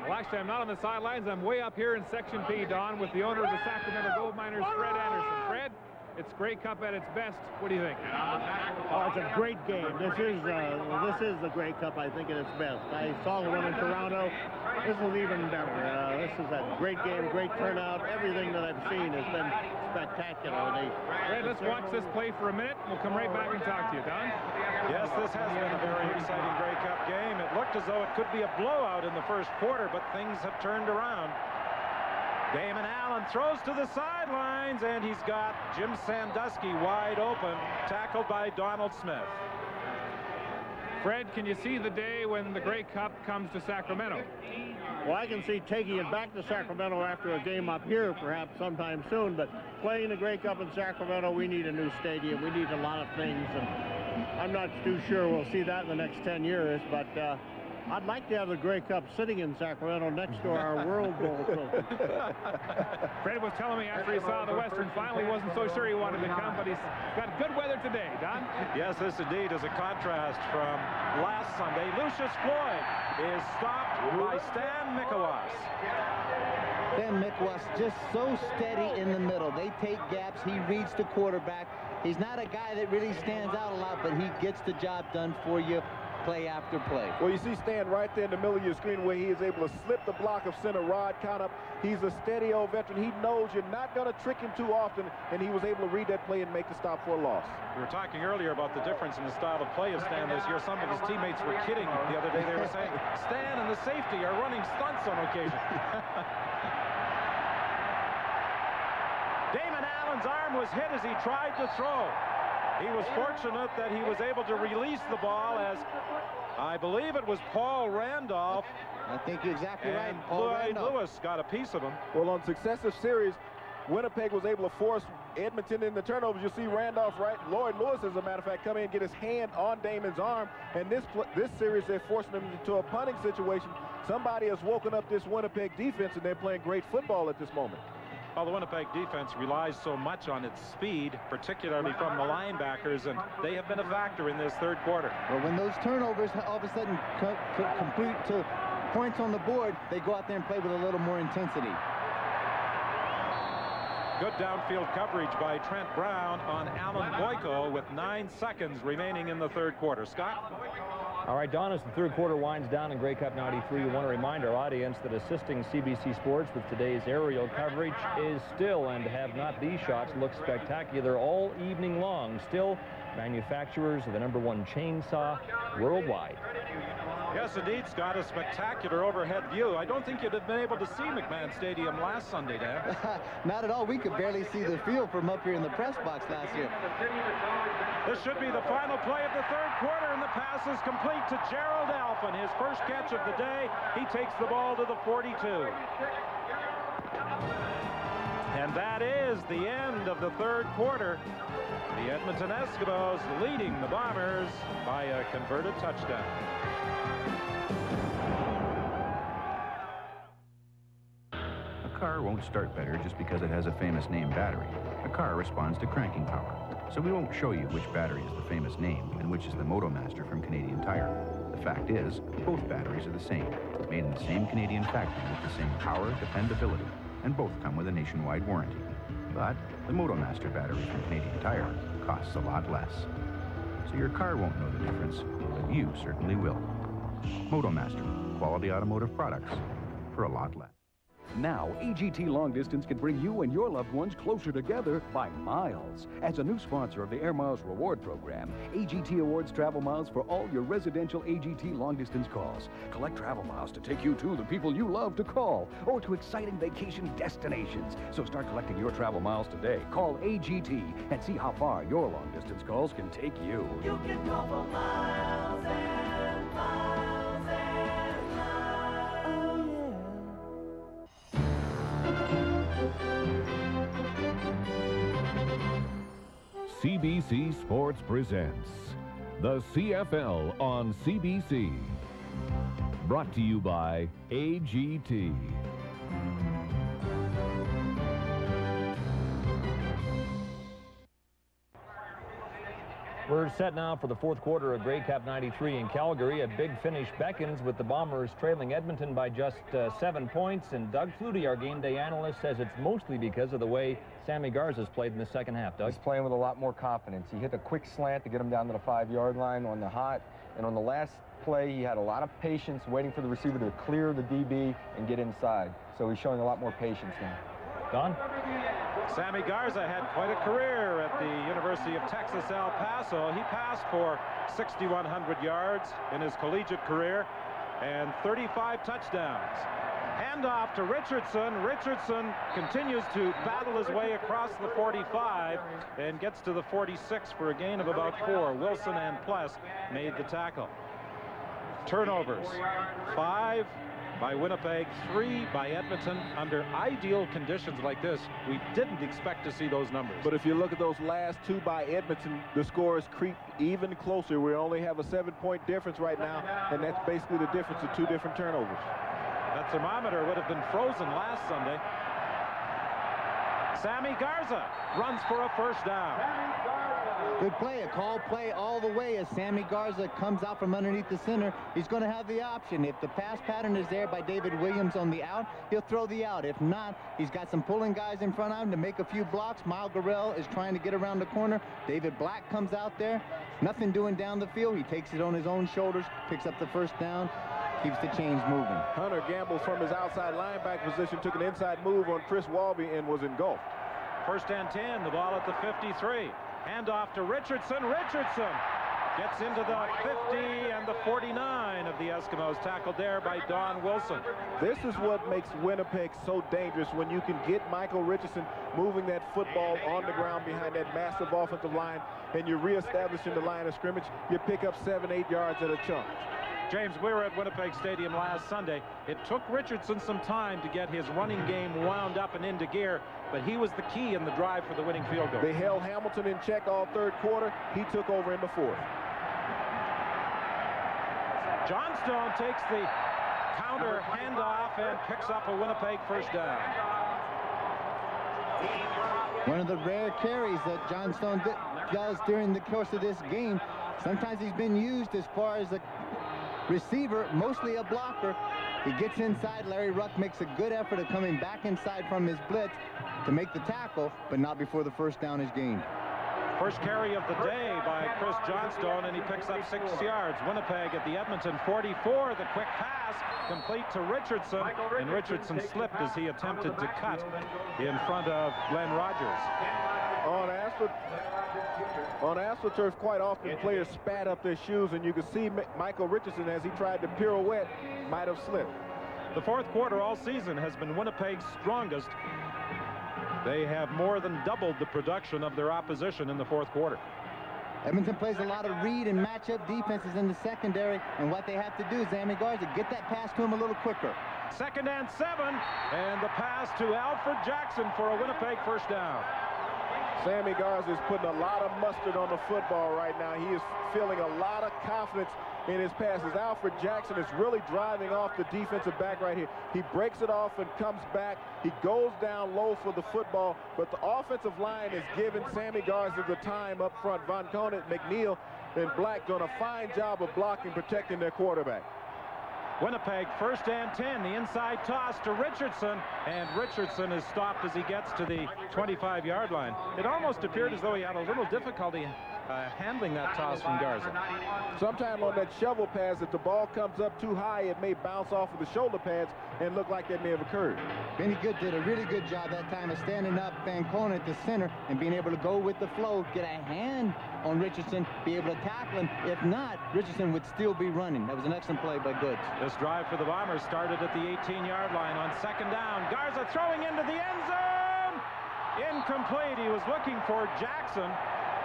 S11: Well, actually, I'm not on the sidelines. I'm way up here in Section P, Don, with the owner of the Sacramento Gold Miners, Fred Anderson. Fred, it's Grey Cup at its best. What do you think?
S12: Oh, it's a great game. This is the Grey Cup, I think, at its best. I saw the one in Toronto. This was even better. This is a great game, great turnout. Everything that I've seen has been spectacular.
S11: Fred, let's watch this play for a minute. We'll come right back and talk to you, Don.
S2: Yes, this has been a very exciting Grey Cup game. It looked as though it could be a blowout in the first quarter, but things have turned around. Damon Allen throws to the sidelines, and he's got Jim Sandusky wide open, tackled by Donald Smith.
S11: Fred, can you see the day when the Grey Cup comes to Sacramento?
S12: Well, I can see taking it back to Sacramento after a game up here, perhaps sometime soon, but playing the Grey Cup in Sacramento, we need a new stadium. We need a lot of things, and I'm not too sure we'll see that in the next 10 years, but I'd like to have the Grey Cup sitting in Sacramento next to our World Bowl trophy.
S11: Fred was telling me after he saw the Western final, he wasn't so sure he wanted to come, but he's got good weather today, Don.
S2: Yes, this indeed is a contrast from last Sunday. Lucius Floyd is stopped by Stan Mikowas.
S4: Stan Mikowas just so steady in the middle. They take gaps. He reads the quarterback. He's not a guy that really stands out a lot, but he gets the job done for you play after play.
S5: Well, you see Stan right there in the middle of your screen where he is able to slip the block of center Rod Conop. He's a steady old veteran. He knows you're not going to trick him too often, and he was able to read that play and make the stop for a loss.
S2: We were talking earlier about the difference in the style of play of Stan this year. Some of his teammates were kidding the other day. They were saying, Stan and the safety are running stunts on occasion. Damon Allen's arm was hit as he tried to throw. He was fortunate that he was able to release the ball, as I believe it was Paul Randolph.
S4: I think you're exactly right.
S2: Lloyd Lewis got a piece of him.
S5: Well, on successive series, Winnipeg was able to force Edmonton in the turnovers. You see Randolph, right? Lloyd Lewis, as a matter of fact, come in and get his hand on Damon's arm. And this series, they're forcing him into a punting situation. Somebody has woken up this Winnipeg defense, and they're playing great football at this moment.
S2: Well, the Winnipeg defense relies so much on its speed, particularly from the linebackers, and they have been a factor in this third quarter.
S4: Well, when those turnovers all of a sudden complete to points on the board, they go out there and play with a little more intensity.
S2: Good downfield coverage by Trent Brown on Alan Boyko with 9 seconds remaining in the third quarter. Scott?
S1: All right, Don, as the third quarter winds down in Grey Cup 93, we want to remind our audience that assisting CBC Sports with today's aerial coverage is still, and have not these shots look spectacular all evening long, still manufacturers of the #1 chainsaw worldwide.
S2: Yes, indeed, Scott, a spectacular overhead view. I don't think you'd have been able to see McMahon Stadium last Sunday, Dan.
S4: Not at all. We could barely see the field from up here in the press box last year.
S2: This should be the final play of the third quarter, and the pass is complete to Gerald Alphin. His first catch of the day. He takes the ball to the 42. And that is the end of the third quarter. The Edmonton Eskimos leading the Bombers by a converted touchdown.
S14: A car won't start better just because it has a famous name battery. A car responds to cranking power. So we won't show you which battery is the famous name and which is the Motomaster from Canadian Tire. The fact is, both batteries are the same, made in the same Canadian factory with the same power, dependability, and both come with a nationwide warranty. But the Motomaster battery from Canadian Tire costs a lot less. So your car won't know the difference, but you certainly will. Motomaster, quality automotive products for a lot less.
S15: Now, AGT Long Distance can bring you and your loved ones closer together by miles. As a new sponsor of the Air Miles Reward Program, AGT awards travel miles for all your residential AGT long distance calls. Collect travel miles to take you to the people you love to call or to exciting vacation destinations. So start collecting your travel miles today. Call AGT and see how far your long distance calls can take you.
S16: You can call for miles and miles and miles.
S17: CBC Sports presents the CFL on CBC. Brought to you by AGT.
S1: We're set now for the fourth quarter of Grey Cup 93 in Calgary. A big finish beckons with the Bombers trailing Edmonton by just 7 points. And Doug Flutie, our game day analyst, says it's mostly because of the way Sammy Garza's played in the second half. Doug?
S8: He's playing with a lot more confidence. He hit a quick slant to get him down to the 5-yard line on the hot. And on the last play, he had a lot of patience waiting for the receiver to clear the DB and get inside. So he's showing a lot more patience now.
S1: Don?
S2: Sammy Garza had quite a career at the University of Texas, El Paso. He passed for 6,100 yards in his collegiate career and 35 touchdowns. Handoff to Richardson. Richardson continues to battle his way across the 45 and gets to the 46 for a gain of about 4. Wilson and Pless made the tackle. Turnovers, 5 by Winnipeg, 3 by Edmonton. Under ideal conditions like this, we didn't expect to see those numbers.
S5: But if you look at those last 2 by Edmonton, the scores creep even closer. We only have a 7-point difference right now, and that's basically the difference of 2 different turnovers.
S2: That thermometer would have been frozen last Sunday. Sammy Garza runs for a first down.
S4: Good play, a call play all the way as Sammy Garza comes out from underneath the center. He's going to have the option. If the pass pattern is there by David Williams on the out, he'll throw the out. If not, he's got some pulling guys in front of him to make a few blocks. Miles Garrell is trying to get around the corner. David Black comes out there. Nothing doing down the field. He takes it on his own shoulders, picks up the first down, keeps the chains moving.
S5: Hunter Gamble from his outside linebacker position took an inside move on Chris Walby and was engulfed.
S2: First and 10, the ball at the 53. Handoff to Richardson. Richardson gets into the 50 and the 49 of the Eskimos, tackled there by Don Wilson.
S5: This is what makes Winnipeg so dangerous, when you can get Michael Richardson moving that football on the ground behind that massive offensive line, and you're reestablishing the line of scrimmage. You pick up 7-8 yards at a chunk.
S2: James, we were at Winnipeg Stadium last Sunday. It took Richardson some time to get his running game wound up and into gear, but he was the key in the drive for the winning field goal.
S5: They held Hamilton in check all third quarter. He took over in the fourth.
S2: Johnstone takes the counter handoff and picks up a Winnipeg first down.
S4: One of the rare carries that Johnstone does during the course of this game. Sometimes he's been used as far as a receiver, mostly a blocker. He gets inside. Larry Ruck makes a good effort of coming back inside from his blitz to make the tackle, but not before the first down is gained.
S2: First carry of the day by Chris Johnstone, and he picks up 6 yards. Winnipeg at the Edmonton 44. The quick pass complete to Richardson, and Richardson slipped as he attempted to cut in front of Glenn Rogers.
S5: On AstroTurf, quite often players spat up their shoes, and you can see Michael Richardson, as he tried to pirouette, might have slipped.
S2: The fourth quarter all season has been Winnipeg's strongest. They have more than doubled the production of their opposition in the fourth quarter.
S4: Edmonton plays a lot of read and matchup defenses in the secondary, and what they have to do is, Sammy Garza, get that pass to him a little quicker.
S2: Second and 7, and the pass to Alfred Jackson for a Winnipeg first down.
S5: Sammy Garza is putting a lot of mustard on the football right now. He is feeling a lot of confidence in his passes. Alfred Jackson is really driving off the defensive back right here. He breaks it off and comes back. He goes down low for the football, but the offensive line is giving Sammy Garza the time up front. Von Conant, McNeil, and Black doing a fine job of blocking, protecting their quarterback.
S2: Winnipeg first and 10. The inside toss to Richardson, and Richardson is stopped as he gets to the 25-yard line. It almost appeared as though he had a little difficulty handling that toss from Garza.
S5: Sometime on that shovel pass, if the ball comes up too high, it may bounce off of the shoulder pads and look like that may have occurred.
S4: Benny Good did a really good job that time of standing up Fancona at the center and being able to go with the flow, get a hand on Richardson, be able to tackle him. If not, Richardson would still be running. That was an excellent play by Goods.
S2: This drive for the Bombers started at the 18-yard line on second down. Garza throwing into the end zone. Incomplete. He was looking for Jackson.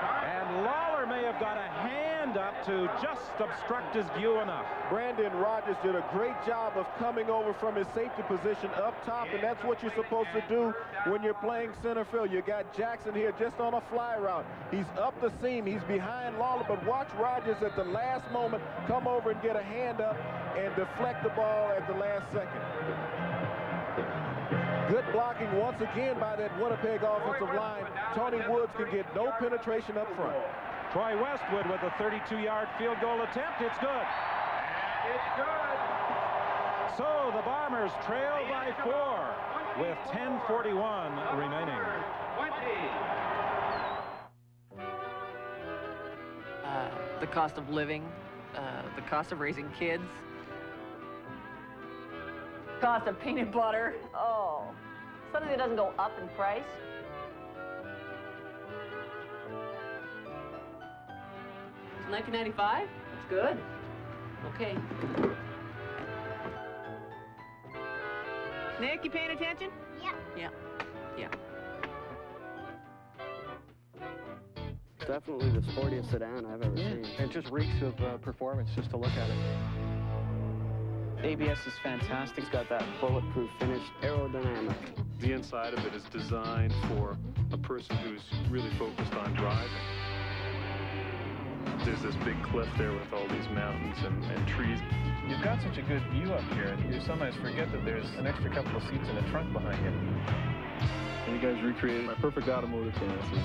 S2: And Lawler may have got a hand up to just obstruct his view enough.
S5: Brandon Rogers did a great job of coming over from his safety position up top, and that's what you're supposed to do when you're playing center field. You got Jackson here just on a fly route. He's up the seam. He's behind Lawler, but watch Rogers at the last moment come over and get a hand up and deflect the ball at the last second. Good blocking once again by that Winnipeg offensive line. Tony Woods can get no penetration up front.
S2: Troy Westwood with a 32-yard field goal attempt. It's good.
S3: It's good.
S2: So the Bombers trail by 4 with 10:41 remaining.
S3: 20.
S6: The cost of living, the cost of raising kids, cost of peanut butter. Oh, something that doesn't go up in price. It's $19.95. That's good. Okay. Nick, you paying attention?
S13: Yeah.
S6: Yeah. Yeah.
S18: Definitely the sportiest sedan I've ever seen.
S19: It just reeks of performance just to look at it.
S18: ABS is fantastic. It's got that bulletproof finish, aerodynamic.
S20: The inside of it is designed for a person who's really focused on driving. There's this big cliff there with all these mountains and trees.
S11: You've got such a good view up here, and you sometimes forget that there's an extra couple of seats in the trunk behind you.
S20: And you guys recreated my perfect automotive fantasy.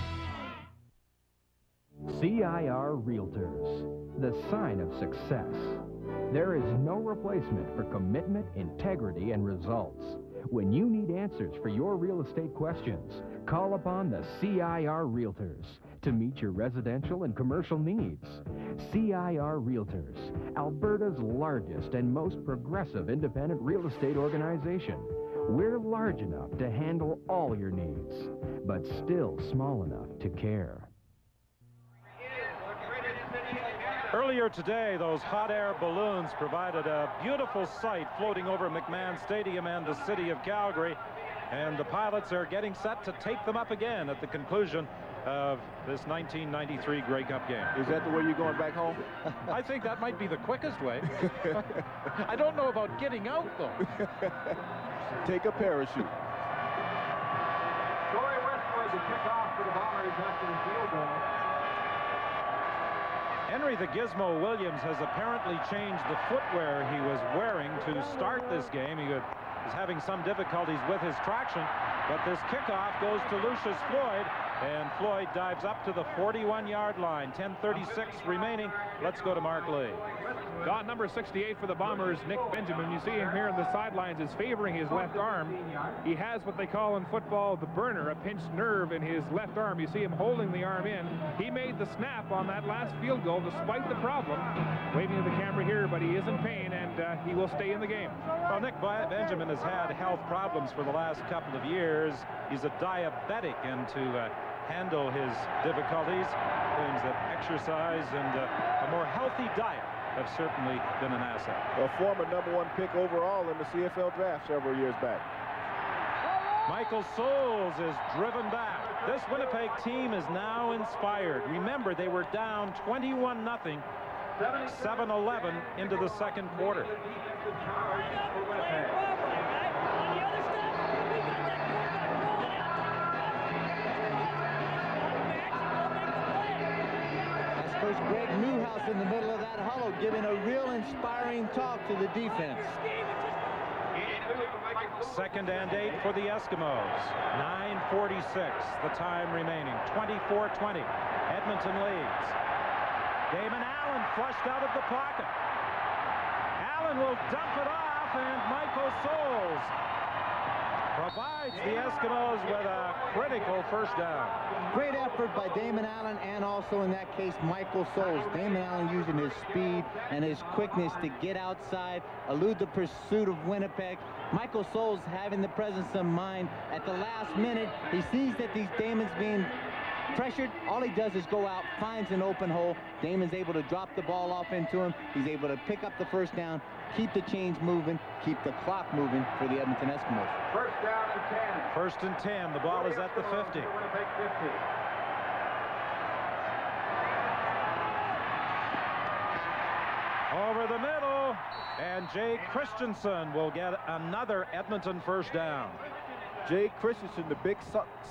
S22: CIR Realtors, the sign of success. There is no replacement for commitment, integrity, and results. When you need answers for your real estate questions, call upon the CIR Realtors to meet your residential and commercial needs. CIR Realtors, Alberta's largest and most progressive independent real estate organization. We're large enough to handle all your needs, but still small enough to care.
S2: Earlier today, those hot air balloons provided a beautiful sight floating over McMahon Stadium and the city of Calgary. And the pilots are getting set to take them up again at the conclusion of this 1993 Grey Cup game.
S5: Is that the way you're going back home?
S2: I think that might be the quickest way. I don't know about getting out, though.
S5: Take a parachute.
S3: Troy Westwood to kick off for the Bombers after the field goal.
S2: Henry the Gizmo Williams has apparently changed the footwear he was wearing to start this game. He was having some difficulties with his traction, but this kickoff goes to Lucius Floyd, and Floyd dives up to the 41-yard line. 10:36 remaining. Let's go to Mark Lee.
S11: Don, number 68 for the Bombers, Nick Benjamin. You see him here on the sidelines is favoring his left arm. He has what they call in football the burner, a pinched nerve in his left arm. You see him holding the arm in. He made the snap on that last field goal despite the problem. Waving at the camera here, but he is in pain, and he will stay in the game.
S2: Well, Nick Benjamin has had health problems for the last couple of years. He's a diabetic, and to handle his difficulties, claims that exercise and a more healthy diet have certainly been an asset.
S5: A former #1 pick overall in the CFL draft several years back.
S2: Michael Souls is driven back. This Winnipeg team is now inspired. Remember, they were down 21-0, 7-11 into the second quarter.
S4: Coach Greg Newhouse in the middle of that huddle, giving a real inspiring talk to the defense.
S2: 2nd and 8 for the Eskimos. 9:46, the time remaining. 24-20. Edmonton leads. Damon Allen flushed out of the pocket. Allen will dump it off, and Michael Souls provides the Eskimos with a critical first down.
S4: Great effort by Damon Allen, and also in that case Michael Souls. Damon Allen using his speed and his quickness to get outside, elude the pursuit of Winnipeg. Michael Souls having the presence of mind at the last minute. He sees that these Damon's being pressured. All he does is go out, finds an open hole. Damon's able to drop the ball off into him. He's able to pick up the first down, keep the chains moving, keep the clock moving for the Edmonton Eskimos.
S3: First down and 10.
S2: First and 10. The ball is at the 50.
S3: Winnipeg 50.
S2: Over the middle, and Jay Christensen will get another Edmonton first down.
S5: Jay Christensen, the big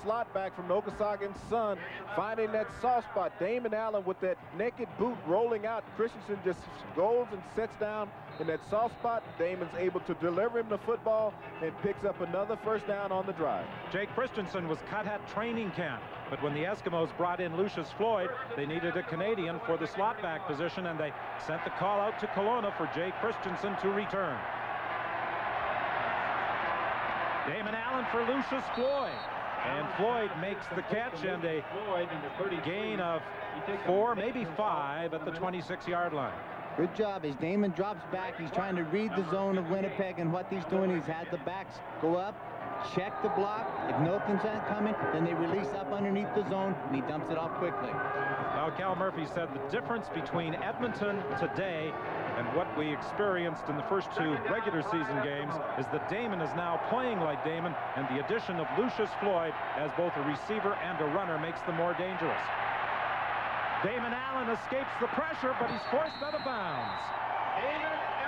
S5: slot back from Nokosagan Sun, finding that soft spot. Damon Allen with that naked boot rolling out. Christensen just goes and sets down in that soft spot. Damon's able to deliver him the football and picks up another first down on the drive.
S2: Jay Christensen was cut at training camp, but when the Eskimos brought in Lucius Floyd, they needed a Canadian for the slot back position, and they sent the call out to Kelowna for Jay Christensen to return. Damon Allen for Lucius Floyd, and Floyd makes the catch, and a gain of 4, maybe 5 at the 26-yard line.
S4: Good job. As Damon drops back, he's trying to read the zone of Winnipeg, and what he's doing, he's had the backs go up, check the block. If no consent coming, then they release up underneath the zone, and he dumps it off quickly.
S2: Now, Cal Murphy said the difference between Edmonton today and what we experienced in the first 2 regular season games is that Damon is now playing like Damon, and the addition of Lucius Floyd as both a receiver and a runner makes them more dangerous. Damon Allen escapes the pressure, but he's forced out of bounds.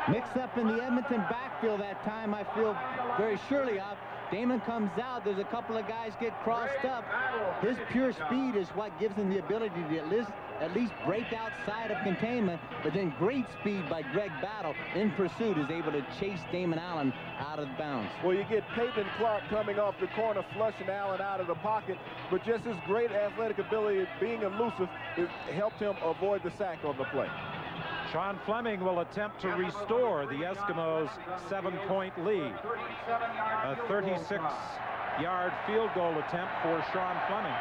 S4: Mixed up in the Edmonton backfield that time, I feel very surely of. Damon comes out, there's a couple of guys get crossed up. His pure speed is what gives him the ability to at least break outside of containment, but then great speed by Greg Battle in pursuit is able to chase Damon Allen out of bounds.
S5: Well, you get Peyton Clark coming off the corner, flushing Allen out of the pocket, but just his great athletic ability, being elusive, it helped him avoid the sack on the play.
S2: Sean Fleming will attempt to restore the Eskimos' 7-point lead. A 36-yard field goal attempt for Sean Fleming.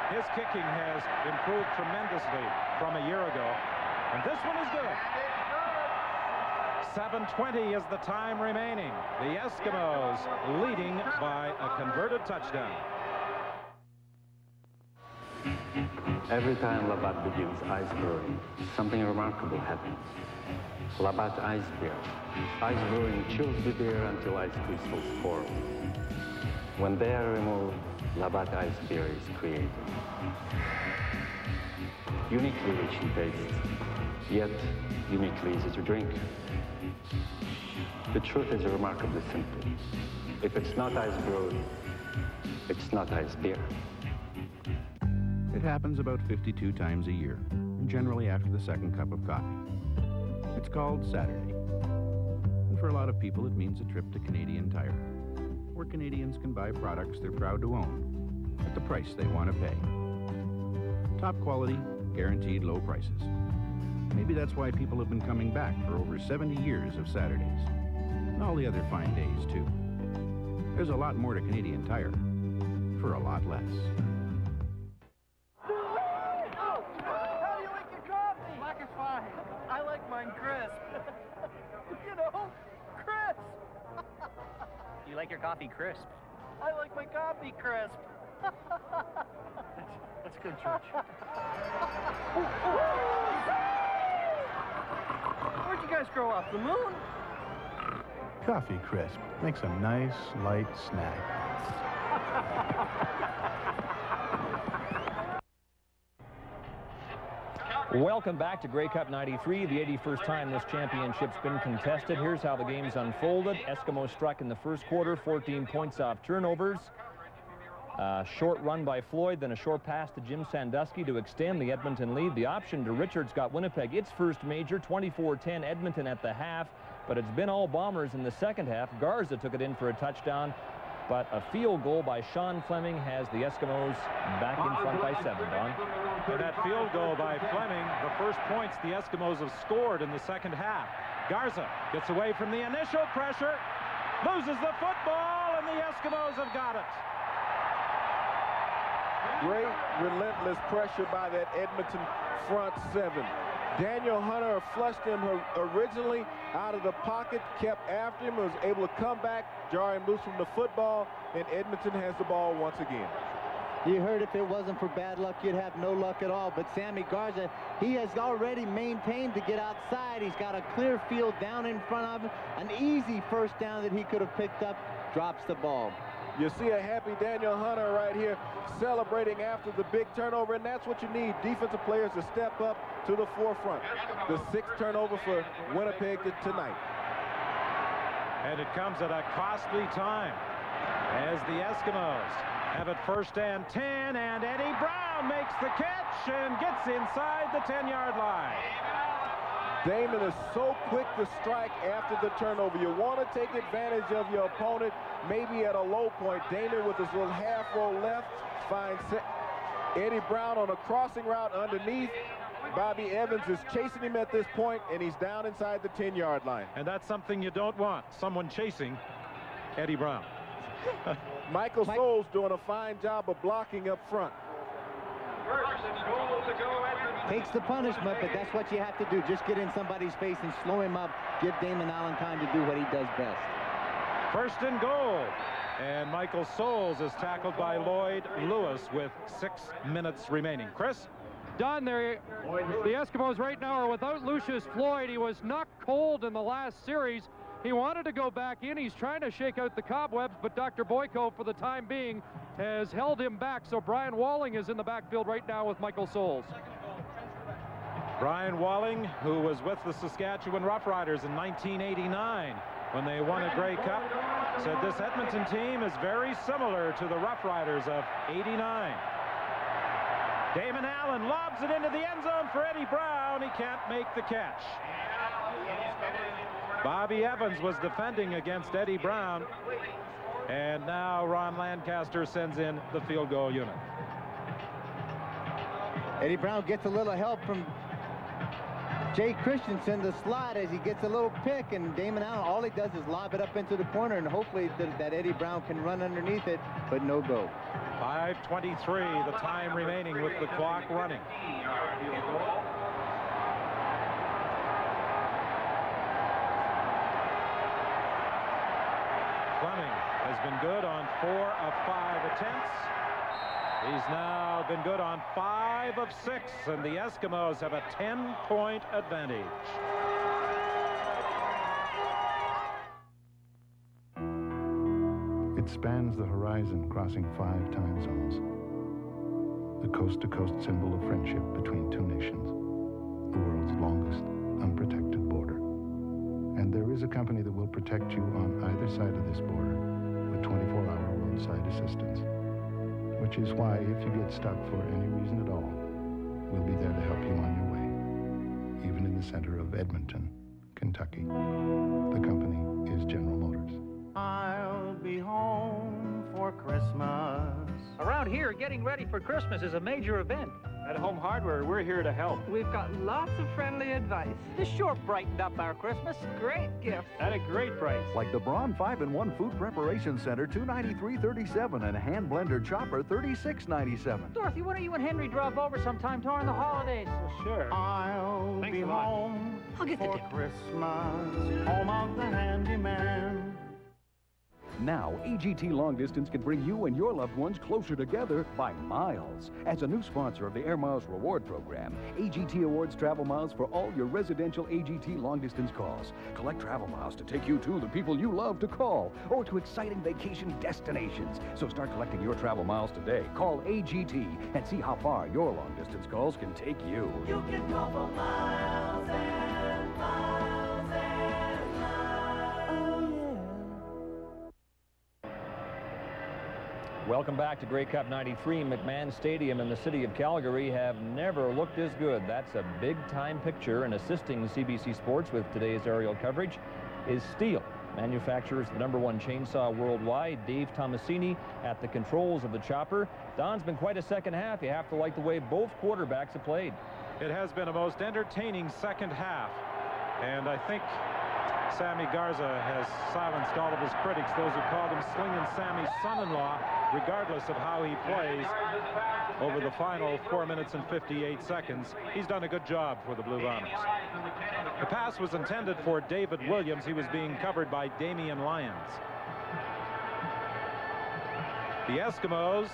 S2: His kicking has improved tremendously from a year ago, and this one is good. 7:20 is the time remaining. The Eskimos leading by a converted touchdown.
S13: Every time Labatt begins ice brewing, something remarkable happens. Labatt Ice Beer. Ice brewing chills the beer until ice crystals form. When they are removed, Labatt Ice Beer is created. Uniquely rich in taste, yet uniquely easy to drink. The truth is remarkably simple. If it's not ice brewed, it's not ice beer.
S14: It happens about 52 times a year, and generally after the second cup of coffee. It's called Saturday. And for a lot of people, it means a trip to Canadian Tire, where Canadians can buy products they're proud to own at the price they want to pay. Top quality, guaranteed low prices. Maybe that's why people have been coming back for over 70 years of Saturdays, and all the other fine days, too. There's a lot more to Canadian Tire for a lot less.
S16: I like mine crisp. You know, crisp.
S21: You like your coffee crisp?
S16: I like my coffee crisp. That's good, Church. Where'd you guys grow up? The moon?
S23: Coffee Crisp makes a nice, light snack.
S1: Welcome back to Grey Cup 93, the 81st time this championship's been contested. Here's how the game's unfolded. Eskimos struck in the first quarter, 14 points off turnovers. A short run by Floyd, then a short pass to Jim Sandusky to extend the Edmonton lead. The option to Richards got Winnipeg its first major, 24-10 Edmonton at the half, but it's been all Bombers in the second half. Garza took it in for a touchdown, but a field goal by Sean Fleming has the Eskimos back in front by 7, Don.
S2: And that field goal by Fleming, the first points the Eskimos have scored in the second half. Garza gets away from the initial pressure, loses the football, and the Eskimos have got it.
S5: Great relentless pressure by that Edmonton front seven. Daniel Hunter flushed him originally out of the pocket, kept after him, was able to come back, jar him loose from the football, and Edmonton has the ball once again.
S4: You heard if it wasn't for bad luck, you'd have no luck at all. But Sammy Garza, he has already maintained to get outside. He's got a clear field down in front of him. An easy first down that he could have picked up, drops the ball.
S5: You see a happy Daniel Hunter right here celebrating after the big turnover, and that's what you need, defensive players to step up to the forefront. The 6th turnover for Winnipeg tonight.
S2: And it comes at a costly time as the Eskimos have it 1st and 10, and Eddie Brown makes the catch and gets inside the 10-yard line.
S5: Damon is so quick to strike after the turnover. You want to take advantage of your opponent, maybe at a low point. Damon with his little half roll left finds Eddie Brown on a crossing route underneath. Bobby Evans is chasing him at this point, and he's down inside the 10-yard line.
S2: And that's something you don't want, someone chasing Eddie Brown.
S5: Michael Souls doing a fine job of blocking up front.
S4: Takes the punishment, but that's what you have to do. Just get in somebody's face and slow him up. Give Damon Allen time to do what he does best.
S2: 1st and goal. And Michael Souls is tackled by Lloyd Lewis with 6 minutes remaining. Chris?
S7: Don, the Eskimos right now are without Lucius Floyd. He was knocked cold in the last series. He wanted to go back in. He's trying to shake out the cobwebs, but Dr. Boyko, for the time being, has held him back. So Brian Walling is in the backfield right now with Michael Souls.
S2: Brian Walling, who was with the Saskatchewan Roughriders in 1989 when they won a Grey Cup, said this Edmonton team is very similar to the Roughriders of '89. Damon Allen lobs it into the end zone for Eddie Brown. He can't make the catch. Bobby Evans was defending against Eddie Brown, and now Ron Lancaster sends in the field goal unit.
S4: Eddie Brown gets a little help from Jay Christensen, the slot, as he gets a little pick, and Damon Allen, all he does is lob it up into the corner, and hopefully that Eddie Brown can run underneath it, but no go.
S2: 5:23, the time remaining with the clock running. Fleming has been good on 4 of 5 attempts. He's now been good on 5 of 6, and the Eskimos have a 10-point advantage.
S23: It spans the horizon, crossing 5 time zones. A coast-to-coast symbol of friendship between 2 nations. The world's longest unprotected border. And there is a company that will protect you on either side of this border with 24-hour roadside assistance. Which is why, if you get stuck for any reason at all, we'll be there to help you on your way, even in the center of Edmonton, Kentucky. The company is General Motors.
S9: I'll be home for Christmas.
S21: Around here, getting ready for Christmas is a major event.
S11: At Home Hardware, we're here to help.
S10: We've got lots of friendly advice.
S21: This sure brightened up our Christmas.
S10: Great gifts.
S11: At a great price.
S24: Like the Braun 5-in-1 Food Preparation Center, $293.37, and a hand blender chopper, $36.97.
S21: Dorothy, why don't you and Henry drop over sometime during the holidays?
S11: Sure.
S9: I'll be home
S21: I'll get the
S9: for
S21: dip.
S9: Christmas. Home of the handyman.
S15: Now, AGT Long Distance can bring you and your loved ones closer together by miles. As a new sponsor of the Air Miles Reward Program, AGT awards travel miles for all your residential AGT long distance calls. Collect travel miles to take you to the people you love to call or to exciting vacation destinations. So start collecting your travel miles today. Call AGT and see how far your long distance calls can take you.
S16: You can go for miles and miles and miles. Oh, yeah.
S1: Welcome back to Grey Cup 93. McMahon Stadium and the city of Calgary have never looked as good. That's a big-time picture, and assisting CBC Sports with today's aerial coverage is Steel. Manufacturers the #1 chainsaw worldwide. Dave Tomasini at the controls of the chopper. Don's been quite a second half. You have to like the way both quarterbacks have played.
S2: It has been a most entertaining second half, and I think Sammy Garza has silenced all of his critics, those who called him Slingin' Sammy's son-in-law, regardless of how he plays over the final 4 minutes and 58 seconds. He's done a good job for the Blue Bombers. The pass was intended for David Williams. He was being covered by Damian Lyons. The Eskimos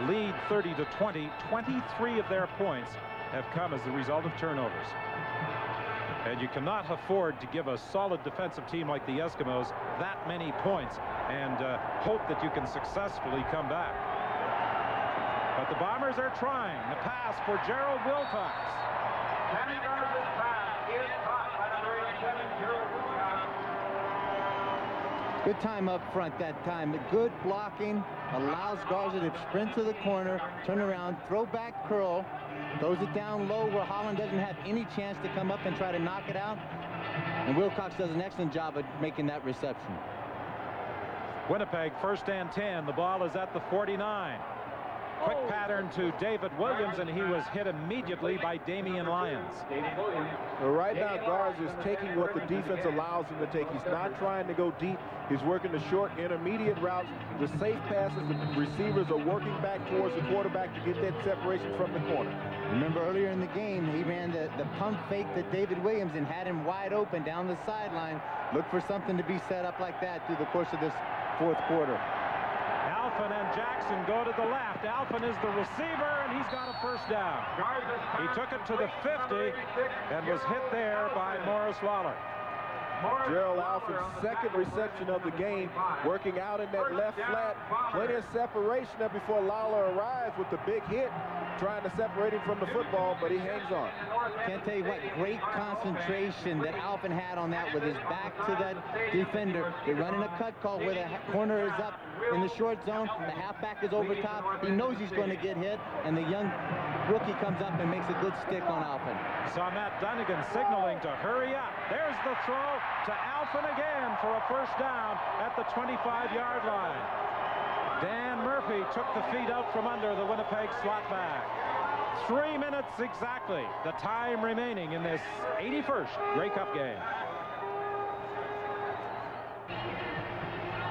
S2: lead 30-20. 23 of their points have come as the result of turnovers. And you cannot afford to give a solid defensive team like the Eskimos that many points and hope that you can successfully come back. But the Bombers are trying. The pass for Gerald Wilcox.
S3: Sammy Garza's pass is caught by number 87, Gerald Wilcox.
S4: Good time up front that time. Good blocking allows Garza to sprint to the corner, turn around, throw back curl, throws it down low where Holland doesn't have any chance to come up and try to knock it out. And Wilcox does an excellent job of making that reception.
S2: Winnipeg 1st and 10. The ball is at the 49. Quick pattern to David Williams, and he was hit immediately by Damian Lyons.
S5: Well, right now, Garza is taking what the defense allows him to take. He's not trying to go deep. He's working the short, intermediate routes. The safe passes, the receivers are working back towards the quarterback to get that separation from the corner.
S4: Remember earlier in the game, he ran the pump fake to David Williams and had him wide open down the sideline. Look for something to be set up like that through the course of this fourth quarter.
S2: Alphen and Jackson go to the left. Alphen is the receiver, and he's got a first down. He took it to the 50 and was hit there by Morris Waller.
S5: Gerald Alphen's second reception of the game, working out in that left flat. Plenty of separation there before Lawler arrives with the big hit, trying to separate him from the football, but he hangs on.
S4: Can't tell you what great concentration that Alphen had on that with his back to that defender. They're running a cut call where the corner is up in the short zone. The halfback is over top. He knows he's going to get hit, and the young rookie comes up and makes a good stick on Alphen.
S2: Saw Matt Dunnigan signaling to hurry up. There's the throw to Alphen again for a first down at the 25-yard line. Dan Murphy took the feet out from under the Winnipeg slot back. 3 minutes exactly, the time remaining in this 81st Grey Cup game.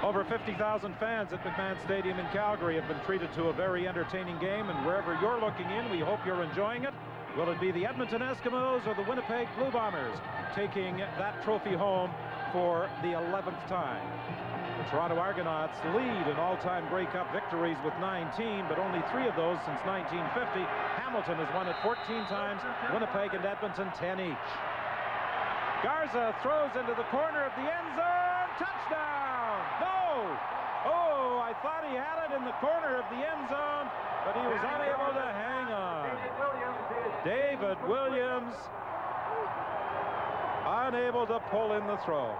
S2: Over 50,000 fans at McMahon Stadium in Calgary have been treated to a very entertaining game, and wherever you're looking in, we hope you're enjoying it. Will it be the Edmonton Eskimos or the Winnipeg Blue Bombers taking that trophy home for the 11th time? The Toronto Argonauts lead in all-time Grey Cup victories with 19, but only 3 of those since 1950. Hamilton has won it 14 times, Winnipeg and Edmonton 10 each. Garza throws into the corner of the end zone. Touchdown! No! Oh, I thought he had it in the corner of the end zone, but he was unable to hang on. David Williams unable to pull in the throw.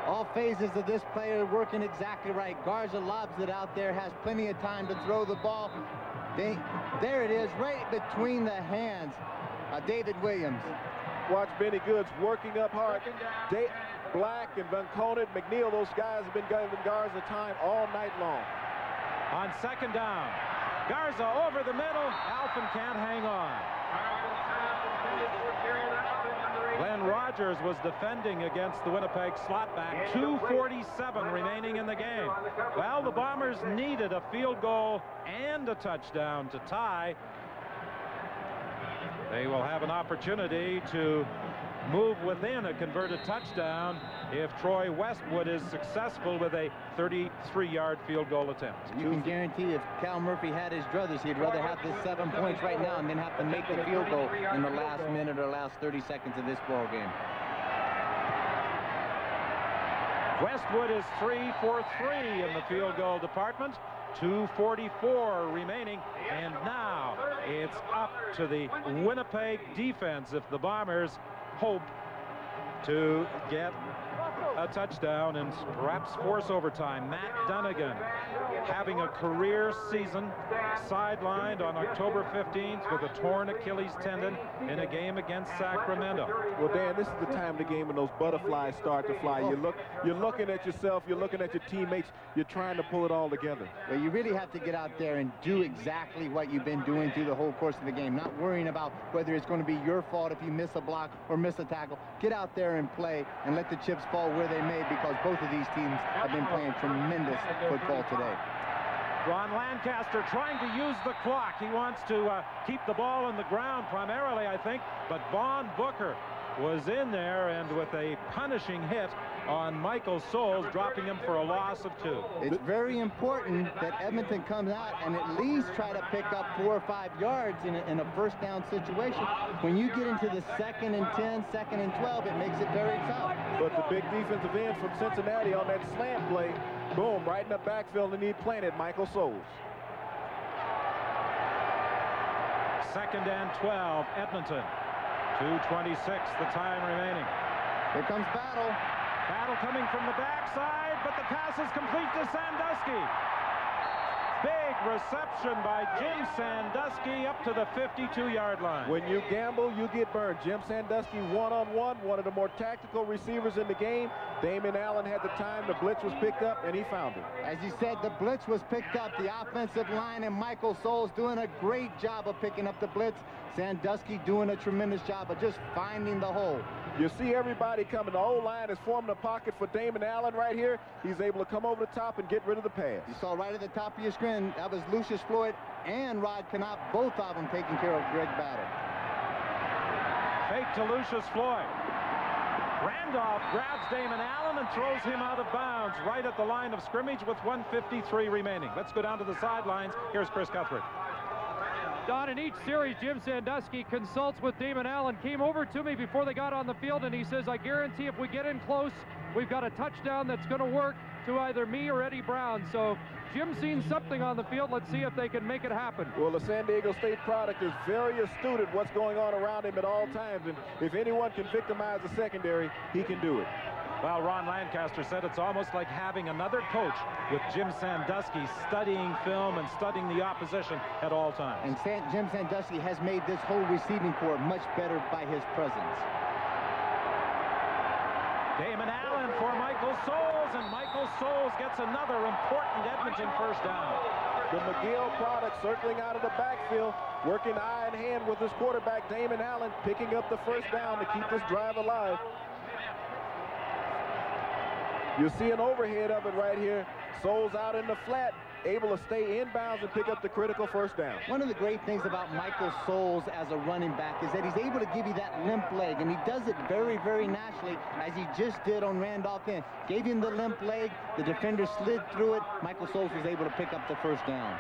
S4: All phases of this play are working exactly right. Garza lobs it out there, has plenty of time to throw the ball. There it is, right between the hands of David Williams.
S5: Watch Benny Goods working up hard. Black and Van Conant, McNeil, those guys have been giving Garza time all night long.
S2: On second down, Garza over the middle. Alphen can't hang on. Glenn Rogers was defending against the Winnipeg slot back. 2:47 remaining in the game. Well, the Bombers needed a field goal and a touchdown to tie. They will have an opportunity to move within a converted touchdown if Troy Westwood is successful with a 33-yard field goal attempt.
S4: You can guarantee if Cal Murphy had his druthers, he'd rather have the 7 points right now and then have to make the field goal in the last minute or last 30 seconds of this ball game.
S2: Westwood is 3 for 3 in the field goal department. 2:44 remaining, and now it's up to the Winnipeg defense if the Bombers hope to get a touchdown and perhaps force overtime. Matt Dunnigan having a career season, sidelined on October 15th with a torn Achilles tendon in a game against Sacramento.
S5: Well, Dan, this is the time of the game when those butterflies start to fly. You're looking at yourself, you're looking at your teammates, you're trying to pull it all together.
S4: Well, you really have to get out there and do exactly what you've been doing through the whole course of the game, not worrying about whether it's going to be your fault if you miss a block or miss a tackle. Get out there and play and let the chips fall where they may, because both of these teams have been playing tremendous football today.
S2: Ron Lancaster trying to use the clock. He wants to keep the ball on the ground primarily, I think, but Vaughn Booker was in there and with a punishing hit on Michael Soles, dropping him for a loss of 2.
S4: It's very important that Edmonton comes out and at least try to pick up 4 or 5 yards in a first down situation. When you get into the 2nd and 10, 2nd and 12, it makes it very tough.
S5: But the big defensive end from Cincinnati on that slant play, boom, right in the backfield, and he planted Michael Soles.
S2: 2nd and 12, Edmonton. 2:26, the time remaining.
S4: Here comes Battle.
S2: Battle coming from the backside, but the pass is complete to Sandusky. Big reception by Jim Sandusky up to the 52-yard line.
S5: When you gamble, you get burned. Jim Sandusky one-on-one, one of the more tactical receivers in the game. Damon Allen had the time. The blitz was picked up, and he found it.
S4: As you said, the blitz was picked up. The offensive line and Michael Soles doing a great job of picking up the blitz. Sandusky doing a tremendous job of just finding the hole.
S5: You see everybody coming. The O-line is forming a pocket for Damon Allen right here. He's able to come over the top and get rid of the pass.
S4: You saw right at the top of your screen, that was Lucius Floyd and Rod Knopp, both of them taking care of Greg Battle.
S2: Fake to Lucius Floyd. Randolph grabs Damon Allen and throws him out of bounds right at the line of scrimmage with 1:53 remaining. Let's go down to the sidelines. Here's Chris Cuthbert.
S7: Don, in each series, Jim Sandusky consults with Damon Allen. Came over to me before they got on the field, and he says, I guarantee if we get in close, we've got a touchdown that's going to work to either me or Eddie Brown. So Jim's seen something on the field. Let's see if they can make it happen.
S5: Well, the San Diego State product is very astute at what's going on around him at all times, and if anyone can victimize the secondary, he can do it.
S2: Well, Ron Lancaster said it's almost like having another coach with Jim Sandusky studying film and studying the opposition at all times.
S4: And Jim Sandusky has made this whole receiving corps much better by his presence.
S2: Damon Allen for Michael Soles, and Michael Soles gets another important Edmonton first down.
S5: The McGill product circling out of the backfield, working eye in hand with his quarterback, Damon Allen, picking up the first down to keep this drive alive. You see an overhead of it right here. Soles out in the flat, able to stay inbounds and pick up the critical first down.
S4: One of the great things about Michael Soles as a running back is that he's able to give you that limp leg, and he does it very, very naturally, as he just did on Randolph Inn. Gave him the limp leg, the defender slid through it. Michael Soles was able to pick up the first down.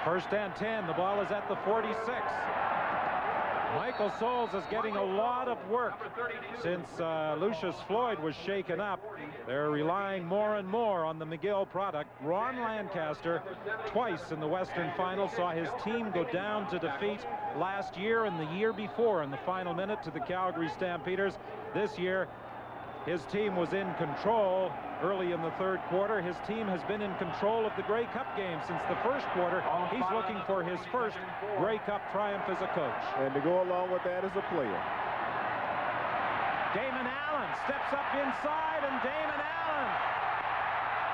S2: 1st and 10, the ball is at the 46. Michael Soles is getting a lot of work since Lucius Floyd was shaken up. They're relying more and more on the McGill product. Ron Lancaster, twice in the Western Final, saw his team go down to defeat last year and the year before in the final minute to the Calgary Stampeders. This year, his team was in control early in the 3rd quarter. His team has been in control of the Grey Cup game since the 1st quarter. He's looking for his first Grey Cup triumph as a coach.
S5: And to go along with that as a player.
S2: Damon Allen steps up inside, and Damon Allen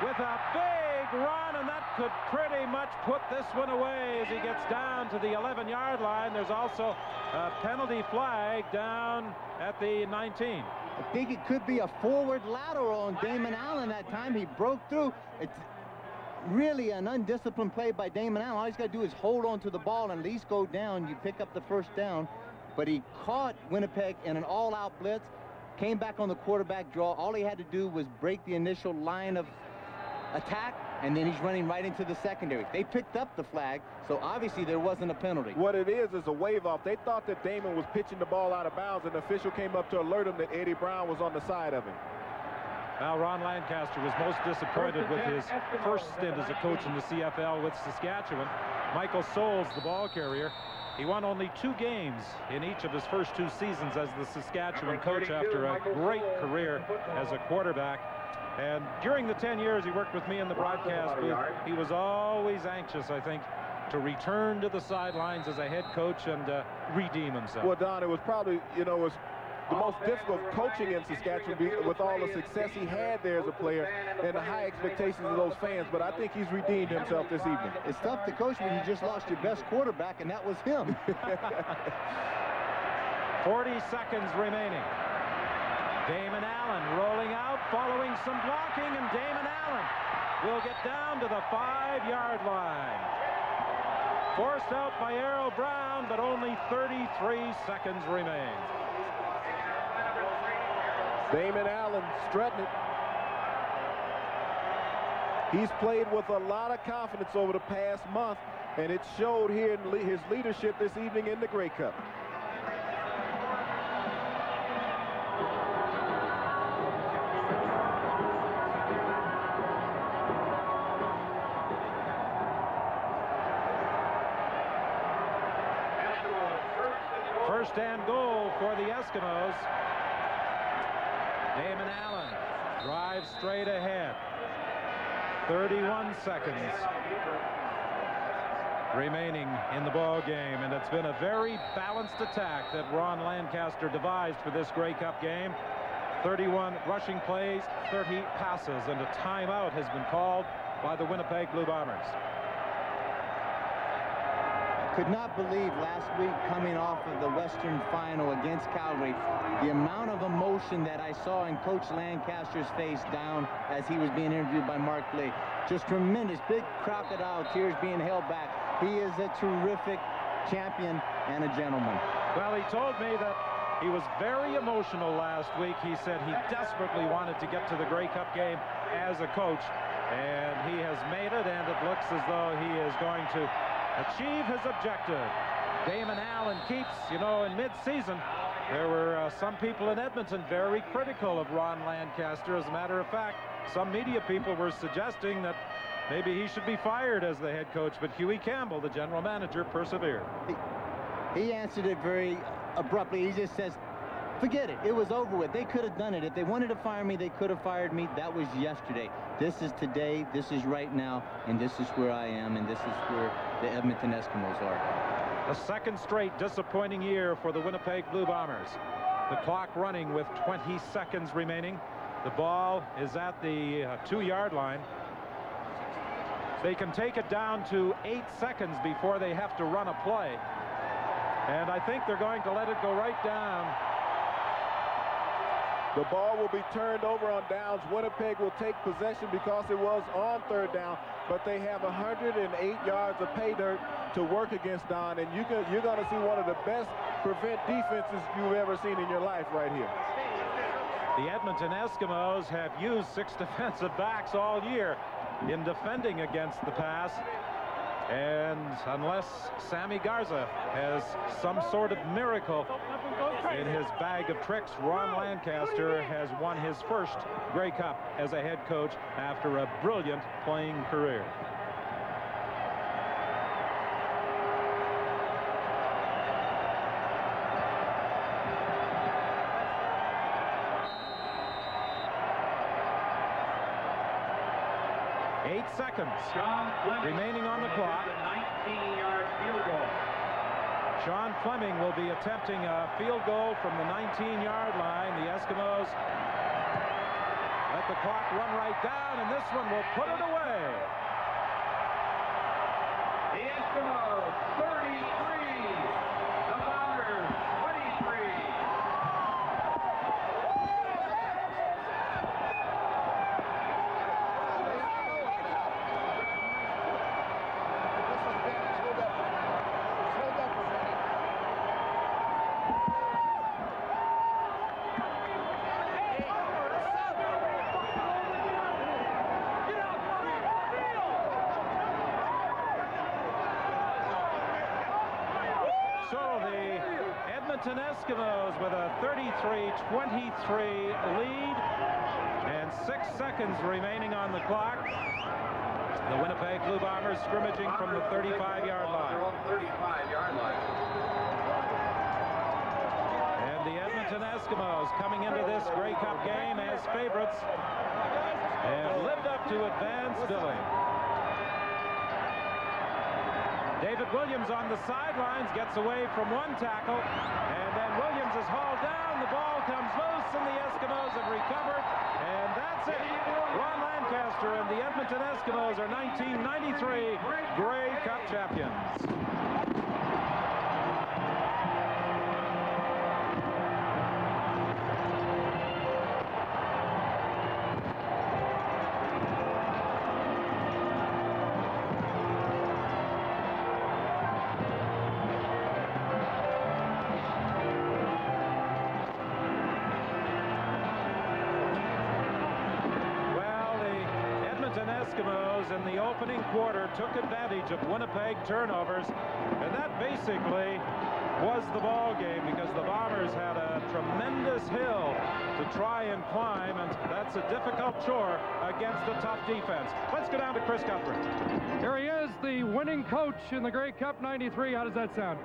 S2: with a big run, and that could pretty much put this one away as he gets down to the 11-yard line. There's also a penalty flag down at the 19.
S4: I think it could be a forward lateral on Damon Allen that time. He broke through. It's really an undisciplined play by Damon Allen. All he's got to do is hold on to the ball and at least go down. You pick up the first down. But he caught Winnipeg in an all-out blitz, came back on the quarterback draw. All he had to do was break the initial line of attack, and then he's running right into the secondary. They picked up the flag, so obviously there wasn't a penalty.
S5: What it is a wave off. They thought that Damon was pitching the ball out of bounds, and the official came up to alert him that Eddie Brown was on the side of him.
S2: Now, Ron Lancaster was most disappointed with his first stint as a coach in the CFL with Saskatchewan. Michael Soles, the ball carrier, He won only 2 games in each of his first 2 seasons as the Saskatchewan coach after a great career as a quarterback. And during the 10 years he worked with me in the broadcast booth, he was always anxious, I think, to return to the sidelines as a head coach and redeem himself.
S5: Well, Don, it was probably, you know, it was the most difficult coaching in Saskatchewan with all the success he had there as a player and the high expectations of those fans. But I think he's redeemed himself this evening.
S4: It's tough to coach when you just lost your best quarterback, and that was him.
S2: 40 seconds remaining. Damon Allen rolling out, following some blocking, and Damon Allen will get down to the 5-yard line. Forced out by Errol Brown, but only 33 seconds remain.
S5: Damon Allen strutting it. He's played with a lot of confidence over the past month, and it showed here in his leadership this evening in the Grey Cup.
S2: First and goal for the Eskimos. Damon Allen drives straight ahead. 31 seconds remaining in the ball game, and it's been a very balanced attack that Ron Lancaster devised for this Grey Cup game. 31 rushing plays, 30 passes, and a timeout has been called by the Winnipeg Blue Bombers.
S4: Could not believe last week, coming off of the Western Final against Calgary, the amount of emotion that I saw in Coach Lancaster's face down as he was being interviewed by Mark Blake. Just tremendous, big crocodile tears being held back. He is a terrific champion and a gentleman.
S2: Well, he told me that he was very emotional last week. He said he desperately wanted to get to the Grey Cup game as a coach, and he has made it, and it looks as though he is going to achieve his objective. Damon Allen keeps, you know, in mid-season, there were some people in Edmonton very critical of Ron Lancaster. As a matter of fact, some media people were suggesting that maybe he should be fired as the head coach, but Huey Campbell, the general manager, persevered.
S4: He answered it very abruptly. He just says, forget it. It was over with. They could have done it. If they wanted to fire me, they could have fired me. That was yesterday. This is today. This is right now. And this is where I am. And this is where the Edmonton Eskimos are.
S2: A second straight disappointing year for the Winnipeg Blue Bombers. The clock running with 20 seconds remaining. The ball is at the 2-yard line. They can take it down to 8 seconds before they have to run a play. And I think they're going to let it go right down.
S5: The ball will be turned over on downs. Winnipeg will take possession because it was on 3rd down, but they have 108 yards of pay dirt to work against, Don, and you're going to see one of the best prevent defenses you've ever seen in your life right here.
S2: The Edmonton Eskimos have used 6 defensive backs all year in defending against the pass. And unless Sammy Garza has some sort of miracle in his bag of tricks, Ron Lancaster has won his first Grey Cup as a head coach after a brilliant playing career. Seconds remaining on the clock.
S3: 19-yard field goal.
S2: Sean Fleming will be attempting a field goal from the 19-yard line. The Eskimos let the clock run right down, and this one will put it away.
S3: The Eskimos 33, the Bombers 23.
S2: Eskimos with a 33-23 lead and 6 seconds remaining on the clock. The Winnipeg Blue Bombers scrimmaging from the 35-yard line. And the Edmonton Eskimos coming into this Grey Cup game as favorites and lived up to advanced billing. David Williams on the sidelines gets away from one tackle, and then Williams is hauled down. The ball comes loose, and the Eskimos have recovered, and that's it. Ron Lancaster and the Edmonton Eskimos are 1993 Grey Cup champions. Eskimos in the opening quarter took advantage of Winnipeg turnovers, and that basically was the ball game because the Bombers had a tremendous hill to try and climb, and that's a difficult chore against a tough defense. Let's go down to Chris Cuthbert.
S7: Here he is, the winning coach in the Grey Cup '93. How does that sound?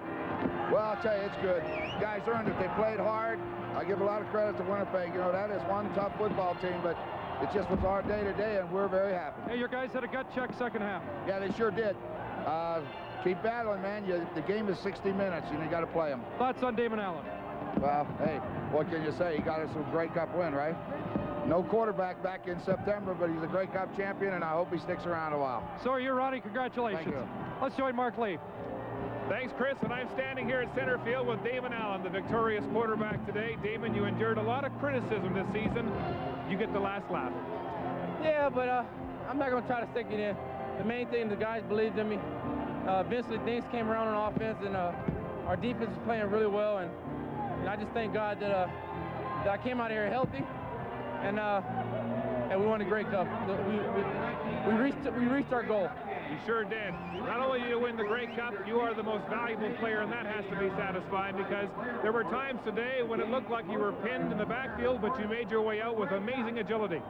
S6: Well, I'll tell you, it's good. Guys earned it. They played hard. I give a lot of credit to Winnipeg. You know, that is one tough football team, but it just was our day-to-day, and we're very happy.
S7: Hey, your guys had a gut check second half.
S6: Yeah, they sure did. Keep battling, man. The game is 60 minutes, and you got to play them.
S7: Thoughts on Damon Allen?
S6: Well, hey, what can you say? He got us a Grey Cup win, right? No quarterback back in September, but he's a Grey Cup champion, and I hope he sticks around a while.
S7: So are you, Ronnie. Congratulations.
S6: Thank you.
S7: Let's join Mark Lee.
S11: Thanks, Chris, and I'm standing here at center field with Damon Allen, the victorious quarterback today. Damon, you endured a lot of criticism this season. You get the last laugh.
S8: Yeah, but I'm not going to try to stick it in. The main thing, the guys believed in me. Eventually, things came around on offense, and our defense is playing really well. And I just thank God that I came out here healthy, and we won the Grey Cup. We reached our goal.
S11: You sure did. Not only did you win the Grey Cup, you are the most valuable player, and that has to be satisfying because there were times today when it looked like you were pinned in the backfield, but you made your way out with amazing agility.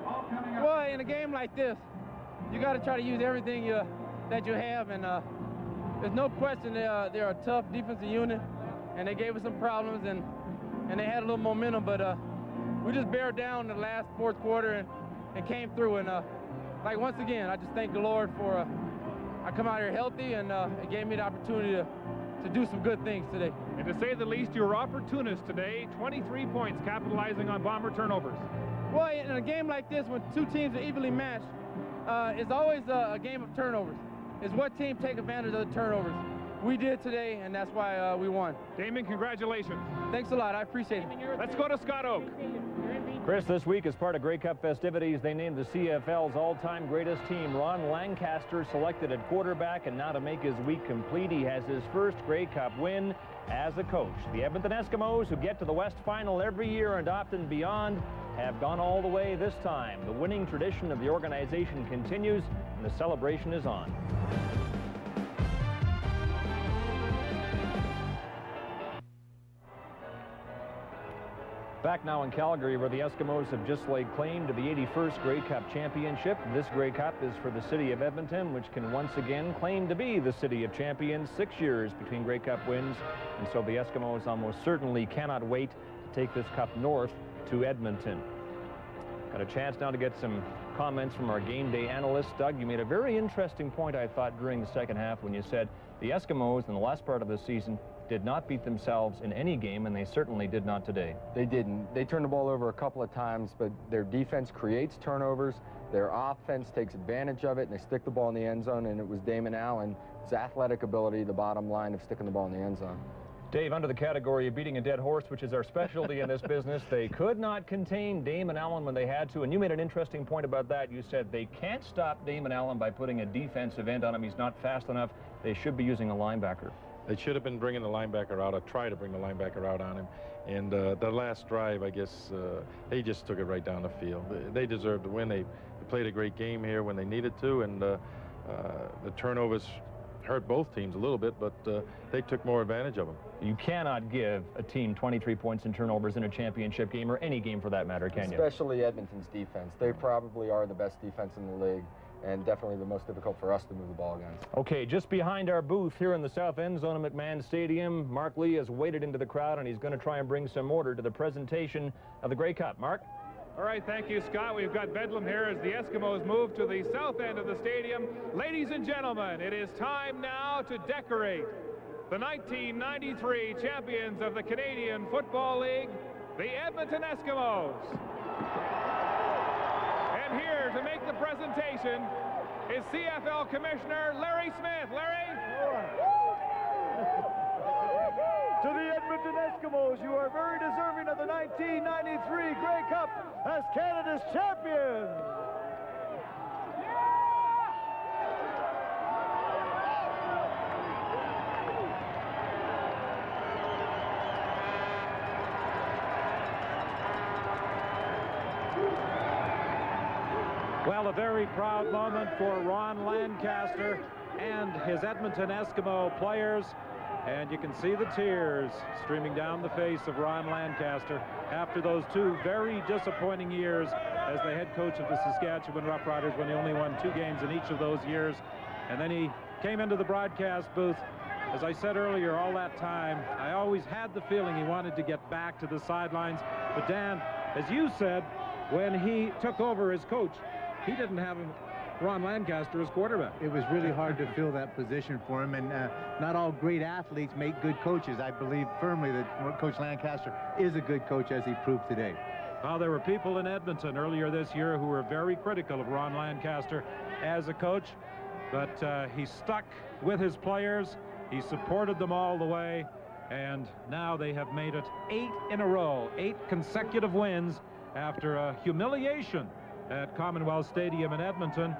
S8: Well, in a game like this, you got to try to use everything that you have, and there's no question they're a tough defensive unit, and they gave us some problems, and they had a little momentum, but we just bared down the last fourth quarter and came through, and like once again, I just thank the Lord for I come out here healthy, and it gave me the opportunity to do some good things today.
S11: And to say the least, you were opportunist today, 23 points capitalizing on Bomber turnovers.
S8: Well, in a game like this, when two teams are evenly matched, it's always a game of turnovers. It's what team take advantage of the turnovers. We did today, and that's why we won.
S11: Damon, congratulations.
S8: Thanks a lot. I appreciate it.
S11: Let's go to Scott Oak.
S1: Chris, this week, as part of Grey Cup festivities, they named the CFL's all-time greatest team. Ron Lancaster selected at quarterback, and now to make his week complete, he has his first Grey Cup win as a coach. The Edmonton Eskimos, who get to the West Final every year and often beyond, have gone all the way this time. The winning tradition of the organization continues, and the celebration is on. Back now in Calgary, where the Eskimos have just laid claim to the 81st Grey Cup championship. This Grey Cup is for the city of Edmonton, which can once again claim to be the city of champions. 6 years between Grey Cup wins, and so the Eskimos almost certainly cannot wait to take this cup north to Edmonton. Got a chance now to get some comments from our game day analyst. Doug, you made a very interesting point, I thought, during the second half when you said the Eskimos in the last part of the season did not beat themselves in any game, and they certainly did not today.
S12: They didn't. They turned the ball over a couple of times, but their defense creates turnovers. Their offense takes advantage of it, and they stick the ball in the end zone, and it was Damon Allen's athletic ability, the bottom line of sticking the ball in the end zone.
S1: Dave, under the category of beating a dead horse, which is our specialty in this business, they could not contain Damon Allen when they had to, and you made an interesting point about that. You said they can't stop Damon Allen by putting a defensive end on him. He's not fast enough. They should be using a linebacker.
S17: They should have been bringing the linebacker out, or try to bring the linebacker out on him. And the last drive, I guess, they just took it right down the field. They deserved to win. They played a great game here when they needed to, and the turnovers hurt both teams a little bit, but they took more advantage of them.
S1: You cannot give a team 23 points in turnovers in a championship game, or any game for that matter, can you?
S12: Especially Edmonton's defense. They probably are the best defense in the league. and definitely the most difficult for us to move the ball against.
S1: Okay, just behind our booth here in the south end zone of McMahon Stadium, Mark Lee has waded into the crowd, and he's going to try and bring some order to the presentation of the Grey Cup. Mark?
S11: All right, thank you, Scott. We've got Bedlam here as the Eskimos move to the south end of the stadium. Ladies and gentlemen, it is time now to decorate the 1993 champions of the Canadian Football League, the Edmonton Eskimos. And here to make the presentation is CFL Commissioner Larry Smith. Larry?
S18: To the Edmonton Eskimos, you are very deserving of the 1993 Grey Cup as Canada's champions.
S2: Well, a very proud moment for Ron Lancaster and his Edmonton Eskimo players. And you can see the tears streaming down the face of Ron Lancaster after those two very disappointing years as the head coach of the Saskatchewan Roughriders, when he only won 2 games in each of those years. And then he came into the broadcast booth. As I said earlier, all that time, I always had the feeling he wanted to get back to the sidelines. But Dan, as you said, when he took over as coach, he didn't have Ron Lancaster as quarterback.
S4: It was really hard to fill that position for him, and not all great athletes make good coaches. I believe firmly that Coach Lancaster is a good coach, as he proved today.
S2: Well, there were people in Edmonton earlier this year who were very critical of Ron Lancaster as a coach, but he stuck with his players. He supported them all the way, and now they have made it 8 in a row, 8 consecutive wins after a humiliation at Commonwealth Stadium in Edmonton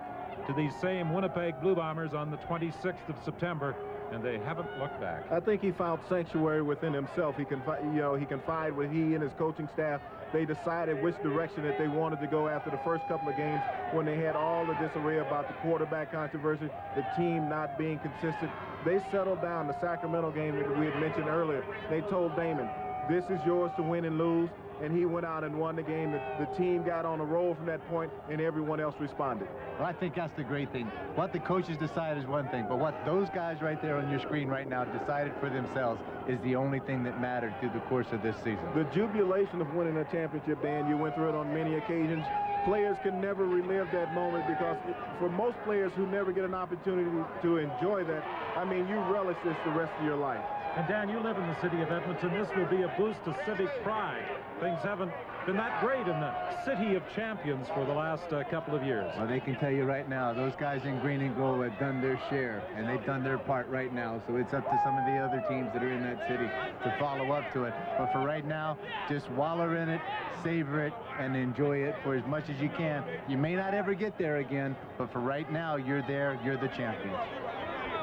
S2: to these same Winnipeg Blue Bombers on the 26th of September, and they haven't looked back.
S5: I think he found sanctuary within himself. He confided with he and his coaching staff. They decided which direction that they wanted to go after the first couple of games when they had all the disarray about the quarterback controversy, the team not being consistent. They settled down. The Sacramento game that we had mentioned earlier, they told Damon, this is yours to win and lose. And he went out and won the game. The team got on a roll from that point, and everyone else responded.
S4: Well, I think that's the great thing. What the coaches decide is one thing, but what those guys right there on your screen right now decided for themselves is the only thing that mattered through the course of this season.
S5: The jubilation of winning a championship, Dan, you went through it on many occasions. Players can never relive that moment because for most players who never get an opportunity to enjoy that, I mean, you relish this the rest of your life.
S2: And Dan, you live in the city of Edmonton. This will be a boost to civic pride. Things haven't been that great in the city of champions for the last couple of years.
S4: Well, they can tell you right now, those guys in green and gold have done their share, and they've done their part right now. So it's up to some of the other teams that are in that city to follow up to it. But for right now, just wallow in it, savor it, and enjoy it for as much as you can. You may not ever get there again, but for right now, you're there, you're the champions.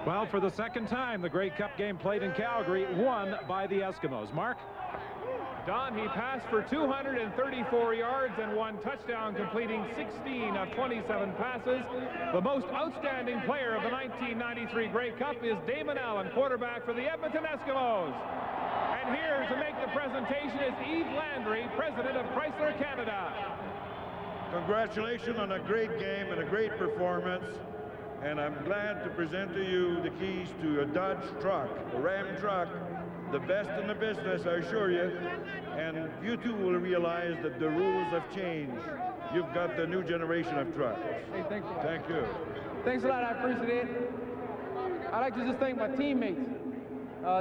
S2: Well, for the second time, the Grey Cup game played in Calgary, won by the Eskimos. Mark?
S11: Don, he passed for 234 yards and 1 touchdown, completing 16 of 27 passes. The most outstanding player of the 1993 Grey Cup is Damon Allen, quarterback for the Edmonton Eskimos. And here to make the presentation is Yves Landry, president of Chrysler Canada.
S19: Congratulations on a great game and a great performance. And I'm glad to present to you the keys to a Dodge truck, a Ram truck, the best in the business, I assure you. And you too will realize that the rules have changed. You've got the new generation of trucks.
S8: Hey, thank you.
S19: Thank you.
S8: Thanks a lot, I appreciate it. I'd like to just thank my teammates.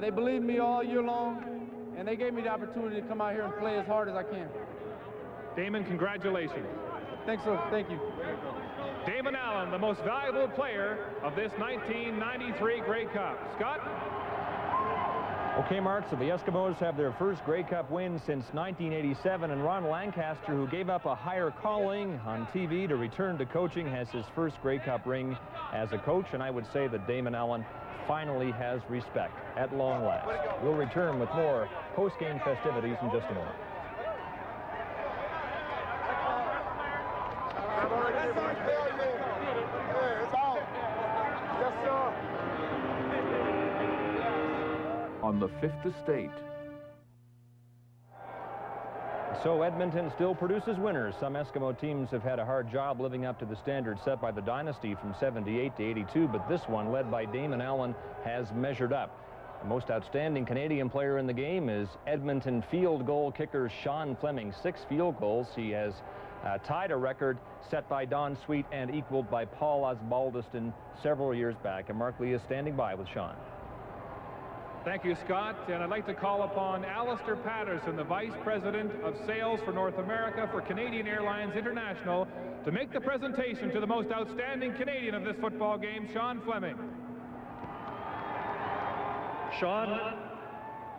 S8: They believed in me all year long, and they gave me the opportunity to come out here and play as hard as I can.
S11: Damon, congratulations.
S8: Thanks, sir. Thank you.
S11: Damon Allen, the most valuable player of this 1993 Grey Cup. Scott?
S1: Okay, Mark, so the Eskimos have their first Grey Cup win since 1987, and Ron Lancaster, who gave up a higher calling on TV to return to coaching, has his first Grey Cup ring as a coach, and I would say that Damon Allen finally has respect at long last. We'll return with more post-game festivities in just a moment.
S20: On the Fifth Estate.
S1: So Edmonton still produces winners. Some Eskimo teams have had a hard job living up to the standard set by the dynasty from 78 to 82, but this one, led by Damon Allen, has measured up. The most outstanding Canadian player in the game is Edmonton field goal kicker Sean Fleming. 6 field goals. He has tied a record set by Don Sweet and equaled by Paul Osbaldiston several years back. And Mark Lee is standing by with Sean.
S11: Thank you, Scott. And I'd like to call upon Alistair Patterson, the Vice President of Sales for North America for Canadian Airlines International, to make the presentation to the most outstanding Canadian of this football game, Sean Fleming.
S13: Sean,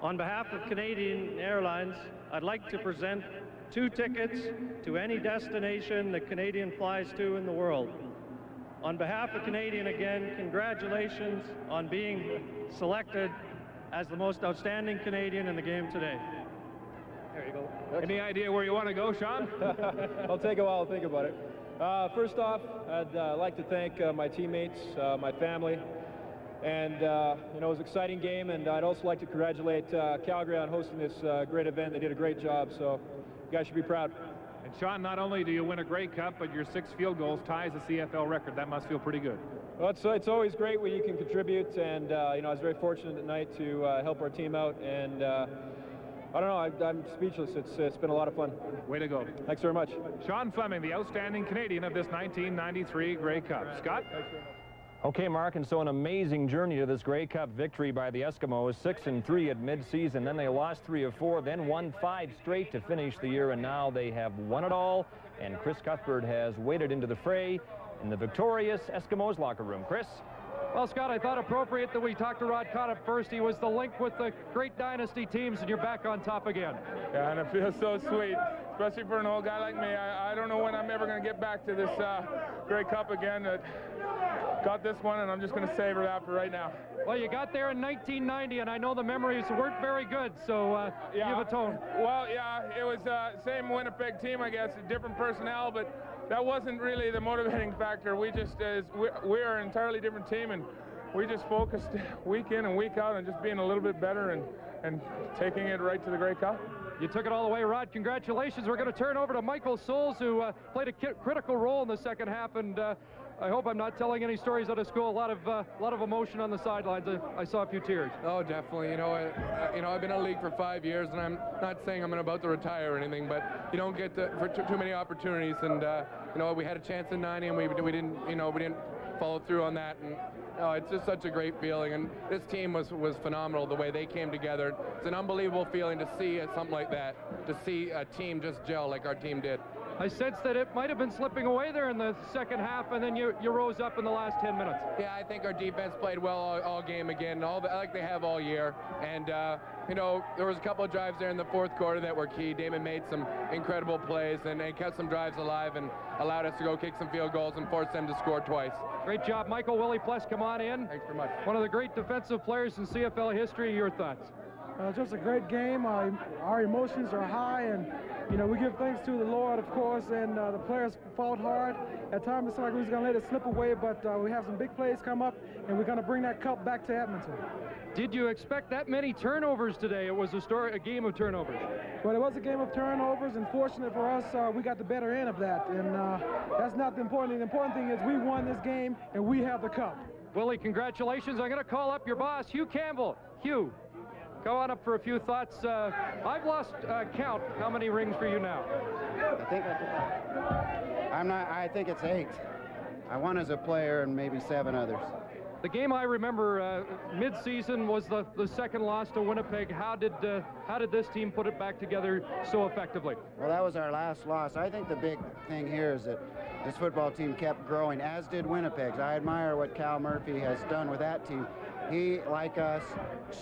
S13: on behalf of Canadian Airlines, I'd like to present 2 tickets to any destination that Canadian flies to in the world. On behalf of Canadian again, congratulations on being selected as the most outstanding Canadian in the game today.
S11: There you go. Any idea where you want to go, Sean?
S14: I'll take a while to think about it. First off, I'd like to thank my teammates, my family, and you know, it was an exciting game, and I'd also like to congratulate Calgary on hosting this great event. They did a great job, so you guys should be proud.
S11: And Sean, not only do you win a Grey Cup, but your 6 field goals ties the CFL record. That must feel pretty good.
S14: Well, it's always great when you can contribute, and you know, I was very fortunate tonight to help our team out, and I don't know, I'm speechless. It's been a lot of fun.
S11: Way to go.
S14: Thanks very much.
S11: Sean Fleming, the outstanding Canadian of this 1993 Grey Cup. Scott?
S1: Okay, Mark, and so an amazing journey to this Grey Cup victory by the Eskimos. 6-3 at midseason, then they lost 3 of 4, then won 5 straight to finish the year, and now they have won it all, and Chris Cuthbert has waded into the fray in the victorious Eskimos locker room. Chris?
S7: Well, Scott, I thought appropriate that we talked to Rod Cottup first. He was the link with the great dynasty teams, and you're back on top again.
S20: Yeah, and it feels so sweet, especially for an old guy like me. I don't know when I'm ever going to get back to this Grey Cup again. Got this one, and I'm just going to savor that for right now.
S7: Well, you got there in 1990, and I know the memories weren't very good, so
S20: yeah,
S7: give a tone.
S20: Well, yeah, it was same Winnipeg team, I guess, different personnel, but that wasn't really the motivating factor. We just, we're an entirely different team, and we just focused week in and week out on just being a little bit better and taking it right to the Grey Cup.
S7: You took it all the way, Rod. Congratulations. We're going to turn over to Michael Souls, who played a critical role in the second half, and I hope I'm not telling any stories out of school. A lot of emotion on the sidelines. I saw a few tears.
S22: Oh, definitely. You know, I've been in the league for 5 years, and I'm not saying I'm about to retire or anything, but you don't get for too many opportunities. And you know, we had a chance in '90, and we didn't follow through on that. And it's just such a great feeling. And this team was phenomenal. The way they came together. It's an unbelievable feeling to see something like that. To see a team just gel like our team did.
S7: I sensed that it might have been slipping away there in the second half, and then you rose up in the last 10 minutes.
S22: Yeah, I think our defense played well all game again, like they have all year. And, you know, there was a couple of drives there in the fourth quarter that were key. Damon made some incredible plays and kept some drives alive and allowed us to go kick some field goals and force them to score twice.
S7: Great job. Michael Willie Pless, come on in.
S22: Thanks very much.
S7: One of the great defensive players in CFL history. Your thoughts?
S25: Just a great game. Our emotions are high, and you know, we give thanks to the Lord, of course, and the players fought hard. At times, it's like we was going to let it slip away, but we have some big plays come up, and we're going to bring that cup back to Edmonton.
S7: Did you expect that many turnovers today? It was a game of turnovers.
S25: Well, it was a game of turnovers, and fortunate for us, we got the better end of that, and that's not the important thing. The important thing is we won this game, and we have the cup.
S7: Willie, congratulations. I'm going to call up your boss, Hugh Campbell. Hugh, go on up for a few thoughts. I've lost count. How many rings for you now?
S26: I think it's 8. I won as a player and maybe 7 others.
S7: The game I remember mid-season was the second loss to Winnipeg. How did this team put it back together so effectively?
S26: Well, that was our last loss. I think the big thing here is that this football team kept growing, as did Winnipeg's. I admire what Cal Murphy has done with that team. He, like us,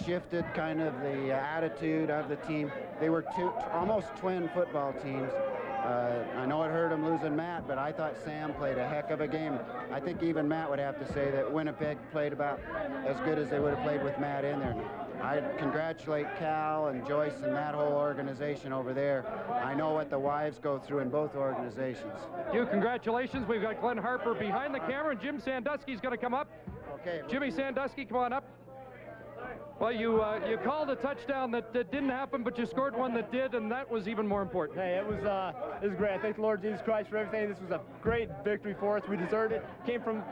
S26: shifted kind of the attitude of the team. They were almost twin football teams. I know it hurt him losing Matt, but I thought Sam played a heck of a game. I think even Matt would have to say that Winnipeg played about as good as they would have played with Matt in there. I congratulate Cal and Joyce and that whole organization over there. I know what the wives go through in both organizations.
S7: Hugh, congratulations. We've got Glenn Harper behind the camera, and Jim Sandusky's going to come up.
S26: Okay.
S7: Jimmy Sandusky, come on up. Well, you called a touchdown that didn't happen, but you scored one that did, and that was even more important.
S9: Hey, it was great. I thank the Lord Jesus Christ for everything. This was a great victory for us. We deserved it. Came from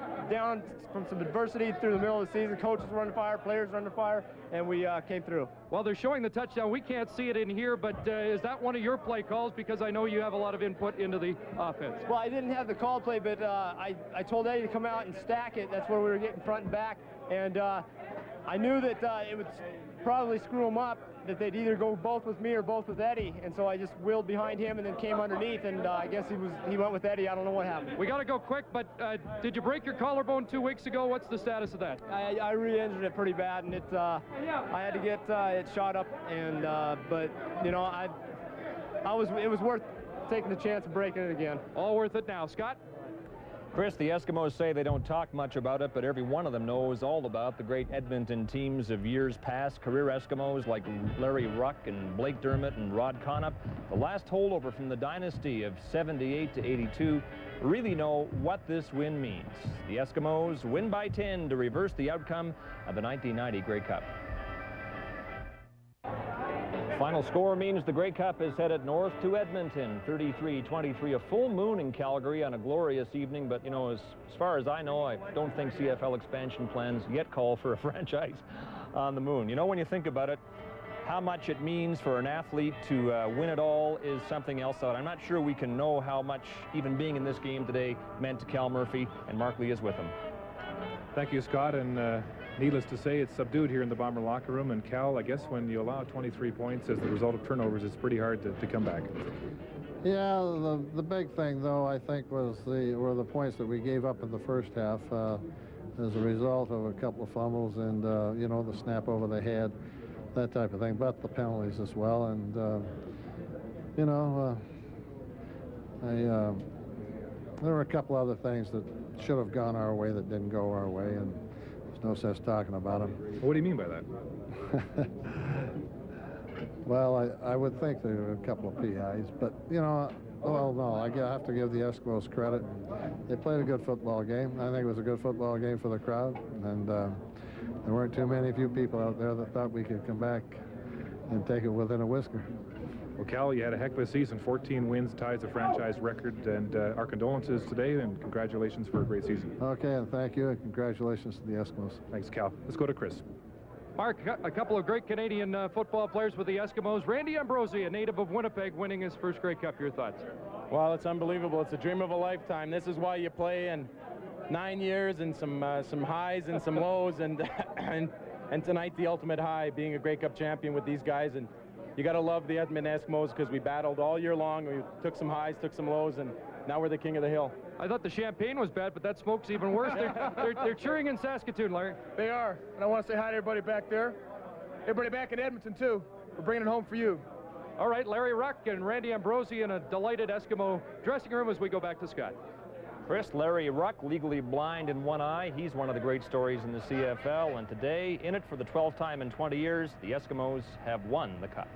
S9: some adversity through the middle of the season. Coaches were under fire, players were under fire, and we came through.
S7: Well, they're showing the touchdown. We can't see it in here, but is that one of your play calls? Because I know you have a lot of input into the offense.
S9: Well, I didn't have the call play, but I told Eddie to come out and stack it. That's where we were getting front and back, and I knew that it would probably screw them up, that they'd either go both with me or both with Eddie, and so I just wheeled behind him and then came underneath, and I guess he went with Eddie. I don't know what happened.
S7: We got to go quick, but did you break your collarbone 2 weeks ago? What's the status of that?
S9: I re-injured it pretty bad, and I had to get it shot up, and but you know it was worth taking the chance of breaking it again.
S7: All worth it now, Scott.
S1: Chris, the Eskimos say they don't talk much about it, but every one of them knows all about the great Edmonton teams of years past, career Eskimos like Larry Ruck and Blake Dermott and Rod Conop. The last holdover from the dynasty of 78 to 82 really know what this win means. The Eskimos win by 10 to reverse the outcome of the 1990 Grey Cup. Final score means the Grey Cup is headed north to Edmonton, 33-23. A full moon in Calgary on a glorious evening, but, you know, as far as I know, I don't think CFL expansion plans yet call for a franchise on the moon. You know, when you think about it, how much it means for an athlete to win it all is something else that I'm not sure we can know how much even being in this game today meant to Cal Murphy, and Mark Lee is with him.
S11: Thank you, Scott, and needless to say, it's subdued here in the Bomber locker room, and Cal, I guess when you allow 23 points as the result of turnovers, it's pretty hard to come back.
S10: Yeah, the big thing, though, I think were the points that we gave up in the first half as a result of a couple of fumbles and, you know, the snap over the head, that type of thing, but the penalties as well. And, you know, there were a couple other things that should have gone our way that didn't go our way, and there's no sense talking about them.
S11: What do you mean by that?
S10: Well, I would think there were a couple of PIs, but, you know, well, no, I have to give the Eskimos credit. They played a good football game. I think it was a good football game for the crowd, and there weren't few people out there that thought we could come back and take it within a whisker.
S11: Well, Cal, you had a heck of a season, 14 wins, ties the franchise record, and our condolences today, and congratulations for a great season.
S10: Okay, and thank you, and congratulations to the Eskimos.
S11: Thanks, Cal. Let's go to Chris.
S7: Mark, a couple of great Canadian football players with the Eskimos. Randy Ambrosie, a native of Winnipeg, winning his first Grey Cup. Your thoughts?
S15: Well, it's unbelievable. It's a dream of a lifetime. This is why you play in 9 years and some highs and some lows, and tonight the ultimate high, being a Grey Cup champion with these guys. And you got to love the Edmonton Eskimos because we battled all year long. We took some highs, took some lows, and now we're the king of the hill.
S7: I thought the champagne was bad, but that smoke's even worse. They're cheering in Saskatoon, Larry.
S21: They are, and I want to say hi to everybody back there. Everybody back in Edmonton, too. We're bringing it home for you.
S7: All right, Larry Ruck and Randy Ambrosie in a delighted Eskimo dressing room as we go back to Scott.
S1: Chris, Larry Ruck, legally blind in one eye. He's one of the great stories in the CFL, and today, in it for the 12th time in 20 years, the Eskimos have won the Cup.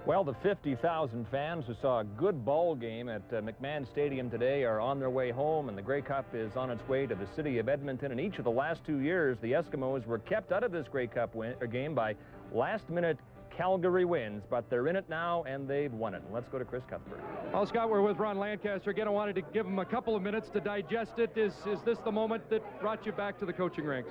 S1: Well, the 50,000 fans who saw a good ball game at McMahon Stadium today are on their way home, and the Grey Cup is on its way to the city of Edmonton. And each of the last 2 years, the Eskimos were kept out of this Grey Cup game by last-minute Calgary wins, but they're in it now, and they've won it. And let's go to Chris Cuthbert.
S7: Well, Scott, we're with Ron Lancaster. Again, I wanted to give him a couple of minutes to digest it. Is this the moment that brought you back to the coaching ranks?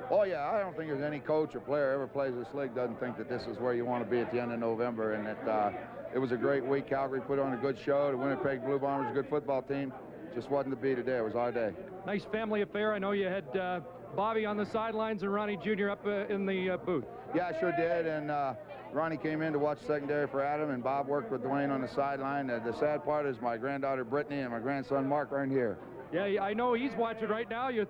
S6: Oh, yeah, I don't think there's any coach or player ever plays this league doesn't think that this is where you want to be at the end of November, and that it was a great week. Calgary put on a good show. The Winnipeg Blue Bombers, a good football team. Just wasn't to be today. It was our day.
S7: Nice family affair. I know you had Bobby on the sidelines and Ronnie Jr. up in the booth.
S6: Yeah, I sure did, and Ronnie came in to watch secondary for Adam, and Bob worked with Dwayne on the sideline. The sad part is my granddaughter Brittany and my grandson Mark aren't here.
S7: Yeah, I know he's watching right now. Here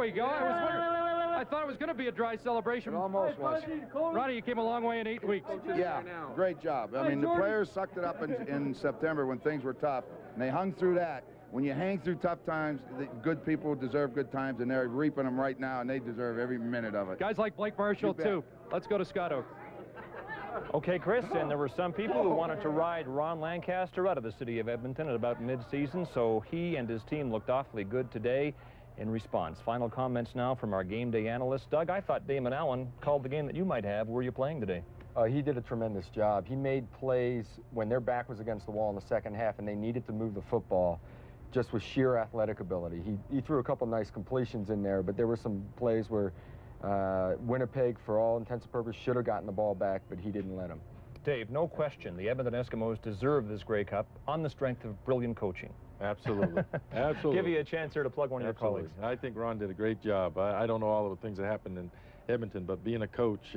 S7: we go. I thought it was going to be a dry celebration.
S6: It almost was.
S7: Ronnie, you came a long way in 8 weeks.
S6: Yeah, great job. I mean, the players sucked it up in September when things were tough, and they hung through that. When you hang through tough times, the good people deserve good times, and they're reaping them right now, and they deserve every minute of it.
S7: Guys like Blake Marshall, too. Let's go to Scott Oak.
S1: Okay, Chris, and there were some people who wanted to ride Ron Lancaster out of the city of Edmonton at about mid-season, so he and his team looked awfully good today in response. Final comments now from our game day analyst. Doug, I thought Damon Allen called the game that you might have. Were you playing today?
S3: He did a tremendous job. He made plays when their back was against the wall in the second half and they needed to move the football just with sheer athletic ability. He threw a couple nice completions in there, but there were some plays where Winnipeg, for all intents and purposes, should have gotten the ball back, but he didn't let him.
S1: Dave, no question, the Edmonton Eskimos deserve this Grey Cup on the strength of brilliant coaching.
S12: Absolutely. Absolutely.
S1: Give you a chance here to plug one of your colleagues.
S12: I think Ron did a great job. I don't know all of the things that happened in Edmonton, but being a coach,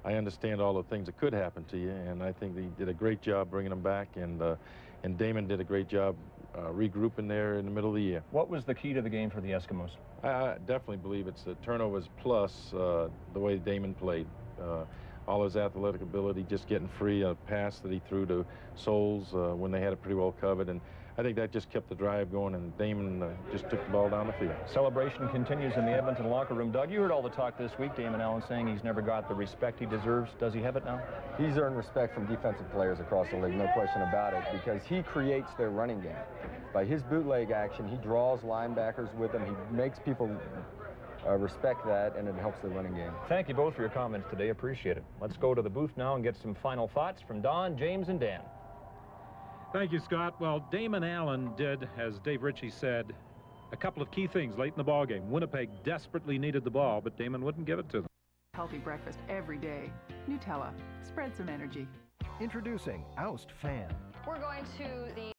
S12: I understand all the things that could happen to you, and I think he did a great job bringing them back, and Damon did a great job regrouping there in the middle of the year.
S1: What was the key to the game for the Eskimos?
S12: I definitely believe it's the turnovers plus the way Damon played. All his athletic ability, just getting free, a pass that he threw to Souls when they had it pretty well covered, and I think that just kept the drive going, and Damon just took the ball down the field.
S1: Celebration continues in the Edmonton locker room. Doug, you heard all the talk this week. Damon Allen saying he's never got the respect he deserves. Does he have it now?
S3: He's earned respect from defensive players across the league, no question about it, because he creates their running game. By his bootleg action, he draws linebackers with him. He makes people respect that, and it helps the running game.
S1: Thank you both for your comments today. Appreciate it. Let's go to the booth now and get some final thoughts from Don, James, and Dan.
S2: Thank you, Scott. Well, Damon Allen did, as Dave Ritchie said, a couple of key things late in the ballgame. Winnipeg desperately needed the ball, but Damon wouldn't give it to them.
S16: Healthy breakfast every day. Nutella. Spread some energy.
S17: Introducing Oust Fan.
S23: We're going to the